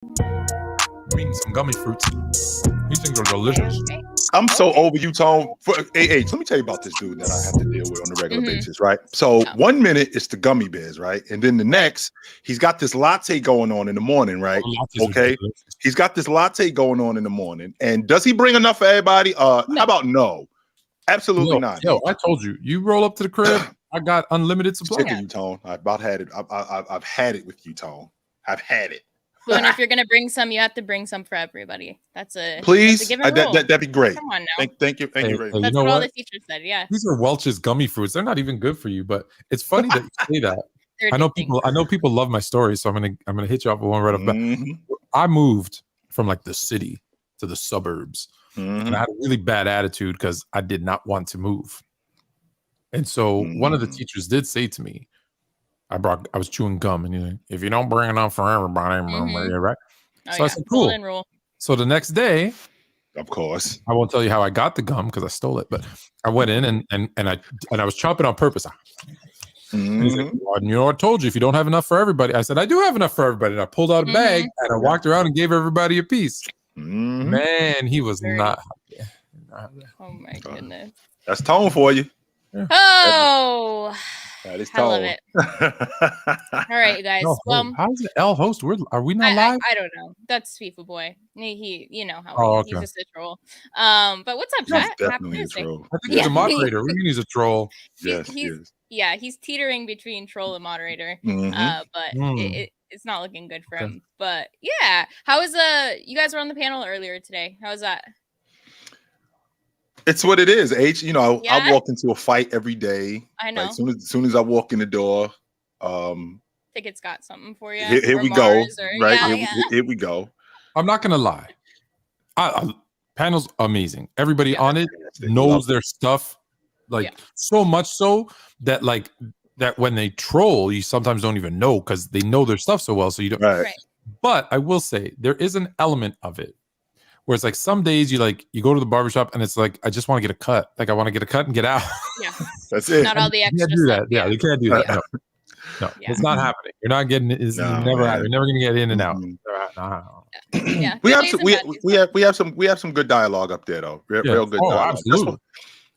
I'm eating some gummy fruits. These things are delicious. I'm so over you, Tone. Let me tell you about this dude that I have to deal with on a regular basis, right? So 1 minute it's the gummy bears, right? And then the next, he's got this latte going on in the morning, right? Okay. He's got this latte going on in the morning. And does he bring enough for everybody? How about no? Absolutely not. Yo, I told you. You roll up to the crib, I got unlimited supply. Sick of you, Tone. I've about had it. I've had it with you, Tone. I've had it. Well, and if you're gonna bring some, you have to bring some for everybody. That's a please. That's a given rule. That'd be great. Come on now. Thank you very much. That's what all the teachers said. Yeah. These are Welch's gummy fruits. They're not even good for you, but it's funny that you say that. I know people love my stories, so I'm gonna hit you off with one right off the bat. I moved from like the city to the suburbs, and I had a really bad attitude because I did not want to move. And so one of the teachers did say to me, I was chewing gum, and he's like, if you don't bring enough for everybody, right? So I said, cool. So the next day, of course, I won't tell you how I got the gum because I stole it, but I went in and I was chomping on purpose. And he's like, well, you know, I told you if you don't have enough for everybody. I said, I do have enough for everybody. And I pulled out a bag and I walked around and gave everybody a piece. Man, he was not happy. Oh my goodness. That's Tone for you. Yeah. Oh, that is I love it. All right, you guys. Well, how's the L host? Are we not live? I don't know. That's FIFA boy. He you know how he's just a troll. But what's up, chat? Definitely a troll. I think he's a moderator. We can use a troll. He's teetering between troll and moderator. But it's not looking good for him. But yeah, how was you guys were on the panel earlier today? How was that? It's what it is, H. You know, I walk into a fight every day. I know. Like, as soon as I walk in the door, Ticket's got something for you. Here we go. Here we go. I'm not gonna lie. Panel's amazing. Everybody on it knows their stuff, so much so that that when they troll, you sometimes don't even know because they know their stuff so well. So you don't. Right. But I will say there is an element of it. Where it's like some days you go to the barbershop and it's like, I just want to get a cut. Like I want to get a cut and get out. Yeah. That's it. Not all the extra you can't do stuff. that. Yeah, you can't do that. No, it's not happening. You're not getting it. You're never gonna get in and out. Yeah. We have some good dialogue up there though. Real good dialogue. Absolutely.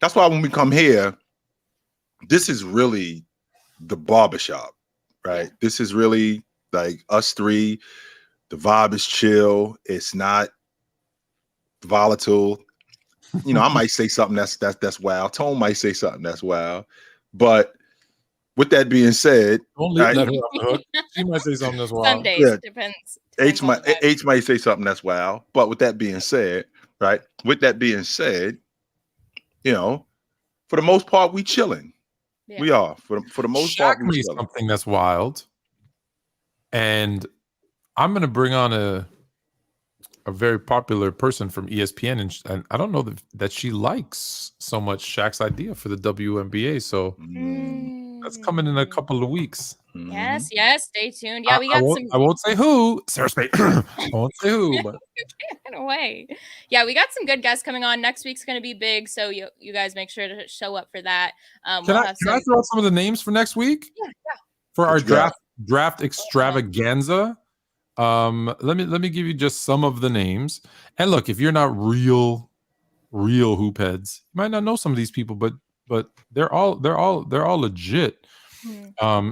That's why when we come here, this is really the barbershop, right? This is really like us three. The vibe is chill. It's not volatile. You know, I might say something that's wild. Tone might say something that's wild. But with that being said, don't leave that her on the hook. She might say something that's wild. Some days depends. H might say something that's wild. But with that being said, right? With that being said, you know, for the most part, we chilling. Yeah. We are for the most part. We chilling. Something that's wild, and I'm gonna bring on a very popular person from ESPN, and I don't know that she likes so much Shaq's idea for the WNBA. So that's coming in a couple of weeks. Yes, stay tuned. Yeah, we got I won't say who, Sarah Spade. I won't say who, but get away. Yeah, we got some good guests coming on. Next week's going to be big, so you guys make sure to show up for that. Can I throw out some of the names for next week? Yeah. For our draft extravaganza. Let me give you just some of the names. And look, if you're not real hoop heads, you might not know some of these people, but they're all legit.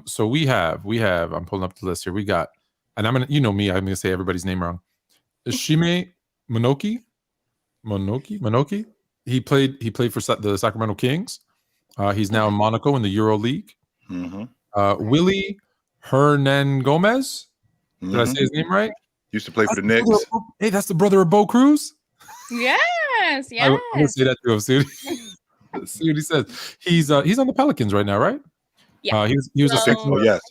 So we have I'm pulling up the list here. We got, and I'm gonna say everybody's name wrong. Shime Monoki. He played for the Sacramento Kings. He's now in Monaco in the Euro League. Willie Hernan Gomez. Did I say his name right? Used to play for the Knicks. Hey, that's the brother of Bo Cruz. Yes. I'm gonna say that to him. See what he says. He's on the Pelicans right now, right? Yeah. He was a second. Yes.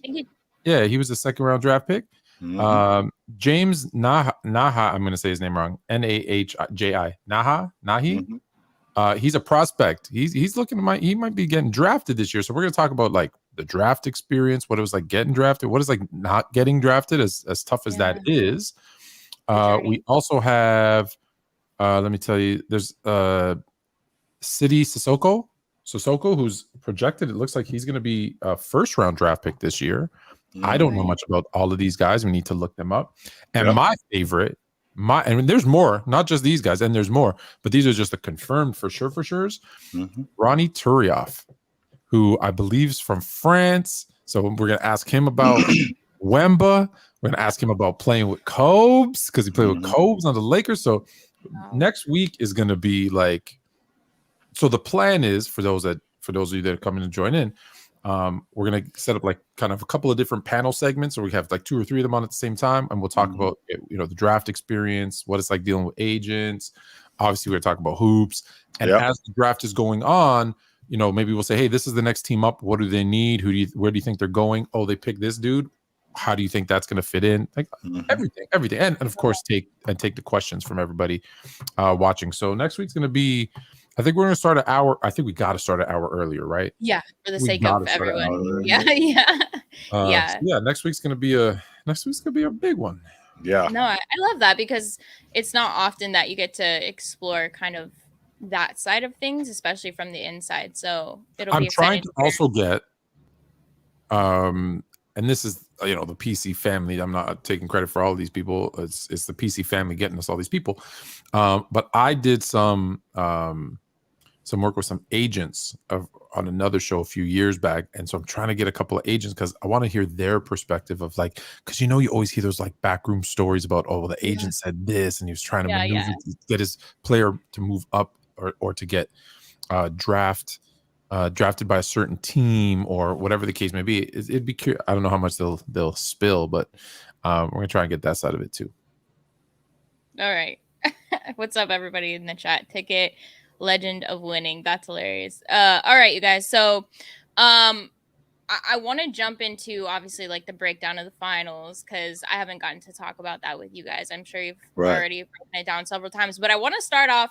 He was a second round draft pick. James Naha. I'm gonna say his name wrong. Nahji. Nahi. He's a prospect. He's looking he might be getting drafted this year. So we're gonna talk about like the draft experience, what it was like getting drafted, what is like not getting drafted, as tough as that is. We also have let me tell you, there's City Sissoko, who's projected. It looks like he's going to be a first round draft pick this year. I don't know much about all of these guys. We need to look them up. And Yep. my favorite, and there's more, not just these guys, and there's more, but these are just the confirmed for sure. Ronnie Turioff, who I believe is from France. So we're gonna ask him about Wemba. We're gonna ask him about playing with Cobes because he played with Cobes on the Lakers. So next week is gonna be like. So the plan is for those of you that are coming to join in, we're gonna set up like kind of a couple of different panel segments, or we have like 2 or 3 of them on at the same time, and we'll talk about the draft experience, what it's like dealing with agents. Obviously, we're gonna talk about hoops, and as the draft is going on, maybe we'll say, hey, this is the next team up. What do they need? Where do you think they're going? Oh, they picked this dude. How do you think that's gonna fit in? Like everything, and of course take the questions from everybody watching. So next week's gonna be. I think we're going to start an hour. I think we got to start an hour earlier, right? Yeah, for the sake of everyone. Yeah. Next week's going to be a big one. Yeah. No, I love that because it's not often that you get to explore kind of that side of things, especially from the inside. So I'm trying to also get, and this is the PC family. I'm not taking credit for all of these people. It's the PC family getting us all these people. But I did some work with some agents on another show a few years back, and so I'm trying to get a couple of agents because I want to hear their perspective of like, because you always hear those like backroom stories about the agent said this and he was trying to maneuver to get his player to move up or to get drafted by a certain team or whatever the case may be. It'd be curious. I don't know how much they'll spill, but we're gonna try and get that side of it too. All right. What's up, everybody in the chat? Ticket Legend of Winning. That's hilarious. All right, you guys. So I want to jump into obviously like the breakdown of the finals because I haven't gotten to talk about that with you guys. I'm sure you've already broken it down several times, but I want to start off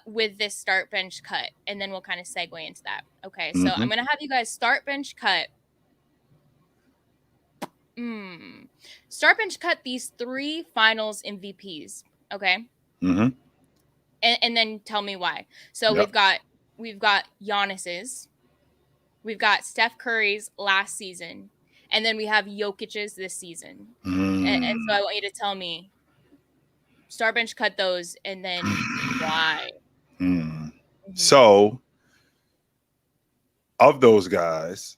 with this start bench cut, and then we'll kind of segue into that. Okay, so I'm gonna have you guys start bench cut. Start bench cut these 3 finals MVPs. Okay. And then tell me why. So we've got Giannis's, we've got Steph Curry's last season, and then we have Jokic's this season. And so I want you to tell me, start bench cut those, and then why. So, of those guys,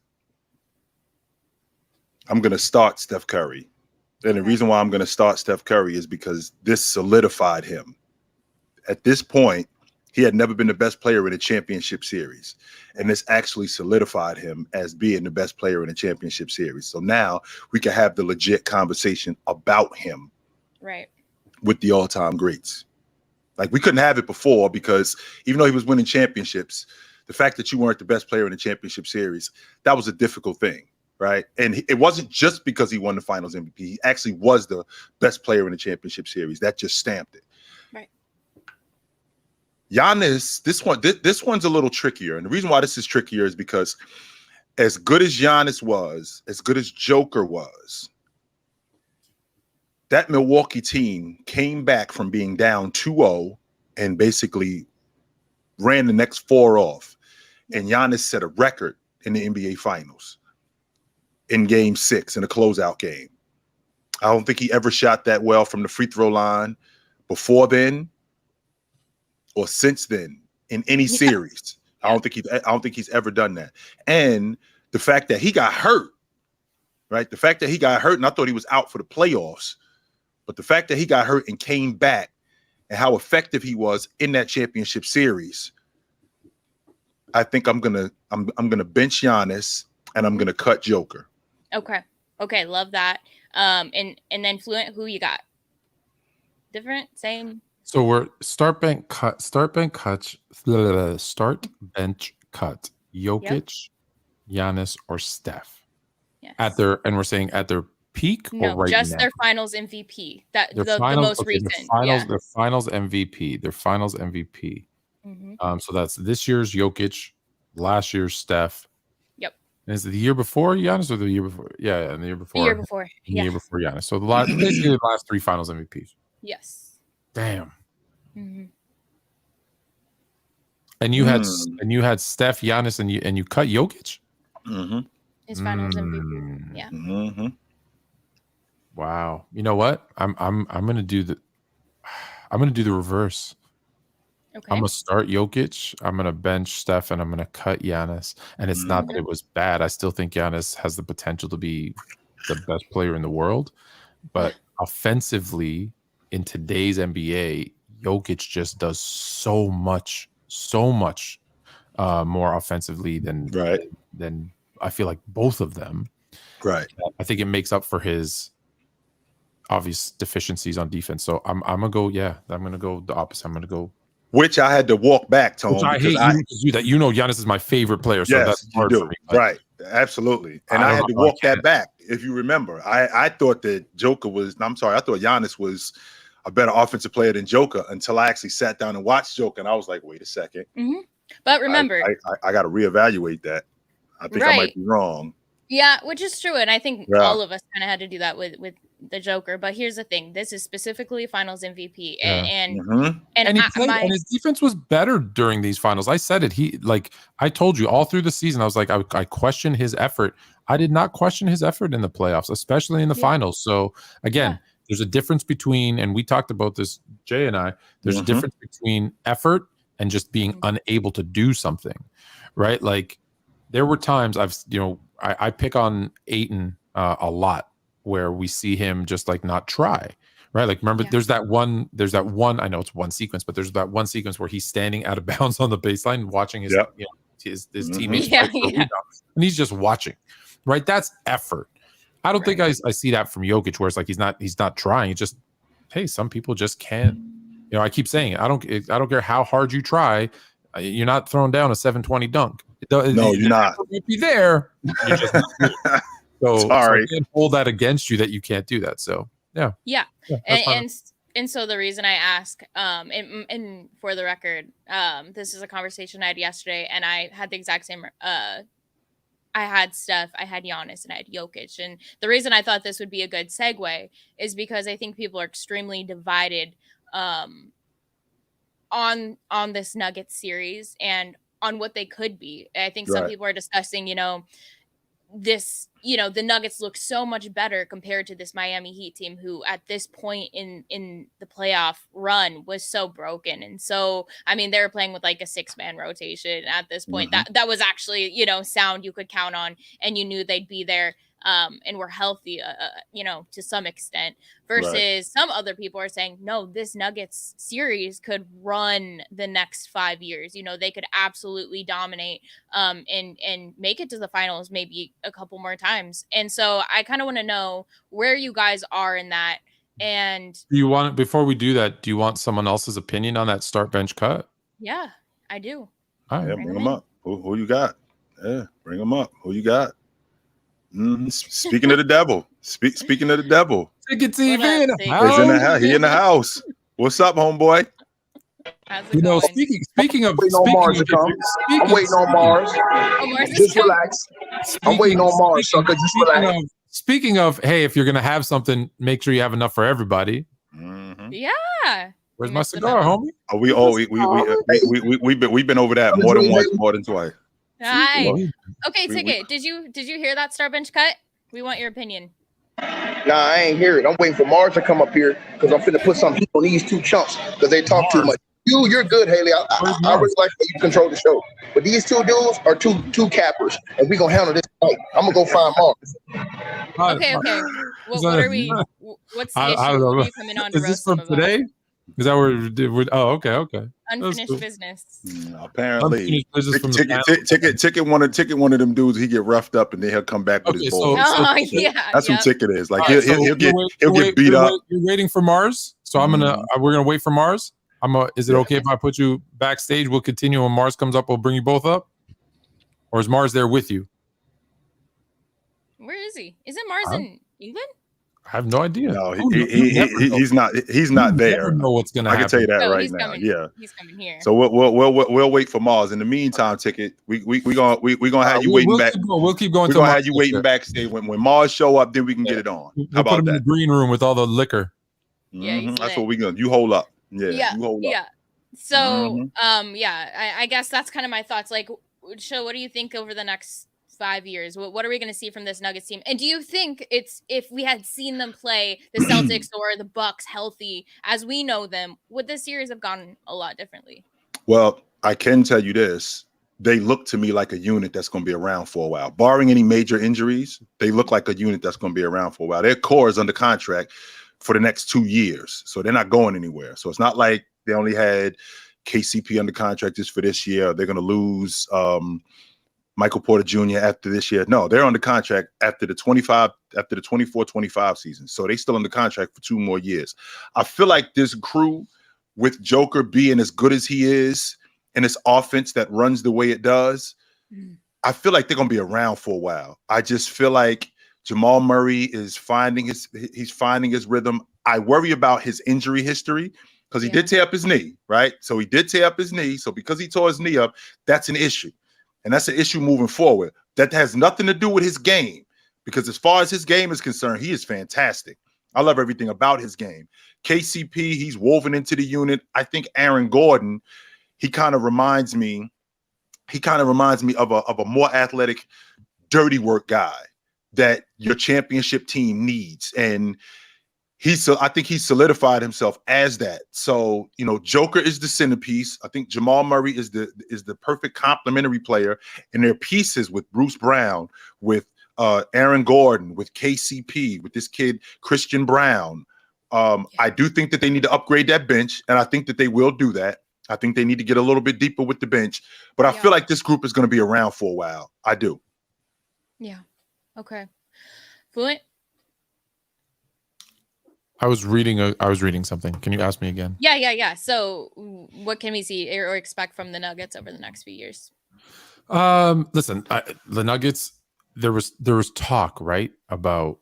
I'm going to start Steph Curry. And the reason why I'm going to start Steph Curry is because this solidified him. At this point, he had never been the best player in a championship series. And this actually solidified him as being the best player in a championship series. So now we can have the legit conversation about him. Right. With the all-time greats. Like, we couldn't have it before because even though he was winning championships, the fact that you weren't the best player in a championship series, that was a difficult thing, right? And it wasn't just because he won the finals MVP. He actually was the best player in the championship series. That just stamped it. Right. Giannis, this one's a little trickier. And the reason why this is trickier is because as good as Giannis was, as good as Joker was, that Milwaukee team came back from being down 2-0 and basically ran the next 4 off. And Giannis set a record in the NBA Finals in Game 6 in a closeout game. I don't think he ever shot that well from the free throw line before then or since then in any series. I don't think he's ever done that. And the fact that he got hurt, right? The fact that he got hurt, and I thought he was out for the playoffs. But the fact that he got hurt and came back and how effective he was in that championship series, I think I'm gonna bench Giannis and I'm gonna cut Joker. Okay, love that. And then Fluent, who you got? Different, same. So we're start bench cut. Jokic, Giannis, or Steph. Yes. We're saying at their peak or right just now? Their finals MVP. The most recent. Their finals MVP. Their finals MVP. So that's this year's Jokic, last year's Steph. Yep. And is it the year before Giannis or the year before? Yeah, and the year before. The year before. The year before Giannis. So basically the last 3 finals MVPs. Yes. Damn. And you had Steph, Giannis, and you cut Jokic. His Finals MVP. Yeah. Mm-hmm. Wow. You know what? I'm gonna do the reverse. Okay. I'm gonna start Jokic. I'm gonna bench Steph, and I'm gonna cut Giannis. And it's not that it was bad. I still think Giannis has the potential to be the best player in the world. But offensively, in today's NBA, Jokic just does so much more offensively than I feel like both of them. Right. I think it makes up for his obvious deficiencies on defense. So I'm gonna go. Yeah, I'm gonna go the opposite. I'm gonna go. Which I had to walk back, Tom. Which I hate you that Giannis is my favorite player. So yes, that's hard you do. For me, right. Absolutely. And I had to walk that back. If you remember, I thought that I thought Giannis was a better offensive player than Joker until I actually sat down and watched Joker, and I was like, wait a second. Mm-hmm. But remember, I got to reevaluate that. I think I might be wrong. Yeah, which is true, and I think all of us kind of had to do that with the Joker. But here's the thing: this is specifically Finals MVP, and his defense was better during these finals. I said it. I told you all through the season. I was like, I questioned his effort. I did not question his effort in the playoffs, especially in the finals. So again, there's a difference between, and we talked about this, Jay and I. There's a difference between effort and just being unable to do something, right? Like there were times I pick on Ayton a lot where we see him just like not try, right? Like remember, there's that one. I know it's one sequence, but there's that one sequence where he's standing out of bounds on the baseline, watching his teammates fight for rebounds, and he's just watching, right? That's effort. I don't think I see that from Jokic, where it's like he's not trying. It's just, hey, some people just can't. I keep saying it. I don't care how hard you try. You're not throwing down a 720 dunk. No, you're not. Won't be there. You're just not doing it. So sorry. I can't hold that against you that you can't do that. So yeah. And so the reason I ask, and for the record, this is a conversation I had yesterday, and I had the exact same. I had Steph, I had Giannis, and I had Jokic. And the reason I thought this would be a good segue is because I think people are extremely divided on this Nuggets series and on what they could be. I think some people are discussing, this, the Nuggets look so much better compared to this Miami Heat team who at this point in the playoff run was so broken. And so, I mean, they were playing with like a 6-man rotation at this point. That was actually, sound you could count on, and you knew they'd be there and were healthy, to some extent, versus some other people are saying, no, this Nuggets series could run the next 5 years. They could absolutely dominate and make it to the finals maybe a couple more times. And so I kind of want to know where you guys are in that. And do you want, before we do that, do you want someone else's opinion on that start bench cut? Yeah, I do. All right, bring them up. Who you got? Yeah, bring them up. Who you got? Speaking of the devil, speaking of the devil, Ticket TV in the house. He in the house. What's up, homeboy? Speaking of, I'm waiting on Mars. Just relax. I'm waiting on Mars, sucker. Just relax. Speaking of, hey, if you're gonna have something, make sure you have enough for everybody. Yeah. Where's my cigar, homie? We've been over that more than once, more than twice. Hi. Okay, Ticket. Did you hear that star bench cut? We want your opinion. Nah, I ain't hear it. I'm waiting for Mars to come up here because I'm finna put some heat on these two chumps because they talk too much. You're good, Hailey. I really like how you control the show. But these two dudes are two cappers, and we gonna handle this fight. I'm gonna go find Mars. Okay. What are we? What's the issue? I don't know. What are you coming on to Is this from today? Is that where? Oh, okay. Unfinished business. Apparently, Ticket one of them dudes. He get roughed up and then he'll come back with his ball. That's what Ticket is. Like he'll get beat up. You're waiting for Mars, so we're gonna wait for Mars. Is it okay if I put you backstage? We'll continue when Mars comes up. We'll bring you both up, or is Mars there with you? Where is he? Isn't Mars in England? I have no idea. No, he's not. He's not there. Never know what's gonna happen. I can tell you that right now. Yeah, he's coming here. So we'll wait for Mars. In the meantime, Ticket, we gonna have you waiting back. We'll keep going. We're gonna have you waiting backstage. When Mars show up, then we can get it on. How about put him in the green room with all the liquor? Yeah, that's what we're gonna. You hold up. Yeah. You hold up. So I guess that's kind of my thoughts. Like, so what do you think over the next 5 years? What are we going to see from this Nuggets team? And do you think it's if we had seen them play the Celtics or the Bucks healthy as we know them, would this series have gone a lot differently? Well, I can tell you this. They look to me like a unit that's going to be around for a while. Barring any major injuries, they look like a unit that's going to be around for a while. Their core is under contract for the next 2 years, so they're not going anywhere. So it's not like they only had KCP under contract just for this year. They're going to lose Michael Porter Jr. after this year. No, they're under contract after the 24-25 season. So they still under contract for 2 more years. I feel like this crew, with Joker being as good as he is, and this offense that runs the way it does, I feel like they're going to be around for a while. I just feel like Jamal Murray is finding his rhythm. I worry about his injury history because he did tear up his knee, right? So he did tear up his knee. So because he tore his knee up, that's an issue. And that's an issue moving forward. That has nothing to do with his game, because as far as his game is concerned, he is fantastic. I love everything about his game. KCP, he's woven into the unit. I think Aaron Gordon, he kind of reminds me of a more athletic, dirty work guy that your championship team needs. And I think he solidified himself as that. So, Joker is the centerpiece. I think Jamal Murray is the perfect complementary player. And their pieces with Bruce Brown, with Aaron Gordon, with KCP, with this kid, Christian Brown. I do think that they need to upgrade that bench, and I think that they will do that. I think they need to get a little bit deeper with the bench, but I feel like this group is going to be around for a while. I do. Yeah. Okay. Fluent? I was reading something. Can you ask me again? Yeah. So what can we see or expect from the Nuggets over the next few years? Listen, the Nuggets, there was talk, right, about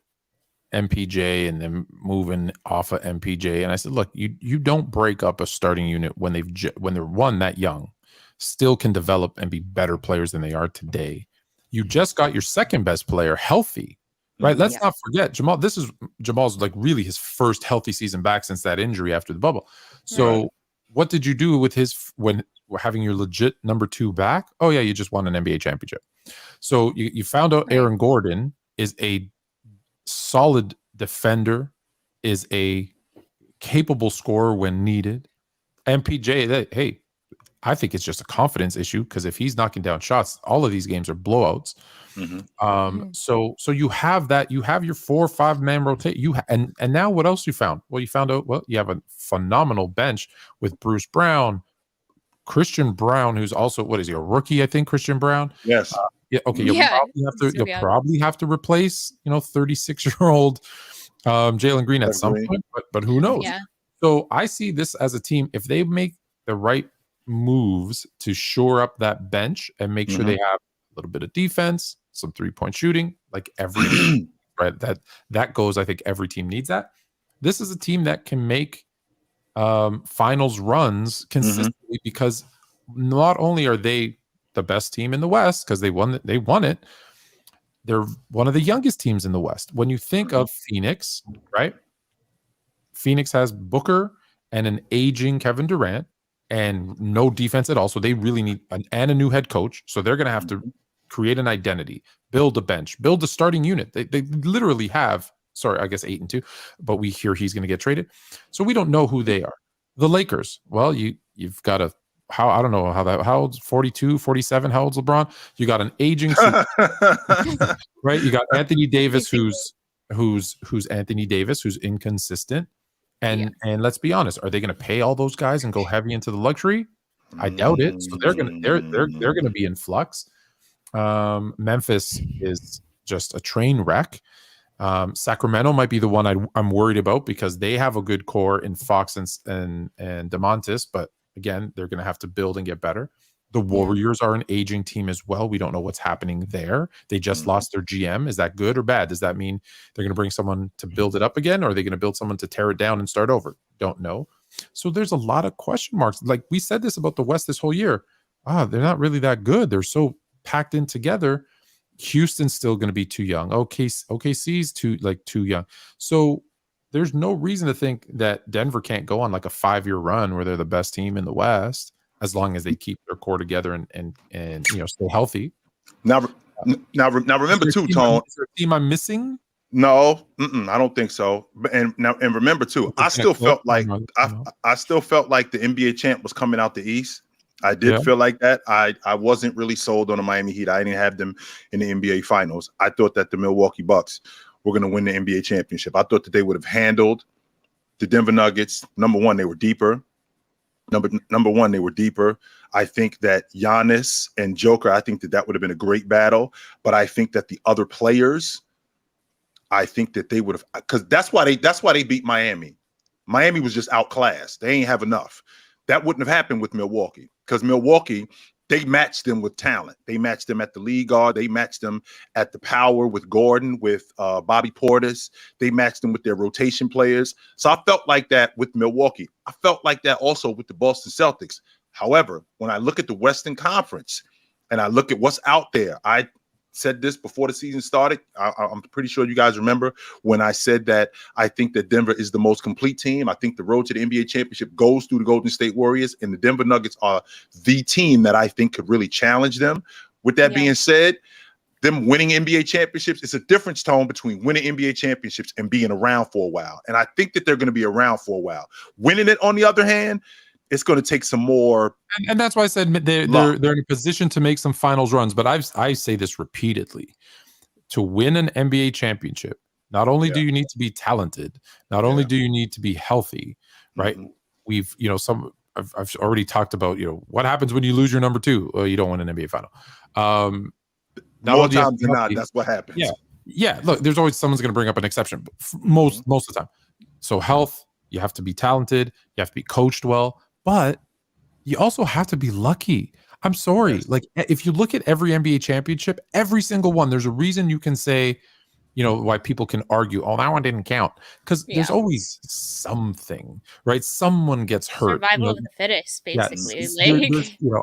MPJ and then moving off of MPJ, and I said, look, you don't break up a starting unit when they're one that young, still can develop and be better players than they are today. You just got your second best player healthy, right? Let's not forget Jamal. This is Jamal's like really his first healthy season back since that injury after the bubble. So what did you do with when we're having your legit number 2 back? Oh yeah, you just won an NBA championship. So you found out Aaron Gordon is a solid defender, is a capable scorer when needed. MPJ, I think it's just a confidence issue, because if he's knocking down shots, all of these games are blowouts. So you have that. You have your 4 or 5 man rotate. And now what else you found? Well, you found out. Well, you have a phenomenal bench with Bruce Brown, Christian Brown, who's also, what is he, a rookie? I think Christian Brown. Yes. Yeah. Okay. You'll probably have to replace 36-year-old Jalen Green at some point, but who knows? Yeah. So I see this as a team, if they make the right moves to shore up that bench and make sure they have a little bit of defense, some 3-point shooting, like every team, right? That goes. I think every team needs that. This is a team that can make finals runs consistently, because not only are they the best team in the West because they won it, they're one of the youngest teams in the West. When you think of Phoenix, right? Phoenix has Booker and an aging Kevin Durant and no defense at all. So they really need a new head coach. So they're going to have to create an identity, build a bench, build a starting unit. They literally have, I guess 8-2, but we hear he's going to get traded. So we don't know who they are. The Lakers, well, you've got I don't know how old's 42, 47, how old's LeBron? You got an aging right? You got Anthony Davis who's Anthony Davis, who's inconsistent. And let's be honest, are they going to pay all those guys and go heavy into the luxury? I doubt it. So they're going to be in flux. Memphis is just a train wreck. Sacramento might be the one I'm worried about, because they have a good core in Fox and DeMontis, but again, they're going to have to build and get better. The Warriors are an aging team as well. We don't know what's happening there. They just lost their GM. Is that good or bad? Does that mean they're going to bring someone to build it up again, or are they going to build someone to tear it down and start over? Don't know. So there's a lot of question marks. Like we said this about the West this whole year. They're not really that good. They're so packed in together. Houston's still going to be too young. OKC's too young. So there's no reason to think that Denver can't go on like a 5-year run where they're the best team in the West, as long as they keep their core together and stay healthy. Now, Now remember too, Tone. Is there a team I'm missing? No, I don't think so. And remember too, I still felt like the NBA champ was coming out the East. I did feel like that. I wasn't really sold on the Miami Heat. I didn't have them in the NBA Finals. I thought that the Milwaukee Bucks were going to win the NBA championship. I thought that they would have handled the Denver Nuggets. Number one, they were deeper. Number one, they were deeper. I think that Giannis and Joker, I think that would have been a great battle. But I think that the other players, I think that they would have, because that's why they beat Miami. Miami was just outclassed. They ain't have enough. That wouldn't have happened with Milwaukee, because Milwaukee, they matched them with talent. They matched them at the lead guard. They matched them at the power with Gordon, with Bobby Portis. They matched them with their rotation players. So I felt like that with Milwaukee. I felt like that also with the Boston Celtics. However, when I look at the Western Conference and I look at what's out there, I said this before the season started. I'm pretty sure you guys remember when I said that I think that Denver is the most complete team. I think the road to the NBA championship goes through the Golden State Warriors, and the Denver Nuggets are the team that I think could really challenge them. With that being said, them winning NBA championships, it's a difference, Tone, between winning NBA championships and being around for a while. And I think that they're going to be around for a while. Winning it, on the other hand, it's going to take some more. And that's why I said they're in a position to make some finals runs. But I say this repeatedly: to win an NBA championship, not only do you need to be talented, not only do you need to be healthy, right? We've, I've already talked about, what happens when you lose your number two? Well, you don't win an NBA final. More times than not, that's what happens. Yeah. Look, there's always someone's going to bring up an exception, but most of the time. So health, you have to be talented, you have to be coached well. But you also have to be lucky. I'm sorry. Like, if you look at every NBA championship, every single one, there's a reason you can say, why people can argue, oh, that one didn't count. Because there's always something, right? Someone gets hurt. Survival of the fittest, basically.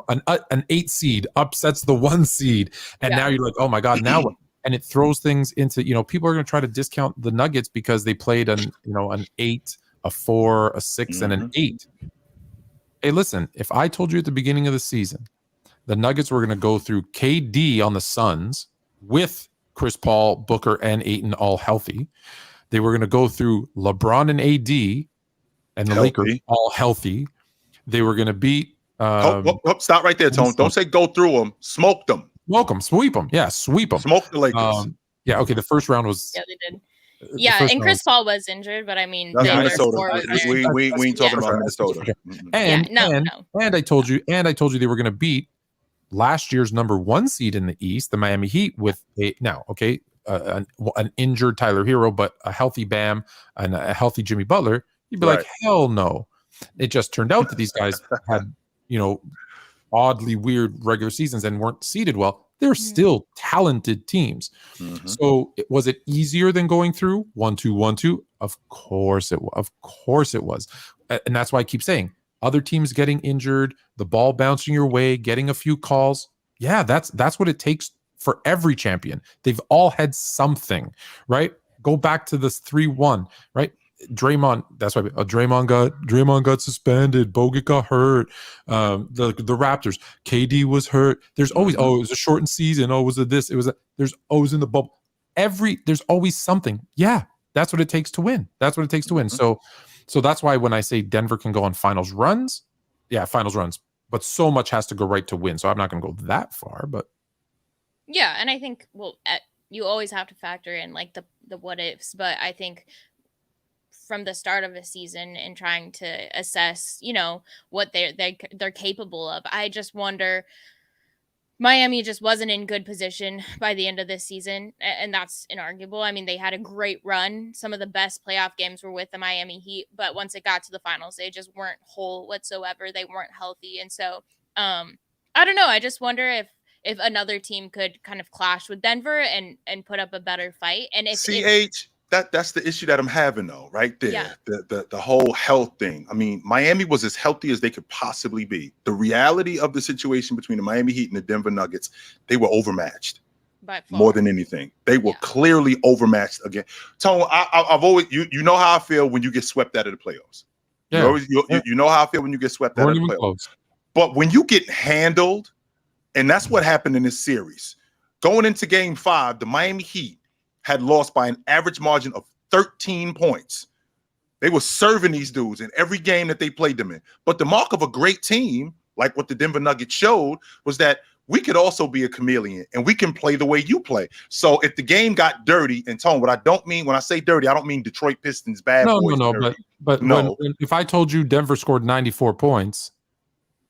An 8 seed upsets the 1 seed. And now you're like, oh my God, now what? And it throws things into, people are going to try to discount the Nuggets because they played an 8, a 4, a 6, and an 8. Hey, listen, if I told you at the beginning of the season, the Nuggets were going to go through KD on the Suns with Chris Paul, Booker, and Ayton all healthy. They were going to go through LeBron and AD and the Lakers all healthy. They were going to beat... stop right there, Tone. Don't say go through them. Smoke them. Smoke them. Sweep them. Yeah, sweep them. Smoke the Lakers. Okay, the first round was... Yeah, they did. Yeah, and Chris Paul was injured, but I mean, Minnesota. We ain't talking about Minnesota. And I told you they were going to beat last year's number 1 seed in the East, the Miami Heat, with an injured Tyler Hero, but a healthy Bam and a healthy Jimmy Butler. You'd be like, hell no. It just turned out that these guys had, oddly weird regular seasons and weren't seeded well. They're still talented teams. So was it easier than going through 1-2-1-2? Of course it was. And that's why I keep saying other teams getting injured, the ball bouncing your way, getting a few calls. Yeah, that's what it takes for every champion. They've all had something, right? Go back to this 3-1, right? Draymond, that's why Draymond got suspended. Bogut got hurt. The Raptors, KD was hurt. There's always it was a shortened season. There's always in the bubble. There's always something. Yeah, that's what it takes to win. So that's why when I say Denver can go on finals runs, but so much has to go right to win. So I'm not going to go that far, but yeah, and I think you always have to factor in like the what ifs, but I think from the start of a season and trying to assess, what they're capable of. I just wonder, Miami just wasn't in good position by the end of this season, and that's inarguable. I mean, they had a great run. Some of the best playoff games were with the Miami Heat, but once it got to the finals, they just weren't whole whatsoever. They weren't healthy, and so I don't know. I just wonder if another team could kind of clash with Denver and put up a better fight. And if that's the issue that I'm having though, right there. Yeah. The whole health thing. I mean, Miami was as healthy as they could possibly be. The reality of the situation between the Miami Heat and the Denver Nuggets, they were overmatched. More than anything. They were clearly overmatched again. Tone, I've always you know how I feel when you get swept out of the playoffs. Yeah. You know how I feel when you get swept out of the playoffs. But when you get handled, and that's what happened in this series. going into Game 5, the Miami Heat had lost by an average margin of 13 points. They were serving these dudes in every game that they played them in. But the mark of a great team, like what the Denver Nuggets showed, was that we could also be a chameleon and we can play the way you play. So if the game got dirty, and Tone, what I don't mean when I say dirty, I don't mean Detroit Pistons bad boys. No. But if I told you Denver scored 94 points,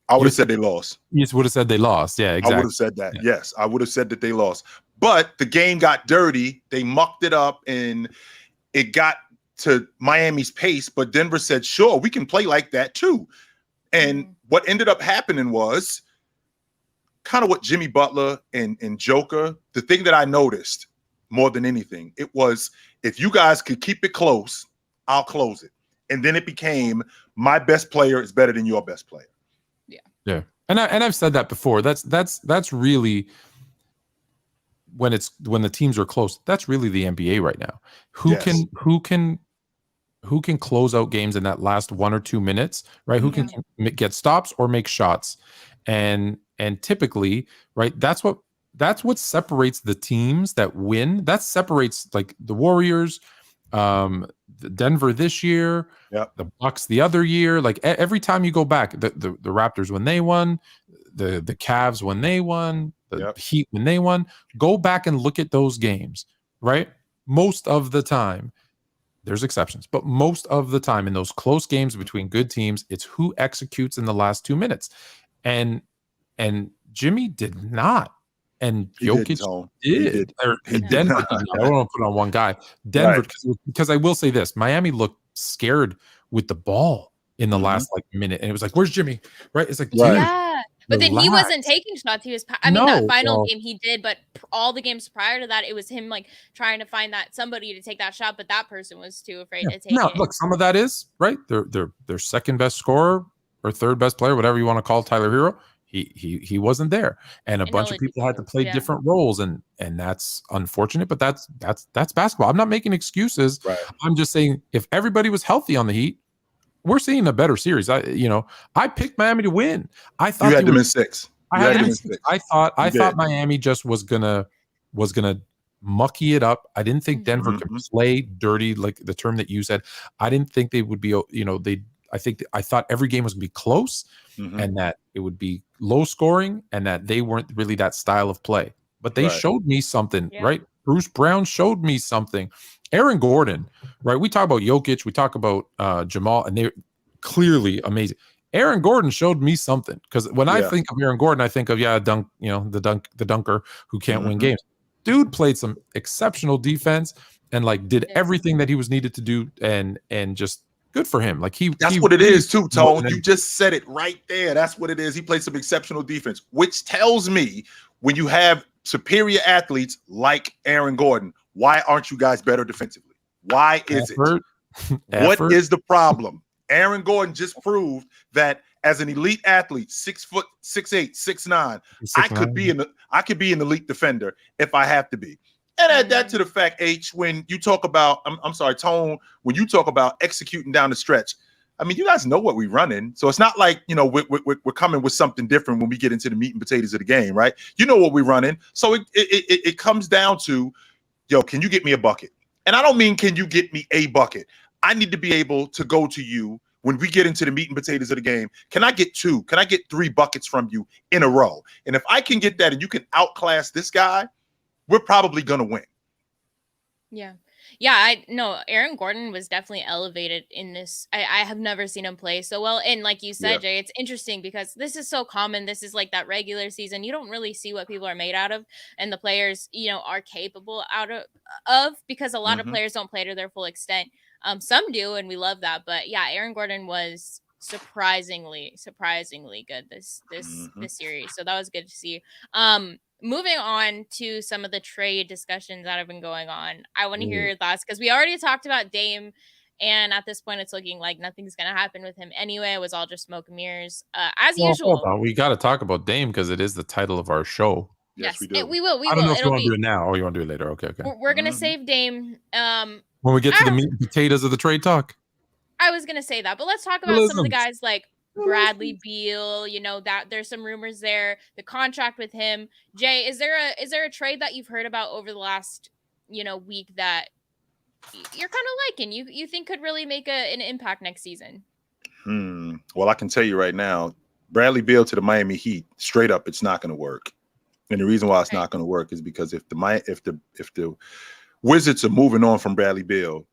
I would have said they lost. You would have said they lost. Yeah, exactly. I would have said that. Yeah. Yes, I would have said that they lost. But the game got dirty. They mucked it up, and it got to Miami's pace. But Denver said, sure, we can play like that too. And what ended up happening was kind of what Jimmy Butler and Joker, the thing that I noticed more than anything, it was, if you guys could keep it close, I'll close it. And then it became, my best player is better than your best player. Yeah. And I've said that before. That's really when the teams are close. That's really the NBA right now. Who can close out games in that last 1 or 2 minutes, right? Who can get stops or make shots. And typically, right, that's what separates the teams that win. That separates like the Warriors, the Denver this year, the Bucks the other year. Like every time you go back, the Raptors when they won, the Cavs when they won, the Heat when they won, go back and look at those games, right? Most of the time, there's exceptions, but most of the time in those close games between good teams, it's who executes in the last 2 minutes. And Jimmy did not. And Jokic did. Denver did not. I don't want to put on one guy. Denver, because I will say this, Miami looked scared with the ball in the last minute. And it was like, where's Jimmy? Right? It's like, yeah. But then he wasn't taking shots. He was, that final game he did, but all the games prior to that, it was him like trying to find that somebody to take that shot, but that person was too afraid to take it. Look, some of that is, right? Their second best scorer or third best player, whatever you want to call Tyler Hero. He wasn't there, and a bunch of people had to play different roles, and that's unfortunate. But that's basketball. I'm not making excuses. Right. I'm just saying if everybody was healthy on the Heat, we're seeing a better series. I picked Miami to win. I thought you had them in 6. I thought Miami just was gonna mucky it up. I didn't think Denver could play dirty, like the term that you said. I didn't think they would be. I thought every game was gonna be close. And that it would be low scoring and that they weren't really that style of play. But they showed me something, right? Bruce Brown showed me something. Aaron Gordon, right? We talk about Jokic, we talk about Jamal, and they're clearly amazing. Aaron Gordon showed me something, because when I think of Aaron Gordon, I think of the dunker who can't win games. Dude played some exceptional defense and like did everything that he was needed to do, and just good for him. Like that's what it is too, Tone. You just said it right there. That's what it is. He played some exceptional defense, which tells me when you have superior athletes like Aaron Gordon, why aren't you guys better defensively? Why is it? What is the problem? Aaron Gordon just proved that as an elite athlete, 6 foot, 6'8", 6'9", I could be an elite defender if I have to be. And add that to the fact, H, when you talk about, I'm sorry, Tone, when you talk about executing down the stretch, I mean, you guys know what we're running. So it's not like, we're coming with something different when we get into the meat and potatoes of the game, right? You know what we're running. So it comes down to, can you get me a bucket? And I don't mean, can you get me a bucket? I need to be able to go to you when we get into the meat and potatoes of the game. Can I get 2? Can I get 3 buckets from you in a row? And if I can get that and you can outclass this guy, we're probably going to win. Yeah. Yeah, I know Aaron Gordon was definitely elevated in this. I have never seen him play so well. And like you said, Jay, it's interesting because this is so common. This is like that regular season. You don't really see what people are made out of and the players, are capable out of because a lot of players don't play to their full extent. Some do, and we love that. But yeah, Aaron Gordon was surprisingly good this series. So that was good to see. Moving on to some of the trade discussions that have been going on, I want to hear your thoughts because we already talked about Dame, and at this point, it's looking like nothing's going to happen with him anyway. It was all just smoke and mirrors, as usual. We got to talk about Dame because it is the title of our show. Yes, we do. We will. I don't know if you want to do it now or you want to do it later. Okay. We're going to save Dame. When we get to the meat and potatoes of the trade talk. I was going to say that, but let's talk about some of the guys like Bradley Beal, that there's some rumors there, the contract with him. Jay, is there a trade that you've heard about over the last, week that you're kind of liking, you think could really make an impact next season? Well, I can tell you right now, Bradley Beal to the Miami Heat, straight up, it's not going to work. And the reason why it's not going to work is because if the Wizards are moving on from Bradley Beal,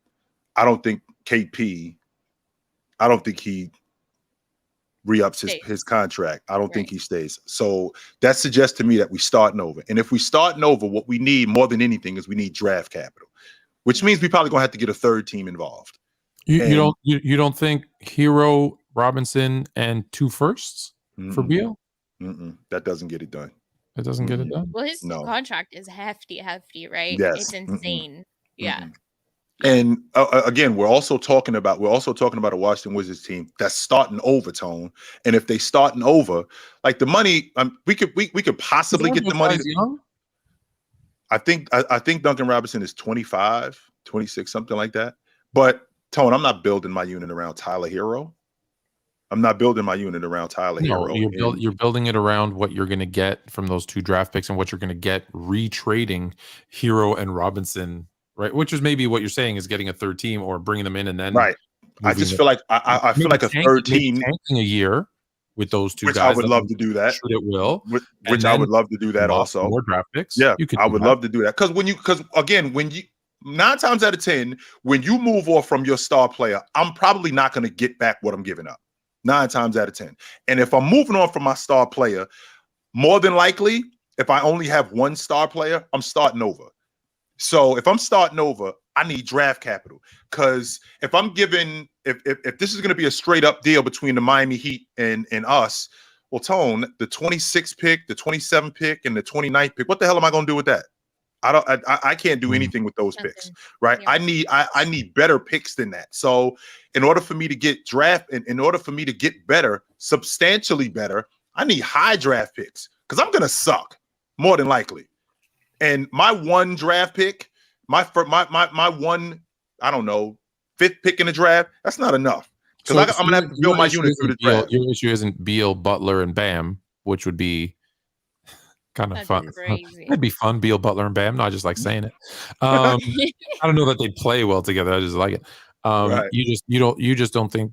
I don't think he re-ups his contract. I don't think he stays. So that suggests to me that we're starting over. And if we're starting over, what we need more than anything is we need draft capital, which means we probably going to have to get a third team involved. You don't think Hero, Robinson, and 2 firsts for Beal? That doesn't get it done. It doesn't get it done. Well, his contract is hefty, right? Yes. It's insane. Yeah. And again, we're also talking about a Washington Wizards team that's starting over, Tone. And if they starting over, like the money, we could possibly get the money. I think Duncan Robinson is 25, 26, something like that. But Tone, I'm not building my unit around Tyler Hero. Hero. You're building it around what you're going to get from those 2 draft picks and what you're going to get retrading Hero and Robinson, right? Which is maybe what you're saying is getting a third team or bringing them in and then I just feel like I feel like a third team tanking a year with those 2 which guys. I would love to do that. It will. Which I would love to do that also. More draft picks. Yeah, I would love to do that because again, when you 9 times out of 10, when you move off from your star player, I'm probably not going to get back what I'm giving up. 9 times out of 10. And if I'm moving on from my star player, more than likely, if I only have 1 star player, I'm starting over. So if I'm starting over, I need draft capital. Because if this is going to be a straight up deal between the Miami Heat and us, well, Tone, the 26th pick, the 27th pick, and the 29th pick, what the hell am I going to do with that? I can't do anything with those picks, right? Yeah. I need better picks than that. So in order for me to get in order for me to get better, substantially better, I need high draft picks because I'm gonna suck more than likely. And my 1 draft pick, my 1, I don't know, 5th pick in the draft, that's not enough. Because I'm gonna have to build my unit through the draft. Your issue isn't Beal, Butler, and Bam, which would be kind of fun. It'd be fun, Beal, Butler, and Bam. No, I just like saying it. I don't know that they play well together. I just like it. You just don't think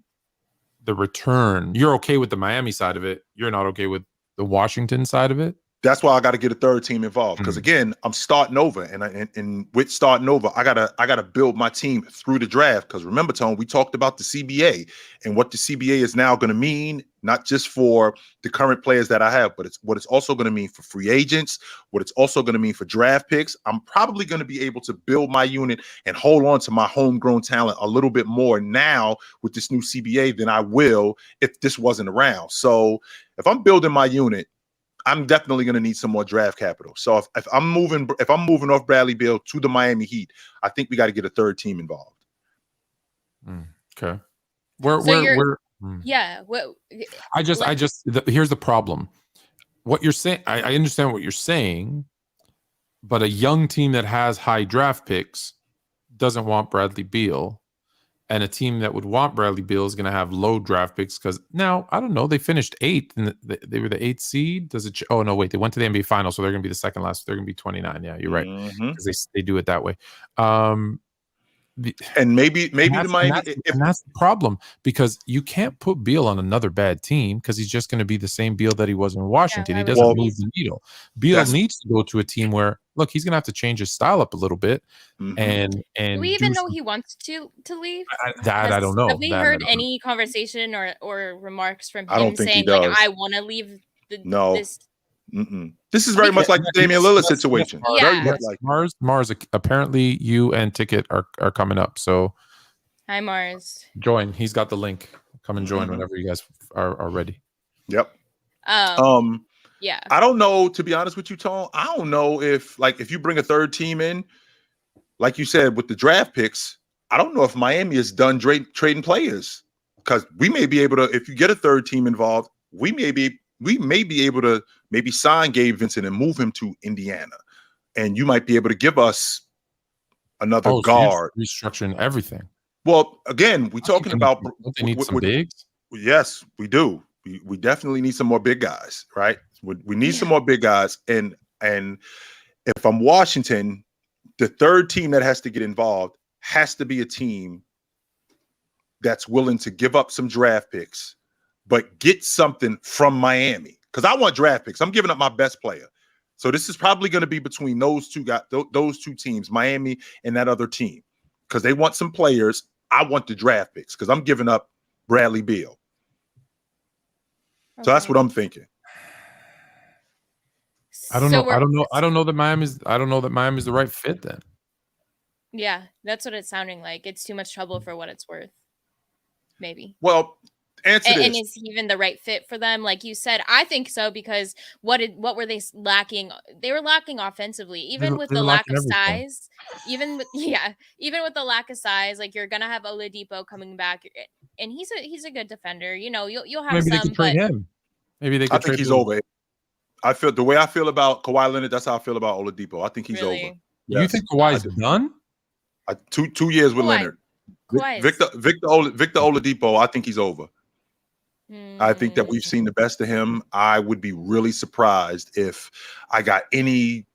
the return. You're okay with the Miami side of it. You're not okay with the Washington side of it. That's why I got to get a third team involved because again, I'm starting over, and with starting over, I gotta build my team through the draft. Because remember, Tone, we talked about the CBA and what the CBA is now going to mean, not just for the current players that I have, but what it's also going to mean for free agents, what it's also going to mean for draft picks. I'm probably going to be able to build my unit and hold on to my homegrown talent a little bit more now with this new CBA than I will if this wasn't around. So if I'm building my unit, I'm definitely going to need some more draft capital. So if I'm moving off Bradley Beal to the Miami Heat, I think we got to get a third team involved. Okay. Here's the problem. What you're saying, I understand what you're saying, but a young team that has high draft picks doesn't want Bradley Beal. And a team that would want Bradley Beal is going to have low draft picks because now, I don't know, they finished 8th and they were the 8th seed. Oh, no, wait, they went to the NBA Finals, so they're going to be the second last. They're going to be 29. Yeah, you're right. Because they do it that way. And maybe the Miami. And that's the problem because you can't put Beal on another bad team because he's just going to be the same Beal that he was in Washington. He doesn't move the needle. Beal needs to go to a team where, look, he's going to have to change his style up a little bit. And do we even know he wants to leave? I don't know. Have we heard any conversation or remarks from him saying like I want to leave? This. This is very much like the Damian Lillard situation. Mars. Apparently, you and Ticket are coming up. So, hi Mars. Join. He's got the link. Come and join whenever you guys are ready. Yep. Yeah. I don't know. To be honest with you, Tone, I don't know if you bring a third team in, like you said with the draft picks. I don't know if Miami is done trading players because we may be able to. If you get a third team involved, we may be able to maybe sign Gabe Vincent and move him to Indiana. And you might be able to give us another guard. Restructuring everything. Well, again, we're talking about they need some bigs. Yes, we do. We definitely need some more big guys, right? We need some more big guys. And if I'm Washington, the third team that has to get involved has to be a team that's willing to give up some draft picks, but get something from Miami. Because I want draft picks. I'm giving up my best player. So this is probably going to be between those two guys, those two teams, Miami and that other team, because they want some players. I want the draft picks because I'm giving up Bradley Beal. Okay. So that's what I'm thinking. I don't know. I don't know that Miami's the right fit then. Yeah, that's what it's sounding like. It's too much trouble for what it's worth. Maybe. Well, answer this. And is he even the right fit for them? Like you said, I think so, because what were they lacking? They were lacking offensively, even with the lack of size. Even with the lack of size, like you're gonna have Oladipo coming back, and he's a good defender. You know, you'll have maybe some. They could trade him. Maybe they could. I think he's over. I feel the way I feel about Kawhi Leonard. That's how I feel about Oladipo. I think he's over. Yes. You think Kawhi's done? 2 years with Leonard. Victor Oladipo, I think he's over. I think that we've seen the best of him. I would be really surprised if I got any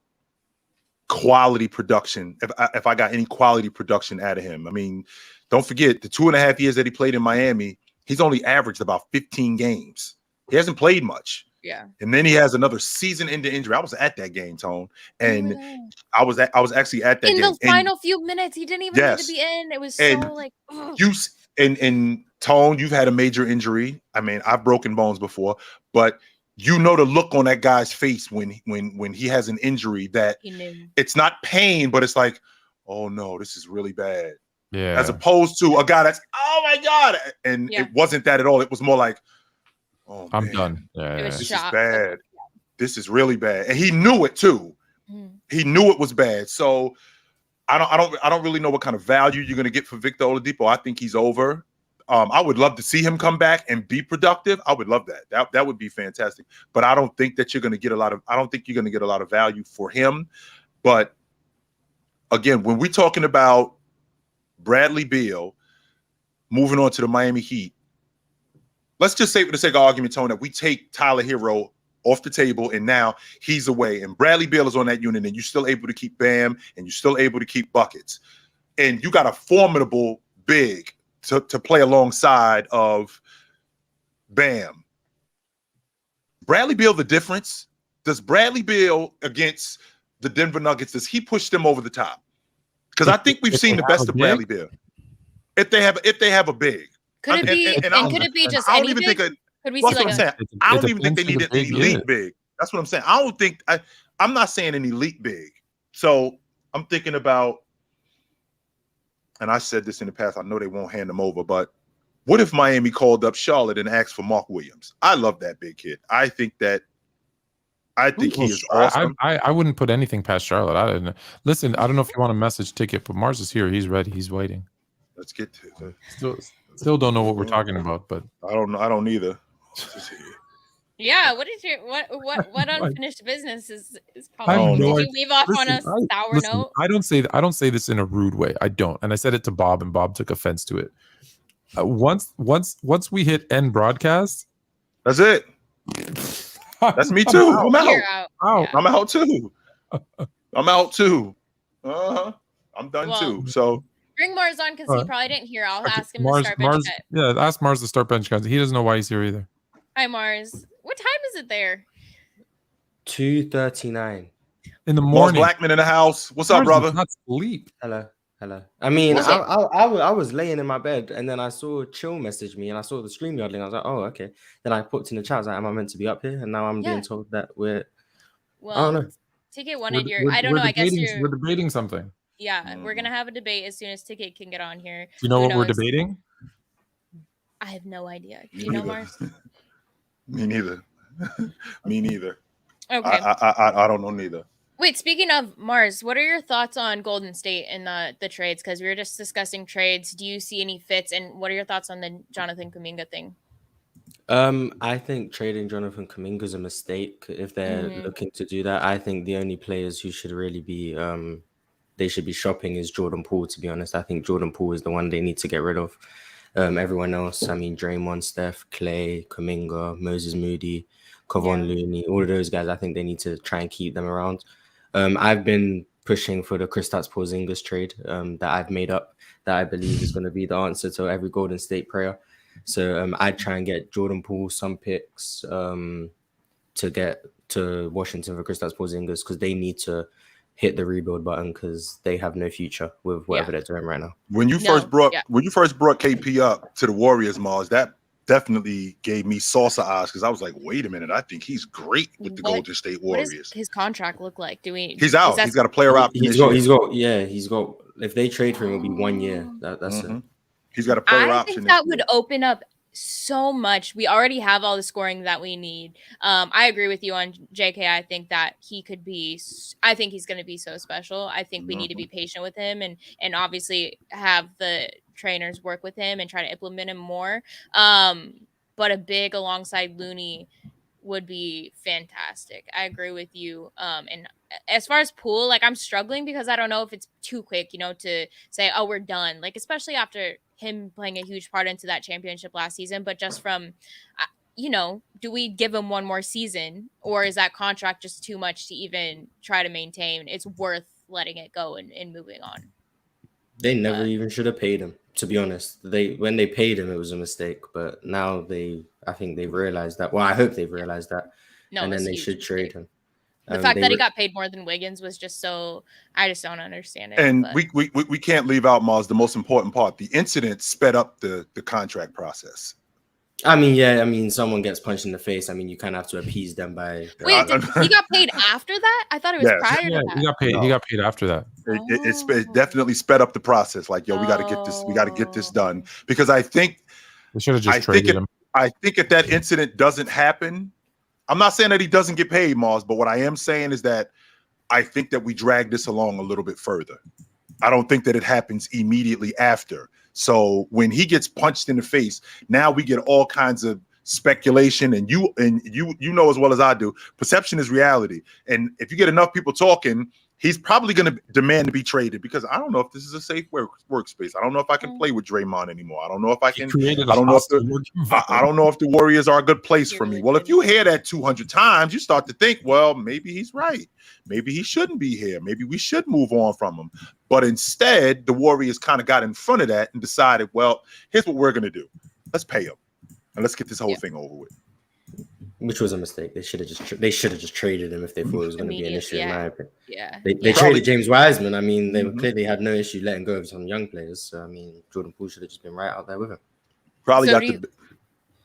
quality production, if I got any quality production out of him. I mean, don't forget the 2.5 years that he played in Miami, he's only averaged about 15 games. He hasn't played much. Yeah. And then he has another season-ending injury. I was at that game, Tone, and I was actually at that game. In the final few minutes, he didn't even need to be in. It was so like and Tone, you've had a major injury. I mean, I've broken bones before, but you know the look on that guy's face when he has an injury that it's not pain, but it's like, oh no, this is really bad. Yeah. As opposed to a guy that's, oh my God, and it wasn't that at all. It was more like, oh, I'm man, done. Yeah, this is bad. This is really bad, and he knew it too. He knew it was bad. So I don't really know what kind of value you're going to get for Victor Oladipo. I think he's over. I would love to see him come back and be productive. I would love that. That would be fantastic. But I don't think that you're going to get a lot of. I don't think you're going to get a lot of value for him. But again, when we're talking about Bradley Beal moving on to the Miami Heat, let's just say, for the sake of argument, Tone, that we take Tyler Hero off the table and now he's away and Bradley Beal is on that unit and you're still able to keep Bam and you're still able to keep buckets. And you got a formidable big to play alongside of Bam. Bradley Beal, the difference? Does Bradley Beal against the Denver Nuggets, does he push them over the top? Because I think we've seen the best of Bradley Beal. If they have a big. Could it be just any big? Could we see like I don't even think they need an elite big. That's what I'm saying. I'm not saying an elite big. So I'm thinking about, and I said this in the past, I know they won't hand them over, but what if Miami called up Charlotte and asked for Mark Williams? I love that big kid. I think he is awesome. I wouldn't put anything past Charlotte. Listen, I don't know if you want a message ticket, but Mars is here. He's ready. He's waiting. Let's get to it. Still don't know what we're talking about, but I don't know. I don't either. Yeah, what unfinished business is probably? Did you leave off on a sour note? I don't say this in a rude way. I don't, and I said it to Bob, and Bob took offense to it. Once we hit end broadcast, that's it. That's me too. I'm out. I'm out too. I'm out too. I'm done too. So. Bring Mars on because he probably didn't hear. I'll ask him to start bench cut. Yeah, ask Mars to start bench cut. He doesn't know why he's here either. Hi, Mars. What time is it there? 2:39 in the morning. Mars Blackman in the house. What's up, brother? Not sleep. Hello. I mean, I was laying in my bed and then I saw Chill message me and I saw the stream yarding. I was like, oh, okay. Then I put in the chat. I was like, am I meant to be up here? And now I'm being told that we're. Well, I don't know. Ticket wanted your. I don't know. I guess we're debating something. Yeah, we're gonna have a debate as soon as Ticket can get on here. Do you know what we're debating? I have no idea. Do you know, Mars? Me neither. Me neither. Okay. I don't know neither. Wait, speaking of Mars, what are your thoughts on Golden State and the trades? Because we were just discussing trades. Do you see any fits? And what are your thoughts on the Jonathan Kuminga thing? I think trading Jonathan Kuminga is a mistake if they're looking to do that. I think the only players who should really be they should be shopping is Jordan Poole, to be honest. I think Jordan Poole is the one they need to get rid of. Everyone else, I mean, Draymond, Steph, Klay, Kuminga, Moses Moody, Kevon Looney, all of those guys, I think they need to try and keep them around. I've been pushing for the Kristaps Porzingis trade that I've made up that I believe is going to be the answer to every Golden State prayer. So I'd try and get Jordan Poole some picks to get to Washington for Kristaps Porzingis because they need to hit the rebuild button because they have no future with whatever they're doing right now. When you first brought KP up to the Warriors, Mars, that definitely gave me salsa eyes because I was like, wait a minute, I think he's great with the Golden State Warriors. What does his contract look like? He's out. He's got a player option. He's got. If they trade for him, it'll be 1 year. That's it. He's got a player option. I think that would open up so much. We already have all the scoring that we need. I agree with you on JK. I think that he's going to be so special. I think we need to be patient with him and obviously have the trainers work with him and try to implement him more. But a big alongside Looney would be fantastic. I agree with you. And as far as Poole, like I'm struggling because I don't know if it's too quick, to say, oh, we're done. Like, especially after him playing a huge part into that championship last season, but just from, do we give him one more season or is that contract just too much to even try to maintain? It's worth letting it go and moving on. They never even should have paid him, to be honest. When they paid him, it was a mistake, but now I think they've realized that. Well, I hope they've realized that. No, and then they should trade him. The fact that he got paid more than Wiggins was just so, I just don't understand it. And we can't leave out, Mars, the most important part. The incident sped up the contract process. I mean, someone gets punched in the face. I mean, you kind of have to appease them by. Wait, he got paid after that? I thought it was prior to that. He got paid. No. He got paid after that. It definitely sped up the process. Like, we got to get this. We got to get this done because I think they should have just traded him. I think if that incident doesn't happen, I'm not saying that he doesn't get paid, Mars, but what I am saying is that I think that we drag this along a little bit further. I don't think that it happens immediately after. So when he gets punched in the face, now we get all kinds of speculation, and you know as well as I do, perception is reality. And if you get enough people talking, he's probably going to demand to be traded because I don't know if this is a safe workspace. I don't know if I can play with Draymond anymore. I don't know if I can. I don't know if the Warriors are a good place for me. Well, if you hear that 200 times, you start to think, well, maybe he's right. Maybe he shouldn't be here. Maybe we should move on from him. But instead, the Warriors kind of got in front of that and decided, well, here's what we're going to do. Let's pay him and let's get this whole thing over with. Which was a mistake. They should have just traded him if they thought it was going to be an issue. In my opinion, they traded James Wiseman. I mean, they clearly had no issue letting go of some young players. So I mean, Jordan Poole should have just been right out there with him.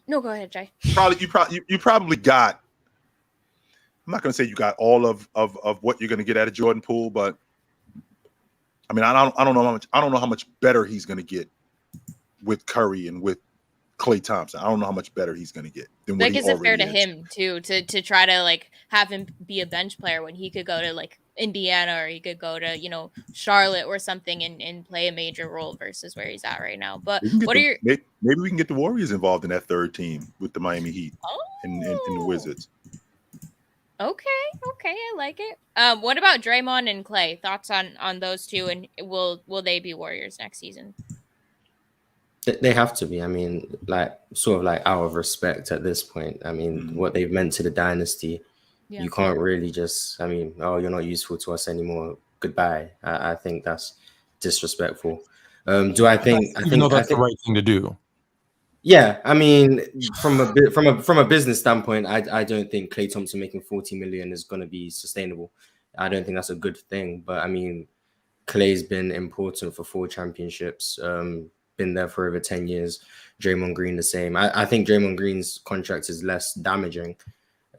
No, go ahead, Jay. You probably got. I'm not going to say you got all of what you're going to get out of Jordan Poole, but I mean, I don't know how much better he's going to get with Curry and with Klay Thompson. I don't know how much better he's going to get than what he is it fair to is. him too to try to like have him be a bench player when he could go to like Indiana or he could go to Charlotte or something and play a major role versus where he's at right now. But maybe we can get the Warriors involved in that third team with the Miami Heat and the Wizards. Okay, I like it. What about Draymond and Klay? Thoughts on those two, and will they be Warriors next season? They have to be. I mean, sort of out of respect at this point. I mean, what they've meant to the dynasty, you can't really just. I mean, you're not useful to us anymore. Goodbye. I think that's disrespectful. Do I think? I think that's the right thing to do. Yeah, I mean, from a business standpoint, I don't think Klay Thompson making $40 million is going to be sustainable. I don't think that's a good thing. But I mean, Klay's been important for 4 championships. Been there for over 10 years. Draymond Green the same. I think Draymond Green's contract is less damaging.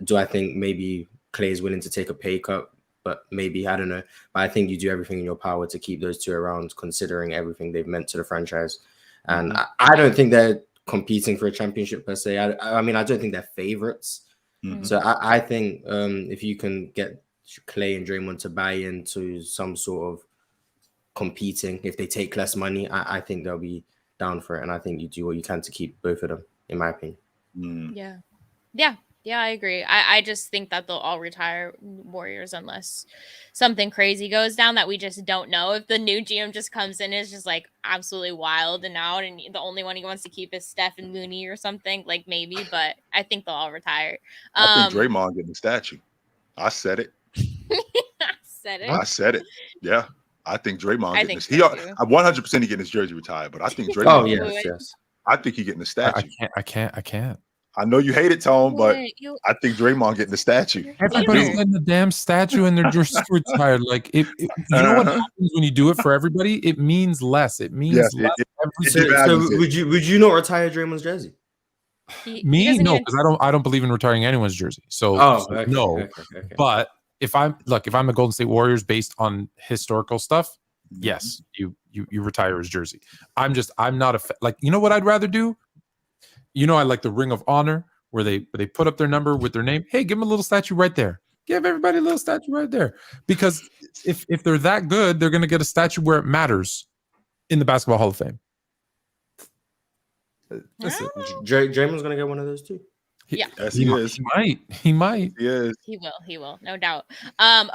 Do I think maybe Klay is willing to take a pay cut? But maybe, I don't know. But I think you do everything in your power to keep those two around, considering everything they've meant to the franchise. And I don't think they're competing for a championship per se. I mean, I don't think they're favorites. So I think if you can get Klay and Draymond to buy into some sort of competing, if they take less money, I think they'll be down for it. And I think you do what you can to keep both of them, in my opinion. Yeah, Yeah, I agree. I just think that they'll all retire Warriors unless something crazy goes down that we just don't know. If the new GM just comes in and is just like absolutely wild and out, and the only one he wants to keep is Steph and Looney or something, like maybe, but I think they'll all retire. I think Draymond getting the statue. I said it. I said it. Yeah. I think Draymond getting this. So 100% he getting his jersey retired, but I think Draymond. Oh, yes. I think he getting the statue. I can't. I know you hate it, Tone, but I think Draymond getting the statue. Everybody's getting the damn statue and they're just retired. Like, you know what happens when you do it for everybody? It means less. It means less. So would you not retire Draymond's jersey? Me, no, because I don't believe in retiring anyone's jersey. So, no. Okay. But if I'm the Golden State Warriors based on historical stuff, yes, you retire his jersey. I'm not like, you know what I'd rather do? You know, I like the Ring of Honor where they put up their number with their name. Hey, give them a little statue right there. Give everybody a little statue right there. Because if they're that good, they're going to get a statue where it matters in the Basketball Hall of Fame. Listen, Draymond's going to get one of those too. Yes, he is. He might. He is. He will. No doubt.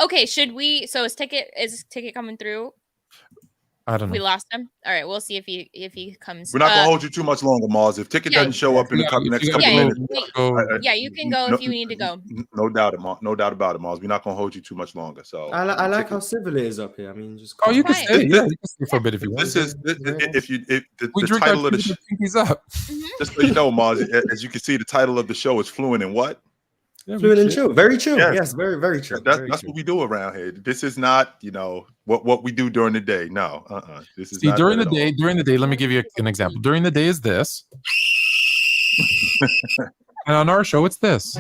Okay, should we? So is ticket coming through? I don't know. We lost him. All right, we'll see if he comes. We're not gonna hold you too much longer, Mars. If Ticket doesn't show up in the next couple minutes, you can go if you need to go. No doubt about it, Mars. We're not gonna hold you too much longer. So I like how civil it is up here. I mean, just you can stay. Yeah, you can stay for a bit if you want. This is the title of the show. Up. Just so you know, Mars, as you can see, the title of the show is Fluent and what? Fluent and chill, very chill. Yes, very, very chill. That's what we do around here. This is not, what we do during the day. No, This is during the day. During the day, let me give you an example. During the day is this, and on our show, it's this.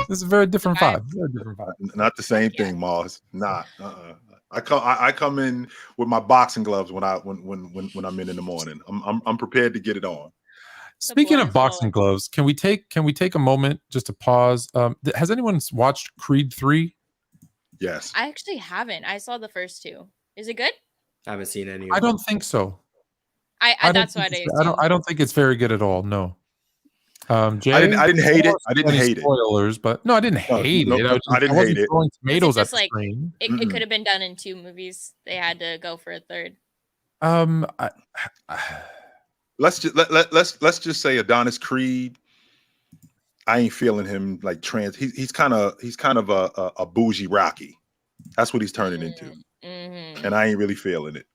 This is a very different vibe. Not the same thing, Mars. Not. I come in with my boxing gloves when I'm in the morning. I'm prepared to get it on. Speaking of boxing gloves, can we take a moment just to pause? Has anyone watched Creed 3? Yes. I actually haven't. I saw the first two. Is it good? I haven't seen any. I don't think so. I don't think it's very good at all. No. Jay, I didn't hate it. I didn't hate spoilers, but no, I didn't hate it. I didn't hate it. Throwing tomatoes at the screen. It could have been done in 2 movies. They had to go for a third. Let's just say Adonis Creed. I ain't feeling him like trans. He's kind of a bougie Rocky. That's what he's turning into, and I ain't really feeling it.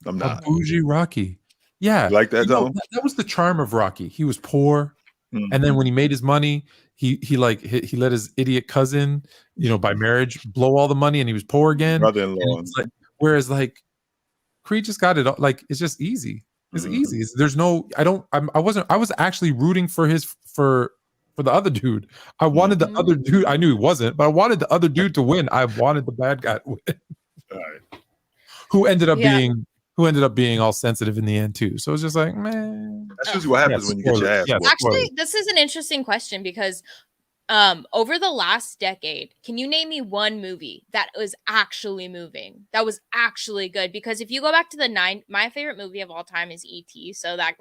I'm not a bougie Rocky. Yeah, like that. That was the charm of Rocky. He was poor, and then when he made his money, he let his idiot cousin, by marriage, blow all the money, and he was poor again. Brother-in-law. Whereas Creed just got it. Like it's just easy. It's easy. There's no. I was actually rooting for the other dude. I wanted the other dude. I knew he wasn't, but I wanted the other dude to win. I wanted the bad guy to win. All right. Who ended up being all sensitive in the end too. So it's just like, man. That's usually what happens when you get your ass. Actually, this is an interesting question because over the last decade, can you name me one movie that was actually moving, that was actually good? Because if you go back to my favorite movie of all time is E.T. So that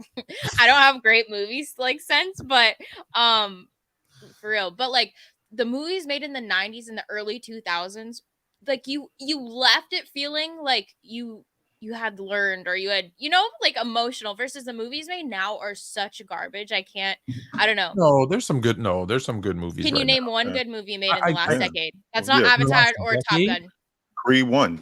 I don't have great movies sense, but for real. But the movies made in the 90s and the early 2000s, you left it feeling like you had learned or you had, emotional, versus the movies made now are such garbage. I don't know. No, there's some good movies. Can you name one good movie made in the last decade? That's not Avatar or Top Gun. Creed 1.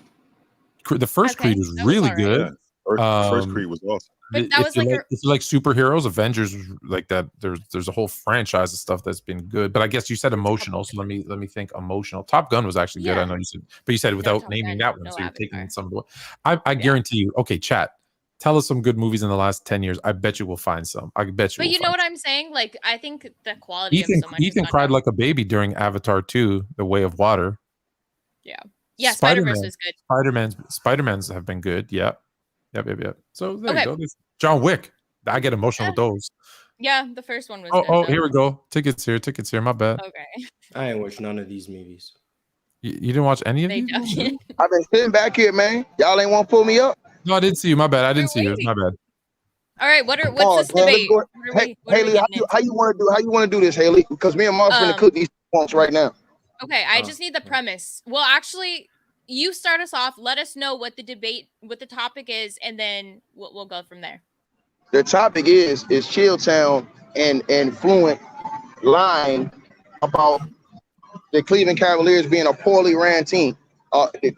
The first Creed was really good. First Creed was awesome. But that was if you like superheroes, Avengers like that. There's a whole franchise of stuff that's been good. But I guess you said emotional, so let me think. Emotional. Top Gun was actually good. I know you said, but you said without naming that one, so you're taking some of the. I guarantee you. Okay, chat. Tell us some good movies in the last 10 years. I bet you we'll find some. I bet you. But you know what I'm saying? I think the quality. Ethan cried like a baby during Avatar 2: The Way of Water. Yeah. Spider-Verse was good. Spider-Man's have been good. Yep. So there you go. John Wick. I get emotional with those. Yeah, the first one was good. Here we go. Tickets here. My bad. Okay. I ain't watched none of these movies. You didn't watch any of these? I've been sitting back here, man. Y'all ain't want to pull me up? No, I didn't see you. My bad. I didn't see you. My bad. All right, what's this debate? Hailey, how you want to do this, Hailey? Because me and Mars going to cook these points right now. Okay, I just need the premise. Well, actually, you start us off. Let us know what the topic is, and then we'll go from there. The topic is Chilltown and Fluent lying about the Cleveland Cavaliers being a poorly ran team.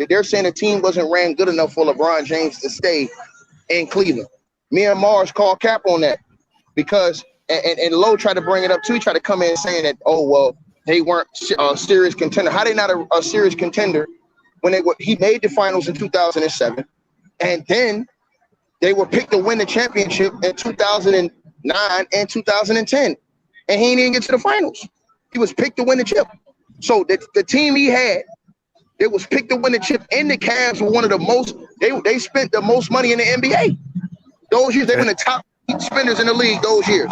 They're saying the team wasn't ran good enough for LeBron James to stay in Cleveland. Me and Mars call cap on that because and Lowe tried to bring it up too. He tried to come in saying that, oh well, they weren't a serious contender. How they not a serious contender when he made the finals in 2007, and then they were picked to win the championship in 2009 and 2010, and he didn't get to the finals. He was picked to win the chip. So the team he had, it was picked to win the chip, and the Cavs were one of the most. They spent the most money in the NBA. Those years, they were the top spenders in the league those years.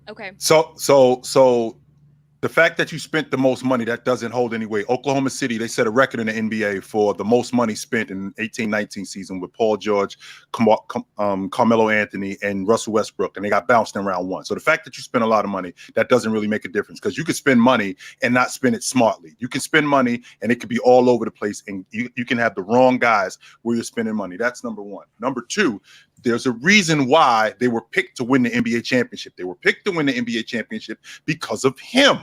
Okay. So the fact that you spent the most money, that doesn't hold any weight. Oklahoma City, they set a record in the NBA for the most money spent in 18-19 season with Paul George, Carmelo Anthony, and Russell Westbrook, and they got bounced in round one. So the fact that you spend a lot of money, that doesn't really make a difference because you can spend money and not spend it smartly. You can spend money and it could be all over the place, and you can have the wrong guys where you're spending money. That's number one. Number two, there's a reason why they were picked to win the NBA championship. They were picked to win the NBA championship because of him.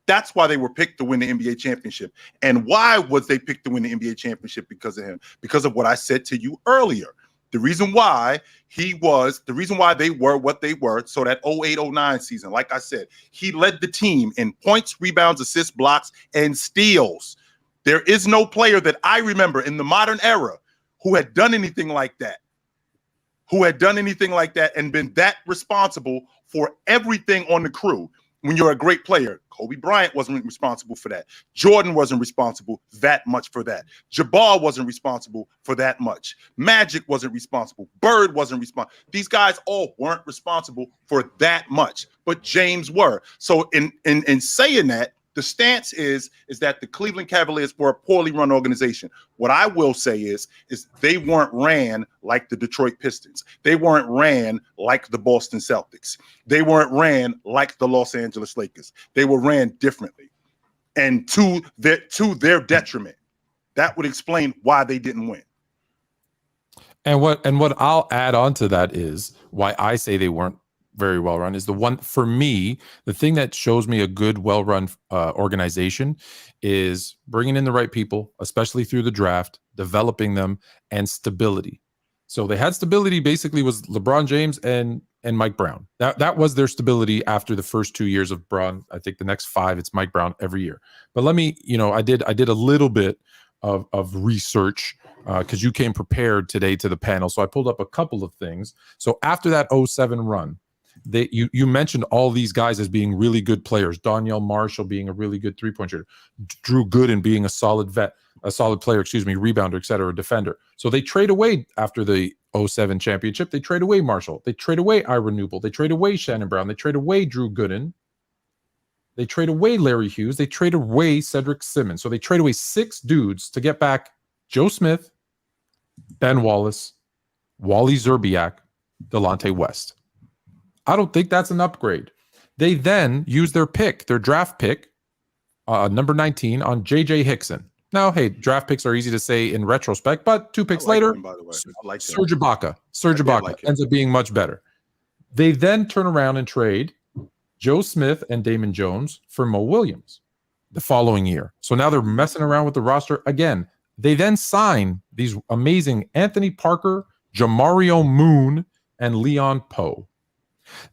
That's why they were picked to win the NBA championship. And why was they picked to win the NBA championship? Because of him. Because of what I said to you earlier. The reason why they were what they were, so that 08-09 season, like I said, he led the team in points, rebounds, assists, blocks, and steals. There is no player that I remember in the modern era who had done anything like that. And been that responsible for everything on the crew. When you're a great player, Kobe Bryant wasn't responsible for that. Jordan wasn't responsible that much for that. Jabbar wasn't responsible for that much. Magic wasn't responsible. Bird wasn't responsible. These guys all weren't responsible for that much, but James were. So in saying that, the stance is that the Cleveland Cavaliers were a poorly run organization. What I will say is they weren't ran like the Detroit Pistons. They weren't ran like the Boston Celtics. They weren't ran like the Los Angeles Lakers. They were ran differently, and to their detriment. That would explain why they didn't win. And what I'll add on to that is why I say they weren't very well run is the one for me. The thing that shows me a good, well run organization is bringing in the right people, especially through the draft, developing them, and stability. So they had stability. Basically, was LeBron James and Mike Brown. That was their stability after the first 2 years of Brown. I think the next 5, it's Mike Brown every year. But let me, I did a little bit of research because you came prepared today to the panel. So I pulled up a couple of things. So after that 07 run, you mentioned all these guys as being really good players. Donyell Marshall being a really good three-point shooter. Drew Gooden being a solid player, rebounder, et cetera, defender. So they trade away after the 07 championship. They trade away Marshall. They trade away Ira Newble. They trade away Shannon Brown. They trade away Drew Gooden. They trade away Larry Hughes. They trade away Cedric Simmons. So they trade away 6 dudes to get back Joe Smith, Ben Wallace, Wally Zerbiak, Delonte West. I don't think that's an upgrade. They then use their draft pick, number 19, on J.J. Hickson. Now, hey, draft picks are easy to say in retrospect, but 2 picks later, by the way. I like Serge Ibaka ends up being much better. They then turn around and trade Joe Smith and Damon Jones for Mo Williams the following year. So now they're messing around with the roster again. They then sign these amazing Anthony Parker, Jamario Moon, and Leon Poe.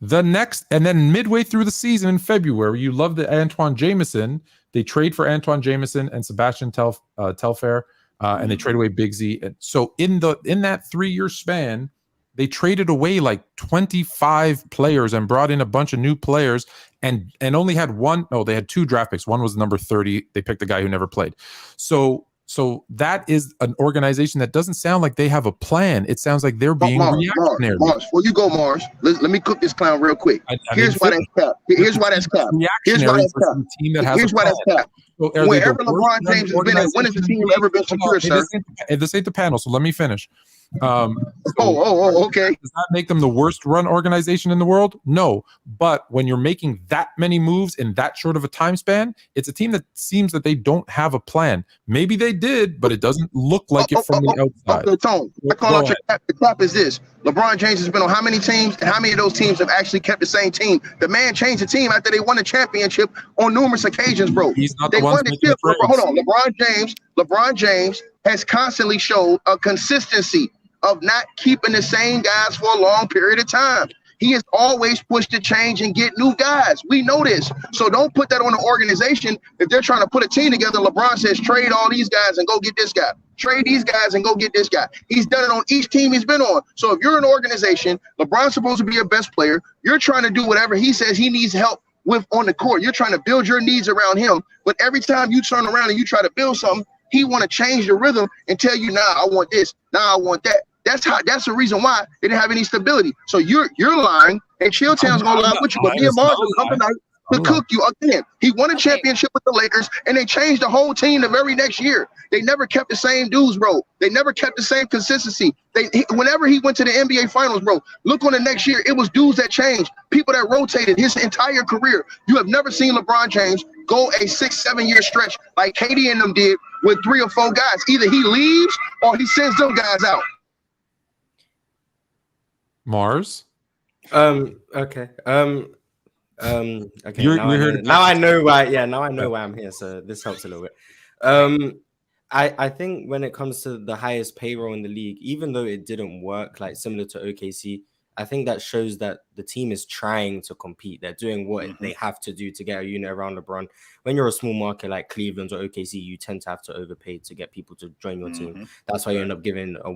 And then midway through the season in February, you love the Antoine Jameson. They trade for Antoine Jameson and Sebastian Telfair, and they trade away Big Z. And so in that 3-year span, they traded away like 25 players and brought in a bunch of new players and only had they had 2 draft picks. One was number 30. They picked a guy who never played. So that is an organization that doesn't sound like they have a plan. It sounds like they're being reactionary. Mars, before you go, Mars, let me cook this clown real quick. Here's why that's cap. Here's why that's cap. Here's why that's cap. Wherever LeBron James has been at, when has the team ever been secure, sir? This ain't the panel, so let me finish. Okay. Does that make them the worst run organization in the world? No. But when you're making that many moves in that short of a time span, it's a team that seems that they don't have a plan. Maybe they did, but it doesn't look like it from the outside. Okay, Tone. I call out your cap. The cap is this. LeBron James has been on how many teams, and how many of those teams have actually kept the same team? The man changed the team after they won a championship on numerous occasions, bro. He's not They the one won the chip. Hold on. LeBron James has constantly showed a consistency of not keeping the same guys for a long period of time. He has always pushed to change and get new guys. We know this. So don't put that on the organization. If they're trying to put a team together, LeBron says, trade all these guys and go get this guy. Trade these guys and go get this guy. He's done it on each team he's been on. So if you're an organization, LeBron's supposed to be your best player. You're trying to do whatever he says he needs help with on the court. You're trying to build your needs around him. But every time you turn around and you try to build something, he want to change the rhythm and tell you, nah, I want this. Nah, I want that. That's the reason why they didn't have any stability. So you're lying, and Chilltown's gonna lie with you. But me and Mars will come tonight to cook you again. He won a championship with the Lakers, and they changed the whole team the very next year. They never kept the same dudes, bro. They never kept the same consistency. Whenever he went to the NBA Finals, bro, look on the next year, it was dudes that changed, people that rotated his entire career. You have never seen LeBron James go a 6-7 year stretch like KD and them did with 3 or 4 guys. Either he leaves or he sends them guys out. Mars. Okay. Okay. Now I know why. Yeah, now I know why I'm here. So this helps a little bit. I think when it comes to the highest payroll in the league, even though it didn't work, like similar to OKC, I think that shows that the team is trying to compete. They're doing what they have to do to get a unit around LeBron. When you're a small market like Cleveland or OKC, you tend to have to overpay to get people to join your team. That's why you end up giving a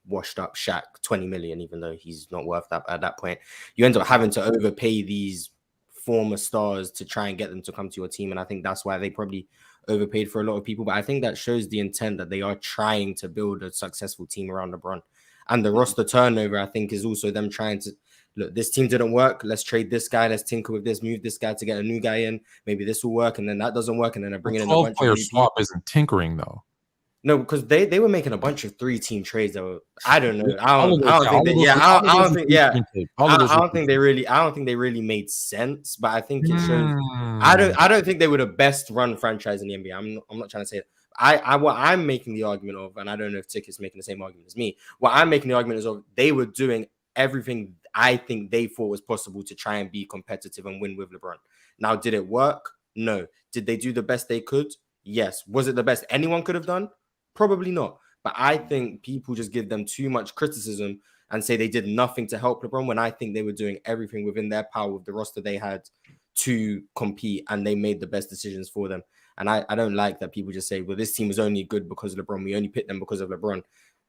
washed up Shaq 20 million, even though he's not worth that at that point. You end up having to overpay these former stars to try and get them to come to your team. And I think that's why they probably overpaid for a lot of people. But I think that shows the intent that they are trying to build a successful team around LeBron. And the roster turnover, I think, is also them trying to look, this team didn't work. Let's trade this guy. Let's tinker with this, move this guy to get a new guy in. Maybe this will work. And then that doesn't work. And then they're bringing in a bunch of swap isn't tinkering, though. No, because they were making a bunch of 3-team trades that were, I don't know. I don't think they really made sense. But I think it shows. I don't think they were the best run franchise in the NBA. I'm not trying to say that. What I'm making the argument of, and I don't know if Tick is making the same argument as me. What I'm making the argument is of they were doing everything I think they thought was possible to try and be competitive and win with LeBron. Now, did it work? No. Did they do the best they could? Yes. Was it the best anyone could have done? Probably not. But I think people just give them too much criticism and say they did nothing to help LeBron when I think they were doing everything within their power with the roster they had to compete, and they made the best decisions for them. And I don't like that people just say, well, this team was only good because of LeBron. We only picked them because of LeBron.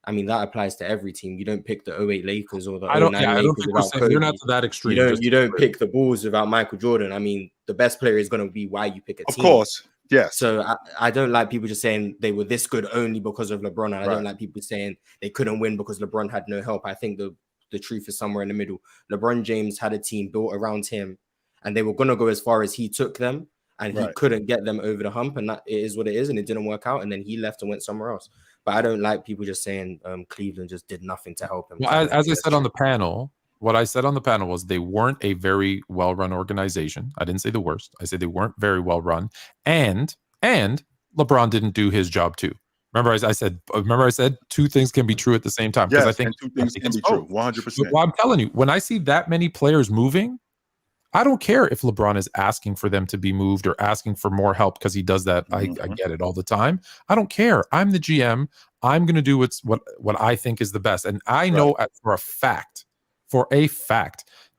I mean, that applies to every team. You don't pick the 08 Lakers or the 09 Lakers without Kobe. You're not to that extreme. You don't pick the Bulls without Michael Jordan. I mean, the best player is going to be why you pick a team. Of course. Yeah. So I don't like people just saying they were this good only because of LeBron. And I don't like people saying they couldn't win because LeBron had no help. I think the truth is somewhere in the middle. LeBron James had a team built around him, and they were going to go as far as he took them, and he couldn't get them over the hump. And that it is what it is, and it didn't work out. And then he left and went somewhere else. But I don't like people just saying Cleveland just did nothing to help him. Well, as I said on the panel, what I said on the panel was they weren't a very well-run organization. I didn't say the worst. I said they weren't very well-run. And LeBron didn't do his job too. Remember I said two things can be true at the same time. Yes, I think two things can be true, 100%. Well, I'm telling you, when I see that many players moving, I don't care if LeBron is asking for them to be moved or asking for more help, because he does that. I get it all the time. I don't care. I'm the GM. I'm going to do what I think is the best. And I know for a fact,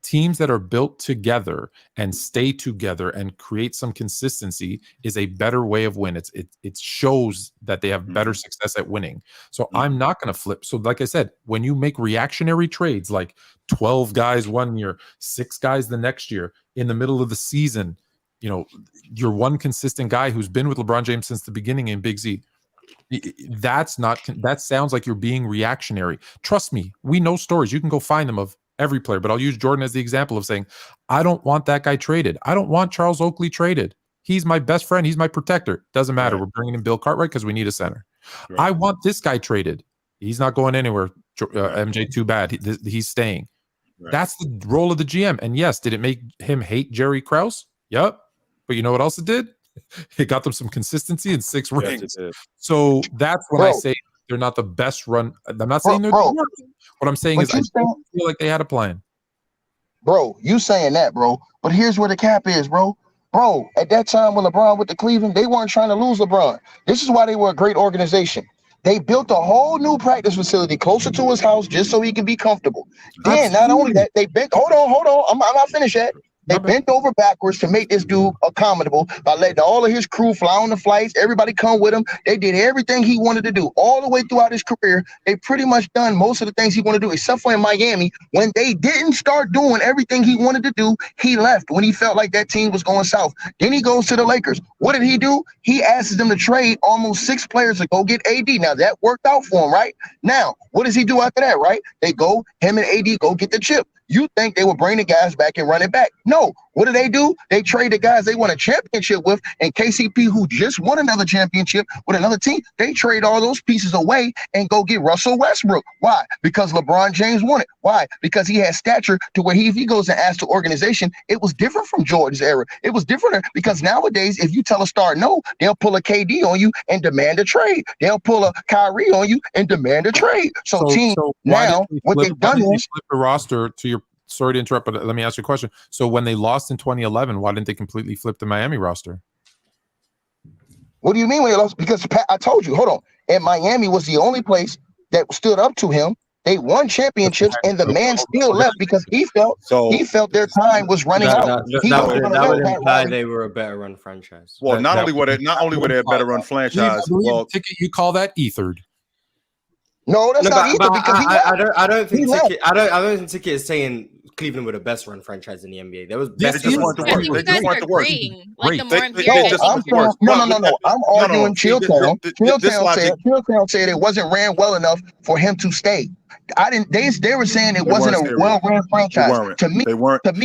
teams that are built together and stay together and create some consistency is a better way of win. It shows that they have better success at winning. So I'm not going to flip. So like I said, when you make reactionary trades, like 12 guys 1 year, 6 guys the next year, in the middle of the season, you know, you're one consistent guy who's been with LeBron James since the beginning in Big Z. That sounds like you're being reactionary. Trust me, we know stories. You can go find them of every player, but I'll use Jordan as the example of saying, I don't want that guy traded. I don't want Charles Oakley traded. He's my best friend. He's my protector. Doesn't matter. We're bringing in Bill Cartwright because we need a center. I want this guy traded. He's not going anywhere. MJ too bad. He's staying. Right. That's the role of the GM. And yes, did it make him hate Jerry Krause? Yep. But you know what else it did? It got them some consistency and 6 rings. So that's when I say they're not the best run. I'm not saying they're the worst. What I'm saying is I don't feel like they had a plan. Bro, you saying that, bro. But here's where the cap is, bro. Bro, at that time when LeBron went to Cleveland, they weren't trying to lose LeBron. This is why they were a great organization. They built a whole new practice facility closer to his house just so he could be comfortable. Then, not only that, they bent. Hold on. I'm not finished yet. They bent over backwards to make this dude accommodable by letting all of his crew fly on the flights. Everybody come with him. They did everything he wanted to do all the way throughout his career. They pretty much done most of the things he wanted to do, except for in Miami. When they didn't start doing everything he wanted to do, he left when he felt like that team was going south. Then he goes to the Lakers. What did he do? He asks them to trade almost 6 players to go get AD. Now, that worked out for him, right? Now, what does he do after that, right? Him and AD go get the chip. You think they would bring the guys back and run it back. No. What do? They trade the guys they won a championship with, and KCP, who just won another championship with another team, they trade all those pieces away and go get Russell Westbrook. Why? Because LeBron James won it. Why? Because he had stature to where if he goes and asks the organization, it was different from Jordan's era. It was different because nowadays, if you tell a star no, they'll pull a KD on you and demand a trade. They'll pull a Kyrie on you and demand a trade. So now, what they've done is flip the roster to your. Sorry to interrupt, but let me ask you a question. So when they lost in 2011, why didn't they completely flip the Miami roster? What do you mean when they lost? Because I told you, hold on. And Miami was the only place that stood up to him. They won championships, and the man still left because he felt their time was running out. That would imply they were a better run franchise. Well, not only were they a better run franchise. Well, ticket, you call that ethered. No, that's not either because I don't think Ticket is saying Cleveland were the best run franchise in the NBA. There was best. They just weren't the worst. They just weren't the worst. No. I'm arguing Chilltown. Chilltown said it wasn't ran well enough for him to stay. They were saying it wasn't a well-run franchise. To me, they weren't as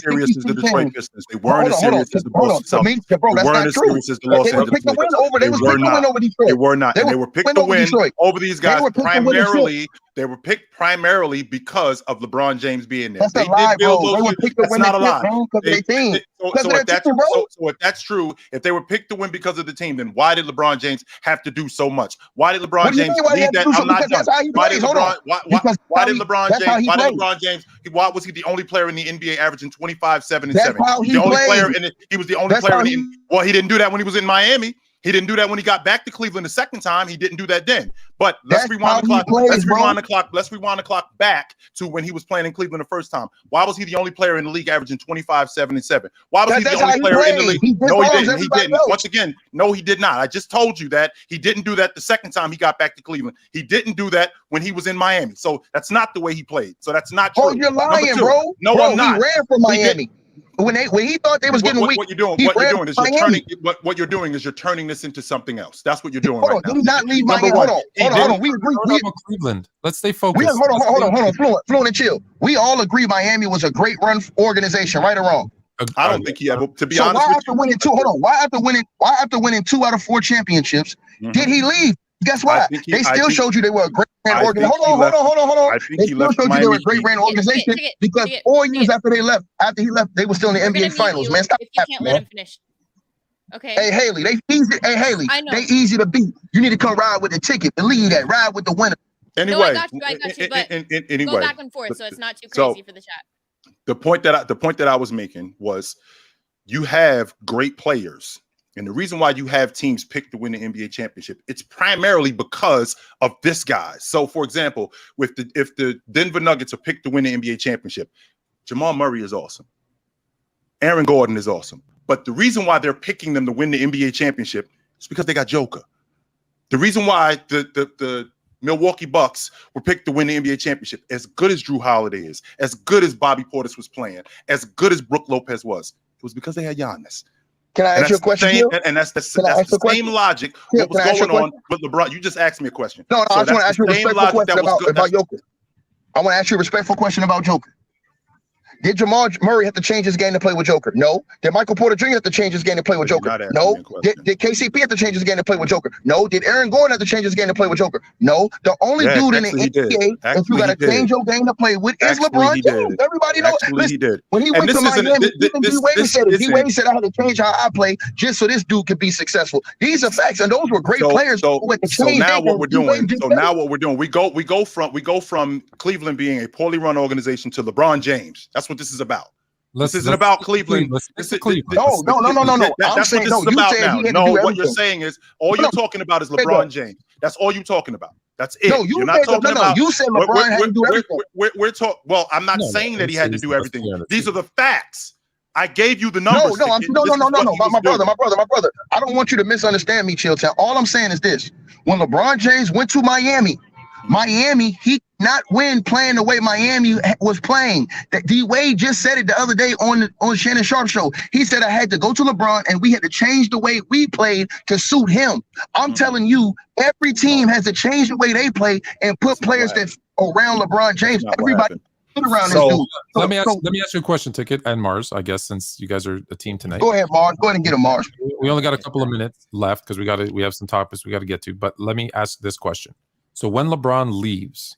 serious as the Detroit Pistons. They weren't as serious as the Boston Celtics. They weren't as serious as the Los Angeles Lakers. They were not. They were not. And they were picked to win over these guys primarily. They were picked primarily because of LeBron James being there. That's a lie, bro. They were picked to win not a lie. So if that's true, if they were picked to win because of the team, then why did LeBron James have to do so much? Why did LeBron James need that? I'm not done. Why was he the only player in the NBA averaging 25, 7, and 7? He was the only player well, he didn't do that when he was in Miami. He didn't do that when he got back to Cleveland the second time. He didn't do that then. But let's rewind the clock back to when he was playing in Cleveland the first time. Why was he the only player in the league averaging 25, 7, and 7? Why was he the only player in the league? No, he didn't. He didn't. Once again, no, he did not. I just told you that he didn't do that the second time he got back to Cleveland. He didn't do that when he was in Miami. So that's not the way he played. So that's not true. Oh, you're lying, bro. No, I'm not. He ran from Miami. When he thought they was getting weak, what you're doing is you're turning this into something else. That's what you're doing right now. Did he not leave Miami? Hold on. We agree. Cleveland. Let's stay focused. Hold on. Fluent and Chill. We all agree Miami was a great run organization, right or wrong? I don't think he ever. To be honest, why after winning 2 out of 4 championships did he leave? Guess what? They still showed you they were a great ran organization. Hold on. They still showed you they were a great ran organization because 4 years after he left, they were still in the NBA Finals, man. Stop if you can't let him finish. Okay. Hey, Hailey, they easy to beat. You need to come ride with the ticket. Believe that. Ride with the winner. Anyway, no, I got you. But anyway, go back and forth, so it's not too crazy for the chat. The point that I was making was, you have great players. And the reason why you have teams pick to win the NBA championship, it's primarily because of this guy. So, for example, if the Denver Nuggets are picked to win the NBA championship, Jamal Murray is awesome. Aaron Gordon is awesome. But the reason why they're picking them to win the NBA championship is because they got Joker. The reason why the Milwaukee Bucks were picked to win the NBA championship, as good as Drew Holiday is, as good as Bobby Portis was playing, as good as Brook Lopez was, it was because they had Giannis. Can I ask you a question? And that's the same logic. What was going on with LeBron? You just asked me a question. No, I just want to ask you a respectful question about Jokic. I want to ask you a respectful question about Jokic. Did Jamal Murray have to change his game to play with Joker? No. Did Michael Porter Jr. have to change his game to play with Joker? No. Did KCP have to change his game to play with Joker? No. Did Aaron Gordon have to change his game to play with Joker? No. The only dude in the NBA that you got to change your game to play with is LeBron James. Everybody knows. Listen, when he went to Miami, even D-Wade said it. D-Wade said, I had to change how I play just so this dude could be successful. These are facts, and those were great players. So now what we're doing, we go from Cleveland being a poorly run organization to LeBron James. That's what this is about. This isn't about Cleveland. No. That's what this is about now. No, what you're saying is all you're talking about is LeBron James. That's all you're talking about. That's it. No, you're not talking about. You said LeBron had to do everything. We're talking. Well, I'm not saying that he had to do everything. These are the facts. I gave you the numbers. No. My brother. I don't want you to misunderstand me, Chilltown. All I'm saying is this: when LeBron James went to Miami, he not win playing the way Miami was playing. That D-Wade just said it the other day on Shannon Sharp show. He said I had to go to LeBron and we had to change the way we played to suit him. I'm telling you, every team has to change the way they play and put players that around LeBron James. Everybody around this dude. Let me ask you a question, Ticket and Mars. I guess since you guys are a team tonight. Go ahead, Mars. Go ahead and get a Mars. We only got a couple of minutes left because we have some topics we got to get to. But let me ask this question. So when LeBron leaves,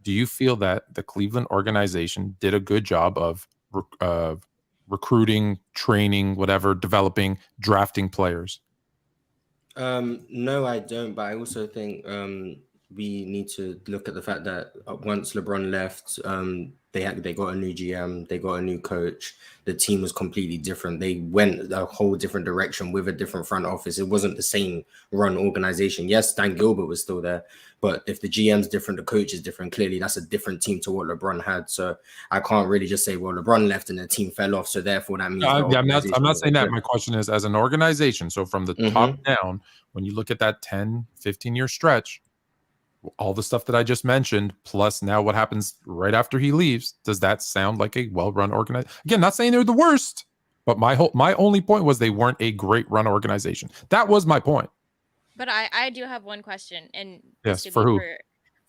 do you feel that the Cleveland organization did a good job of recruiting, training, whatever, developing, drafting players? No, I don't. But I also think we need to look at the fact that once LeBron left, they got a new GM, they got a new coach. The team was completely different. They went a whole different direction with a different front office. It wasn't the same run organization. Yes, Dan Gilbert was still there, but if the GM's different, the coach is different. Clearly, that's a different team to what LeBron had. So I can't really just say, well, LeBron left and the team fell off, so therefore that means. I'm not saying that. My question is, as an organization, so from the top down, when you look at that 10, 15-year stretch, all the stuff that I just mentioned, plus now what happens right after he leaves, does that sound like a well-run organization? Again, not saying they're the worst, but my only point was they weren't a great run organization. That was my point. But I do have one question, and yes, for who?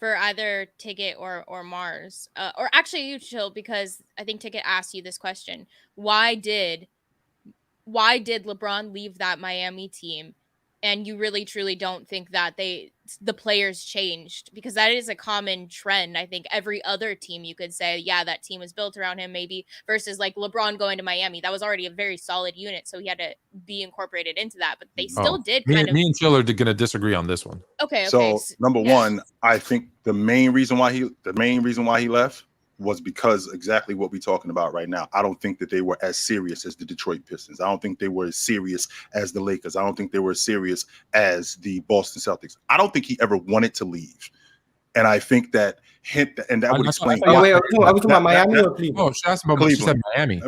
For either Ticket or Mars, or actually you, Chill, because I think Ticket asked you this question: Why did LeBron leave that Miami team? And you really truly don't think that the players changed, because that is a common trend. I think every other team you could say, yeah, that team was built around him maybe, versus like LeBron going to Miami. That was already a very solid unit, so he had to be incorporated into that. But they still did me and Chill are going to disagree on this one. Okay. So number one, I think the main reason why he left was because exactly what we're talking about right now. I don't think that they were as serious as the Detroit Pistons. I don't think they were as serious as the Lakers. I don't think they were as serious as the Boston Celtics. I don't think he ever wanted to leave. And I think that that would explain why. Wait, are we talking about Miami or Cleveland? She said Miami.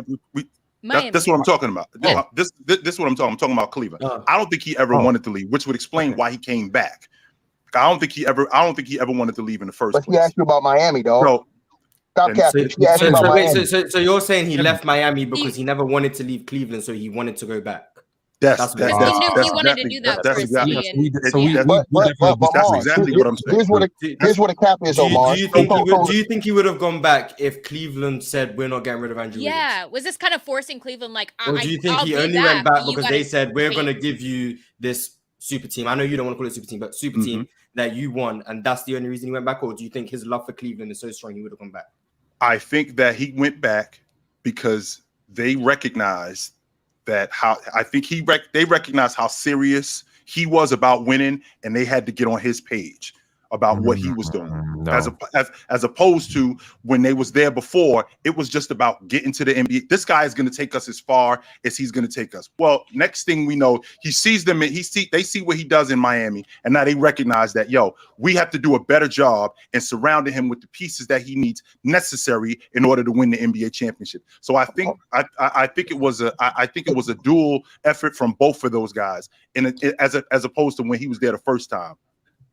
That's what I'm talking about. Yeah. This is what I'm talking. I'm talking about Cleveland. I don't think he ever wanted to leave, which would explain why he came back. I don't think he ever wanted to leave in the first place. But he asked you about Miami, though. So you're saying he left Miami because he never wanted to leave Cleveland, so he wanted to go back. That's he wanted to do that that's first. Exactly what I'm saying. Here's what a cap is, Omar. Do you think he would have gone back if Cleveland said we're not getting rid of Andrew Wiggins? Yeah, was this kind of forcing Cleveland? Or do you think he only went back because they said we're going to give you this super team? I know you don't want to call it super team, but super team that you won, and that's the only reason he went back? Or do you think his love for Cleveland is so strong he would have gone back? I think that he went back because they recognized that they recognized how serious he was about winning, and they had to get on his page about what he was doing. As opposed to when they was there before, it was just about getting to the NBA. This guy is going to take us as far as he's going to take us. Well, next thing we know, he sees them. They see what he does in Miami, and now they recognize that we have to do a better job in surrounding him with the pieces that he needs necessary in order to win the NBA championship. So I think it was a dual effort from both of those guys, and as opposed to when he was there the first time.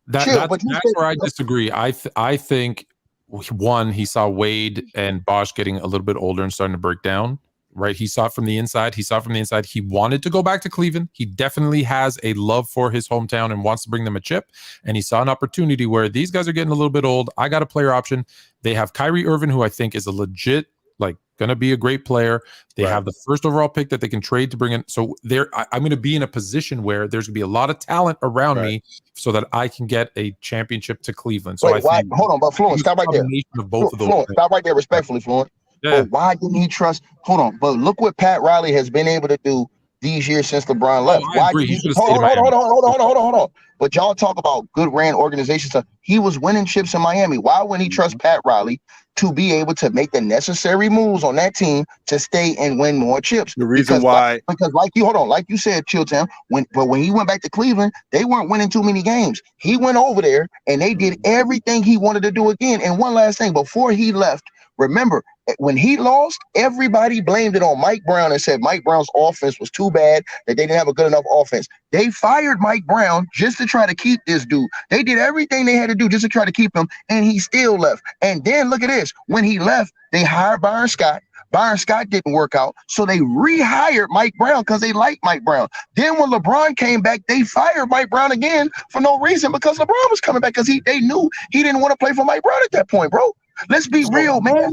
That's where I disagree. I think one, he saw Wade and Bosh getting a little bit older and starting to break down. Right, he saw it from the inside. He wanted to go back to Cleveland. He definitely has a love for his hometown and wants to bring them a chip. And he saw an opportunity where these guys are getting a little bit old. I got a player option. They have Kyrie Irving, who I think is a legit, like, going to be a great player. They have the first overall pick that they can trade to bring in. So I'm going to be in a position where there's going to be a lot of talent around me so that I can get a championship to Cleveland. So hold on, but Fluent, stop right there. Of both of those Fluent, stop right there, respectfully, Fluent. Yeah. But why didn't he trust? Hold on, but look what Pat Riley has been able to do these years since LeBron left. I agree. Hold on. But y'all talk about good ran organizations. So he was winning chips in Miami. Why wouldn't he trust Pat Riley to be able to make the necessary moves on that team to stay and win more chips? The reason why, because like you said, Chill Town, when he went back to Cleveland, they weren't winning too many games. He went over there and they did everything he wanted to do again. And one last thing, before he left, remember, when he lost, everybody blamed it on Mike Brown and said Mike Brown's offense was too bad, that they didn't have a good enough offense. They fired Mike Brown just to try to keep this dude. They did everything they had to do just to try to keep him, and he still left. And then look at this. When he left, they hired Byron Scott. Byron Scott didn't work out, so they rehired Mike Brown because they liked Mike Brown. Then when LeBron came back, they fired Mike Brown again for no reason because LeBron was coming back because they knew he didn't want to play for Mike Brown at that point, bro. Let's be real, man.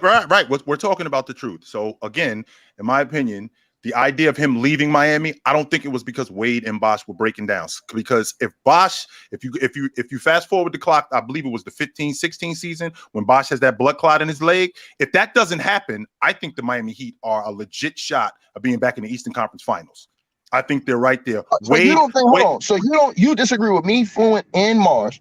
Right. We're talking about the truth. So again, in my opinion, the idea of him leaving Miami, I don't think it was because Wade and Bosh were breaking down. Because if you fast forward the clock, I believe it was the 15-16 season when Bosh has that blood clot in his leg. If that doesn't happen, I think the Miami Heat are a legit shot of being back in the Eastern Conference Finals. I think they're right there. So you don't think? Hold on. So you disagree with me, Fluent, and Mars,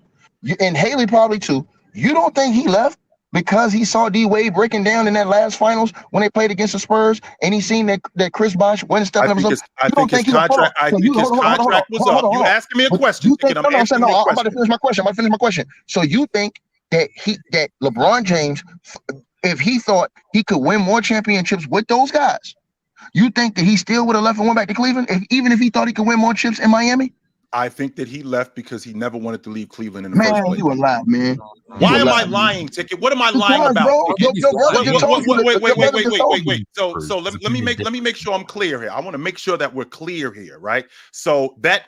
and Hailey probably too. You don't think he left because he saw D Wade breaking down in that last finals when they played against the Spurs, and he seen that Chris Bosh went and stepped up. I think his contract was up. You asking me a question? I'm about to finish my question. So you think that LeBron James, if he thought he could win more championships with those guys, you think that he still would have left and went back to Cleveland, even if he thought he could win more chips in Miami? I think that he left because he never wanted to leave Cleveland in the first place. You a lie, man. Why am I lying, Ticket? What am I lying about? Wait. So let me make sure I'm clear here. I want to make sure that we're clear here, right? So that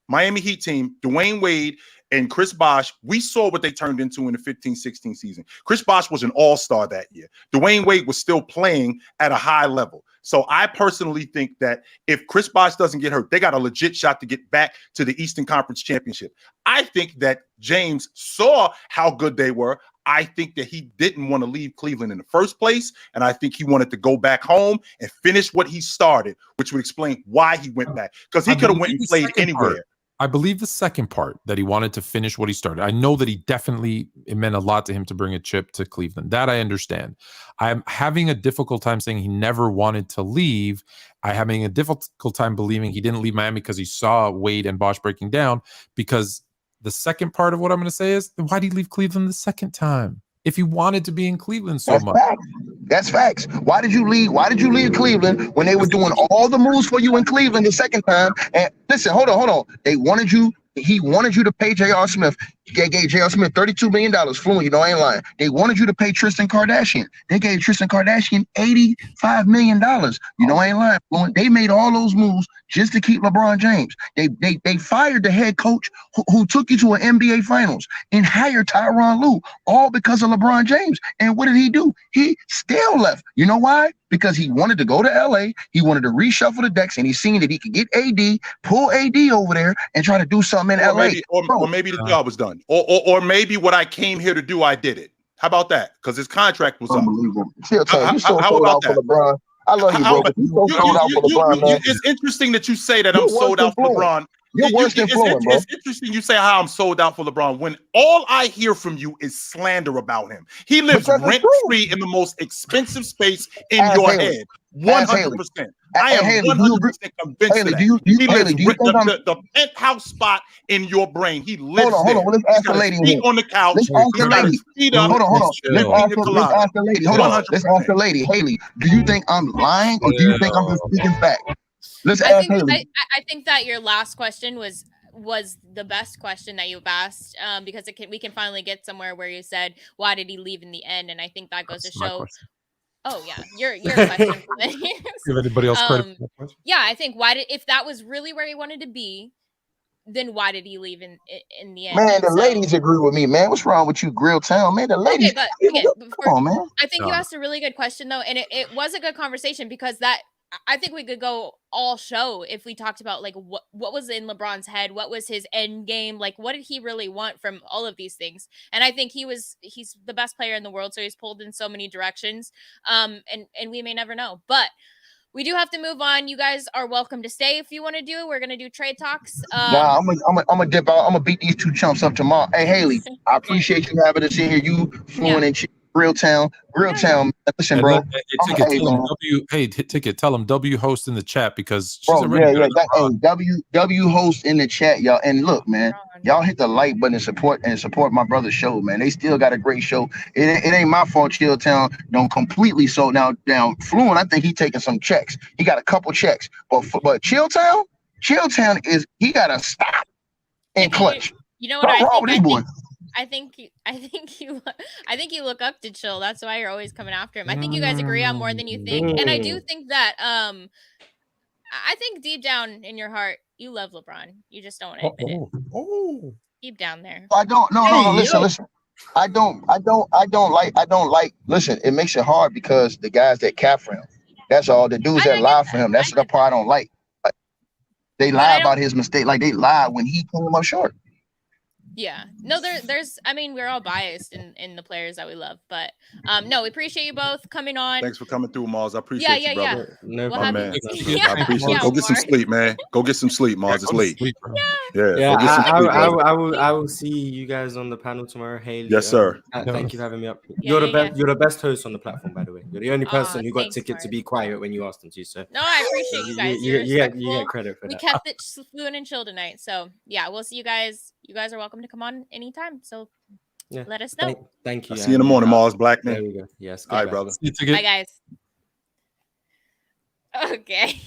Miami Heat team, Dwayne Wade and Chris Bosh, we saw what they turned into in the 15-16 season. Chris Bosh was an all-star that year. Dwayne Wade was still playing at a high level. So I personally think that if Chris Bosh doesn't get hurt, they got a legit shot to get back to the Eastern Conference Championship. I think that James saw how good they were. I think that he didn't want to leave Cleveland in the first place, and I think he wanted to go back home and finish what he started, which would explain why he went back, because he could have went and played anywhere. I believe the second part, that he wanted to finish what he started. I know that it meant a lot to him to bring a chip to Cleveland. That I understand. I'm having a difficult time saying he never wanted to leave. I'm having a difficult time believing he didn't leave Miami because he saw Wade and Bosh breaking down, because the second part of what I'm going to say is, why did he leave Cleveland the second time if he wanted to be in Cleveland so much? That's facts. Why did you leave Cleveland when they were doing all the moves for you in Cleveland the second time? And listen, hold on. He wanted you to pay J.R. Smith. They gave J.R. Smith $32 million. Fluent, I ain't lying. They wanted you to pay Tristan Kardashian. They gave Tristan Kardashian $85 million. I ain't lying, Fluent. They made all those moves just to keep LeBron James. They fired the head coach who took you to an NBA Finals and hired Tyronn Lue, all because of LeBron James. And what did he do? He still left. You know why? Because he wanted to go to LA. He wanted to reshuffle the decks, and he seen that he could get AD, pull AD over there, and try to do something in LA. Or maybe the job was done. Or maybe what I came here to do, I did it. How about that? Because his contract was up. Still you so sold out for LeBron. I love you, bro. You so sold out for LeBron, man. It's interesting that you say that I'm sold out for LeBron. It's interesting you say how I'm sold out for LeBron when all I hear from you is slander about him. He lives rent-free in the most expensive space in your head. 100%. I am 100% convinced of that. He lives the penthouse spot in your brain. He lives there. Hold on. Let's ask the lady. On the couch. Let's ask the lady. Hold on. Let's ask the lady. Hold on. Let's ask the lady. Hailey, do you think I'm lying, or do you think I'm just speaking fact? I think that your last question was the best question that you've asked, because we can finally get somewhere where you said, why did he leave in the end? And I think that goes to show. Oh yeah, your question. Give anybody else credit for that question? Yeah, I think if that was really where he wanted to be, then why did he leave in the end? Man, the ladies agree with me, man. What's wrong with you, Grill Town? Man, the ladies. Okay, but again, come on, man. I think you asked a really good question though, and it was a good conversation because I think we could go all show if we talked about like what was in LeBron's head, what was his end game, like what did he really want from all of these things. And I think he's the best player in the world, so he's pulled in so many directions. And we may never know, but we do have to move on. You guys are welcome to stay if you want to do it. We're gonna do trade talks. Nah, I'm gonna dip out. I'm gonna beat these two chumps up tomorrow. Hey Hailey, I appreciate you having us in here. You Fluent and Chill, Grill Town. Listen, bro. Ticket. Tell him W host in the chat because she's bro, W host in the chat, y'all. And look, man, y'all hit the like button and support my brother's show, man. They still got a great show. It ain't my fault. Chill Town don't completely sold down. Fluent, I think he taking some checks. He got a couple checks, but Chill Town is he got to stop and clutch. You know what I think you look up to Chill. That's why you're always coming after him. I think you guys agree on more than you think. And I do think that I think deep down in your heart, you love LeBron. You just don't want to admit it. Deep down there. I don't no, listen. I don't like listen, it makes it hard because the guys that cap for him. That's all the dudes that lie for him. That's the part I don't like. They lie about his mistake, like they lied when he came up short. Yeah, no, there's I mean, we're all biased in the players that we love, but no, we appreciate you both coming on. Thanks for coming through, Mars. I appreciate you, brother. No problem, man. I appreciate it. Go get some sleep, man. Go get some sleep, Mars. It's late. Yeah. I will see you guys on the panel tomorrow. Hailey. Yes, sir. Thank you for having me up. You're the best host on the platform, by the way. You're the only person who got Ticket to be quiet when you asked them to. So no, I appreciate you guys. You get credit for that. We kept it fluent and chill tonight. So yeah, we'll see you guys. You guys are welcome to come on anytime. So let us know. Thank you. I'll see you in the morning, Mars. Black man. There we go. Yes. All right, brother. Bye, guys. Okay.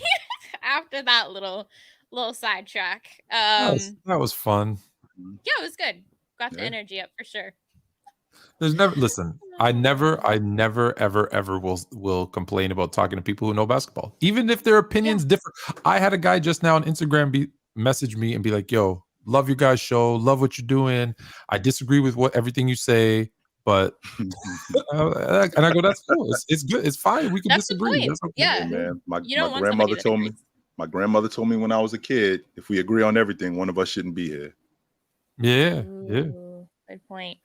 After that little sidetrack. That was fun. Yeah, it was good. Got the energy up for sure. I never ever will complain about talking to people who know basketball, even if their opinions differ. I had a guy just now on Instagram message me and be like, yo, love your guys' show, love what you're doing. I disagree with everything you say, but and I go, that's cool. It's good. It's fine. We can disagree. That's okay. Yeah, man. My grandmother told me. My grandmother told me when I was a kid, if we agree on everything, one of us shouldn't be here. Yeah. Good point.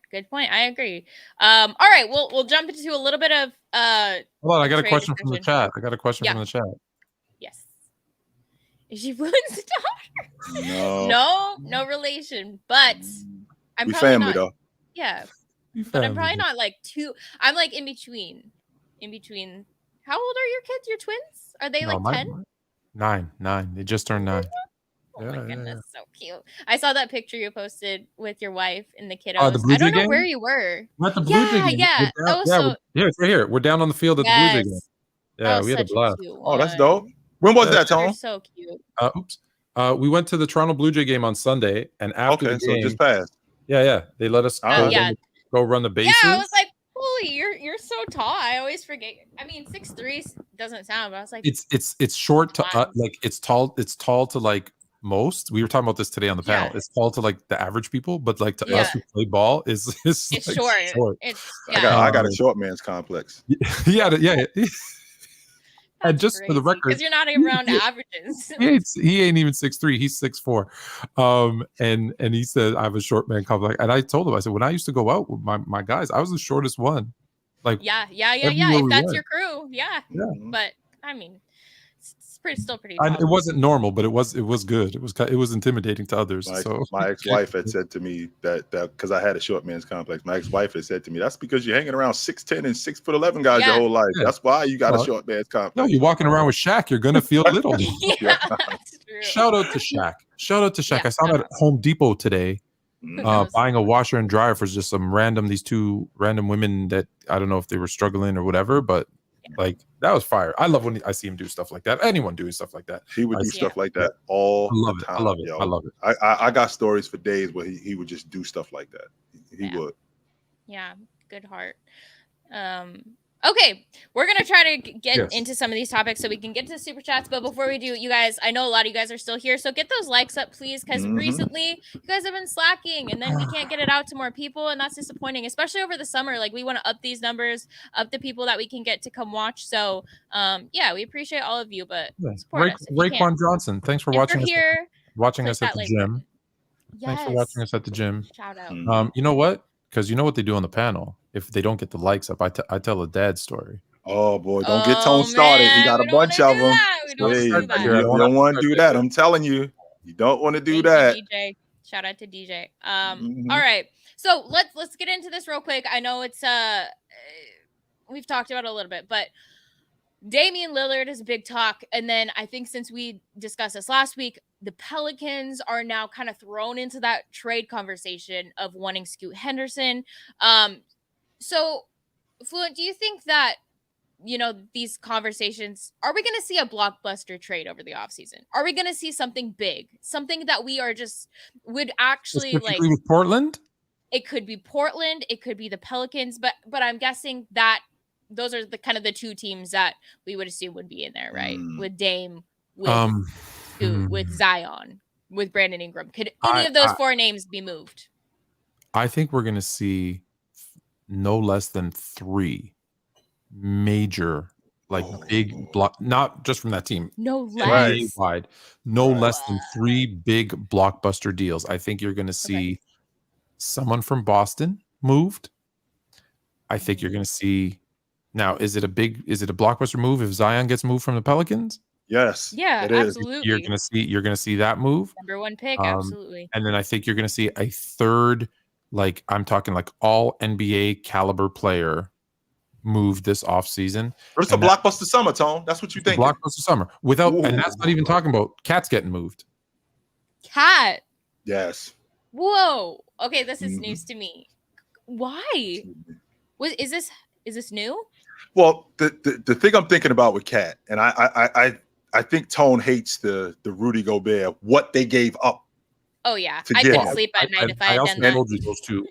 I agree. All right, we'll jump into a little bit of hold on, I got a question from the chat. From the chat. Yes. Is she Fluent's daughter? No relation. But I'm probably family not, though. Yeah. But I'm probably not like two. I'm like in between. How old are your kids? Your twins? Are they like 10? 9. They just turned 9. Oh my goodness, so cute. I saw that picture you posted with your wife and the kiddos. The Blue Jay I don't know game? where you were. We're at the Blue Jay game. Yeah. It's right here. We're down on the field at the Blue Jay game. Yeah, we had a blast. Oh, that's dope. When was that, Tom? So cute. We went to the Toronto Blue Jay game on Sunday, and after the game, so it just passed. Yeah. They let us go run the bases. Yeah, I was like, holy, you're so tall. I always forget. I mean, 6'3" doesn't sound, but I was like, it's short to like it's tall to like most. We were talking about this today on the panel. It's tall to like the average people, but like to us who play ball it's like short. I got a short man's complex. Yeah. And just crazy, for the record, because you're not even around averages. He ain't even 6'3", he's 6'4". And he said I have a short man complex. And I told him, I said, when I used to go out with my guys, I was the shortest one. Like if that's your crew, but I mean, it's still pretty tall. It wasn't normal, but it was good. It was intimidating to others. My ex-wife had said to me that because I had a short man's complex, my ex-wife had said to me, that's because you're hanging around 6'10" and 6'11" guys your whole life. That's why you got a short man's complex. No, you're walking around with Shaq, you're gonna feel little. That's true. Shout out to Shaq. I saw him at Home Depot today. Buying a washer and dryer for just these two random women that I don't know if they were struggling or whatever, but like that was fire. I love when I see him do stuff like that. Anyone doing stuff like that. He would do stuff like that all the time. I love it. Yo. I love it. I got stories for days where he would just do stuff like that. He would. Yeah, good heart. Okay, we're gonna try to get into some of these topics so we can get to super chats. But before we do, you guys, I know a lot of you guys are still here, so get those likes up, please, because recently you guys have been slacking, and then we can't get it out to more people, and that's disappointing, especially over the summer. Like, we want to up these numbers, up the people that we can get to come watch. So, yeah, we appreciate all of you, but support us. Raekwon Johnson, thanks for watching us. Watching us at the gym. Thanks for watching us at the gym. Shout out. You know what? Because you know what they do on the panel. If they don't get the likes up, I tell a dad story. Oh boy, don't get Tone started. He got a bunch of them. You don't want to do that. I'm telling you, you don't want to do that. DJ. Shout out to DJ. All right, so let's get into this real quick. I know it's we've talked about it a little bit, but Damian Lillard is a big talk. And then I think since we discussed this last week, the Pelicans are now kind of thrown into that trade conversation of wanting Scoot Henderson. So, Fluent, do you think that, these conversations, are we going to see a blockbuster trade over the offseason? Are we going to see something big? Something that we are would actually like with Portland? It could be Portland. It could be the Pelicans. But I'm guessing that those are the kind of the two teams that we would assume would be in there, right? With Dame, with Scoot, with Zion, with Brandon Ingram. Could any of those four names be moved? I think we're going to see no less than 3 major, big block, not just from that team. No less. Wide, no less than 3 big blockbuster deals. I think you're going to see someone from Boston moved. I think you're going to see. Now, is it a blockbuster move if Zion gets moved from the Pelicans? Yes. Yeah, absolutely. You're gonna see that move. Number 1 pick, absolutely. And then I think you're gonna see a third, I'm talking all NBA caliber player move this offseason. But it's a blockbuster summer, Tone. That's what you think. Blockbuster summer. And that's not even talking about Cat's getting moved. Cat. Yes. Whoa. Okay, this is news to me. Why? Is this new? Well, the thing I'm thinking about with Cat, and I think Tone hates the Rudy Gobert, what they gave up. Oh yeah, I couldn't sleep at night if I had done that.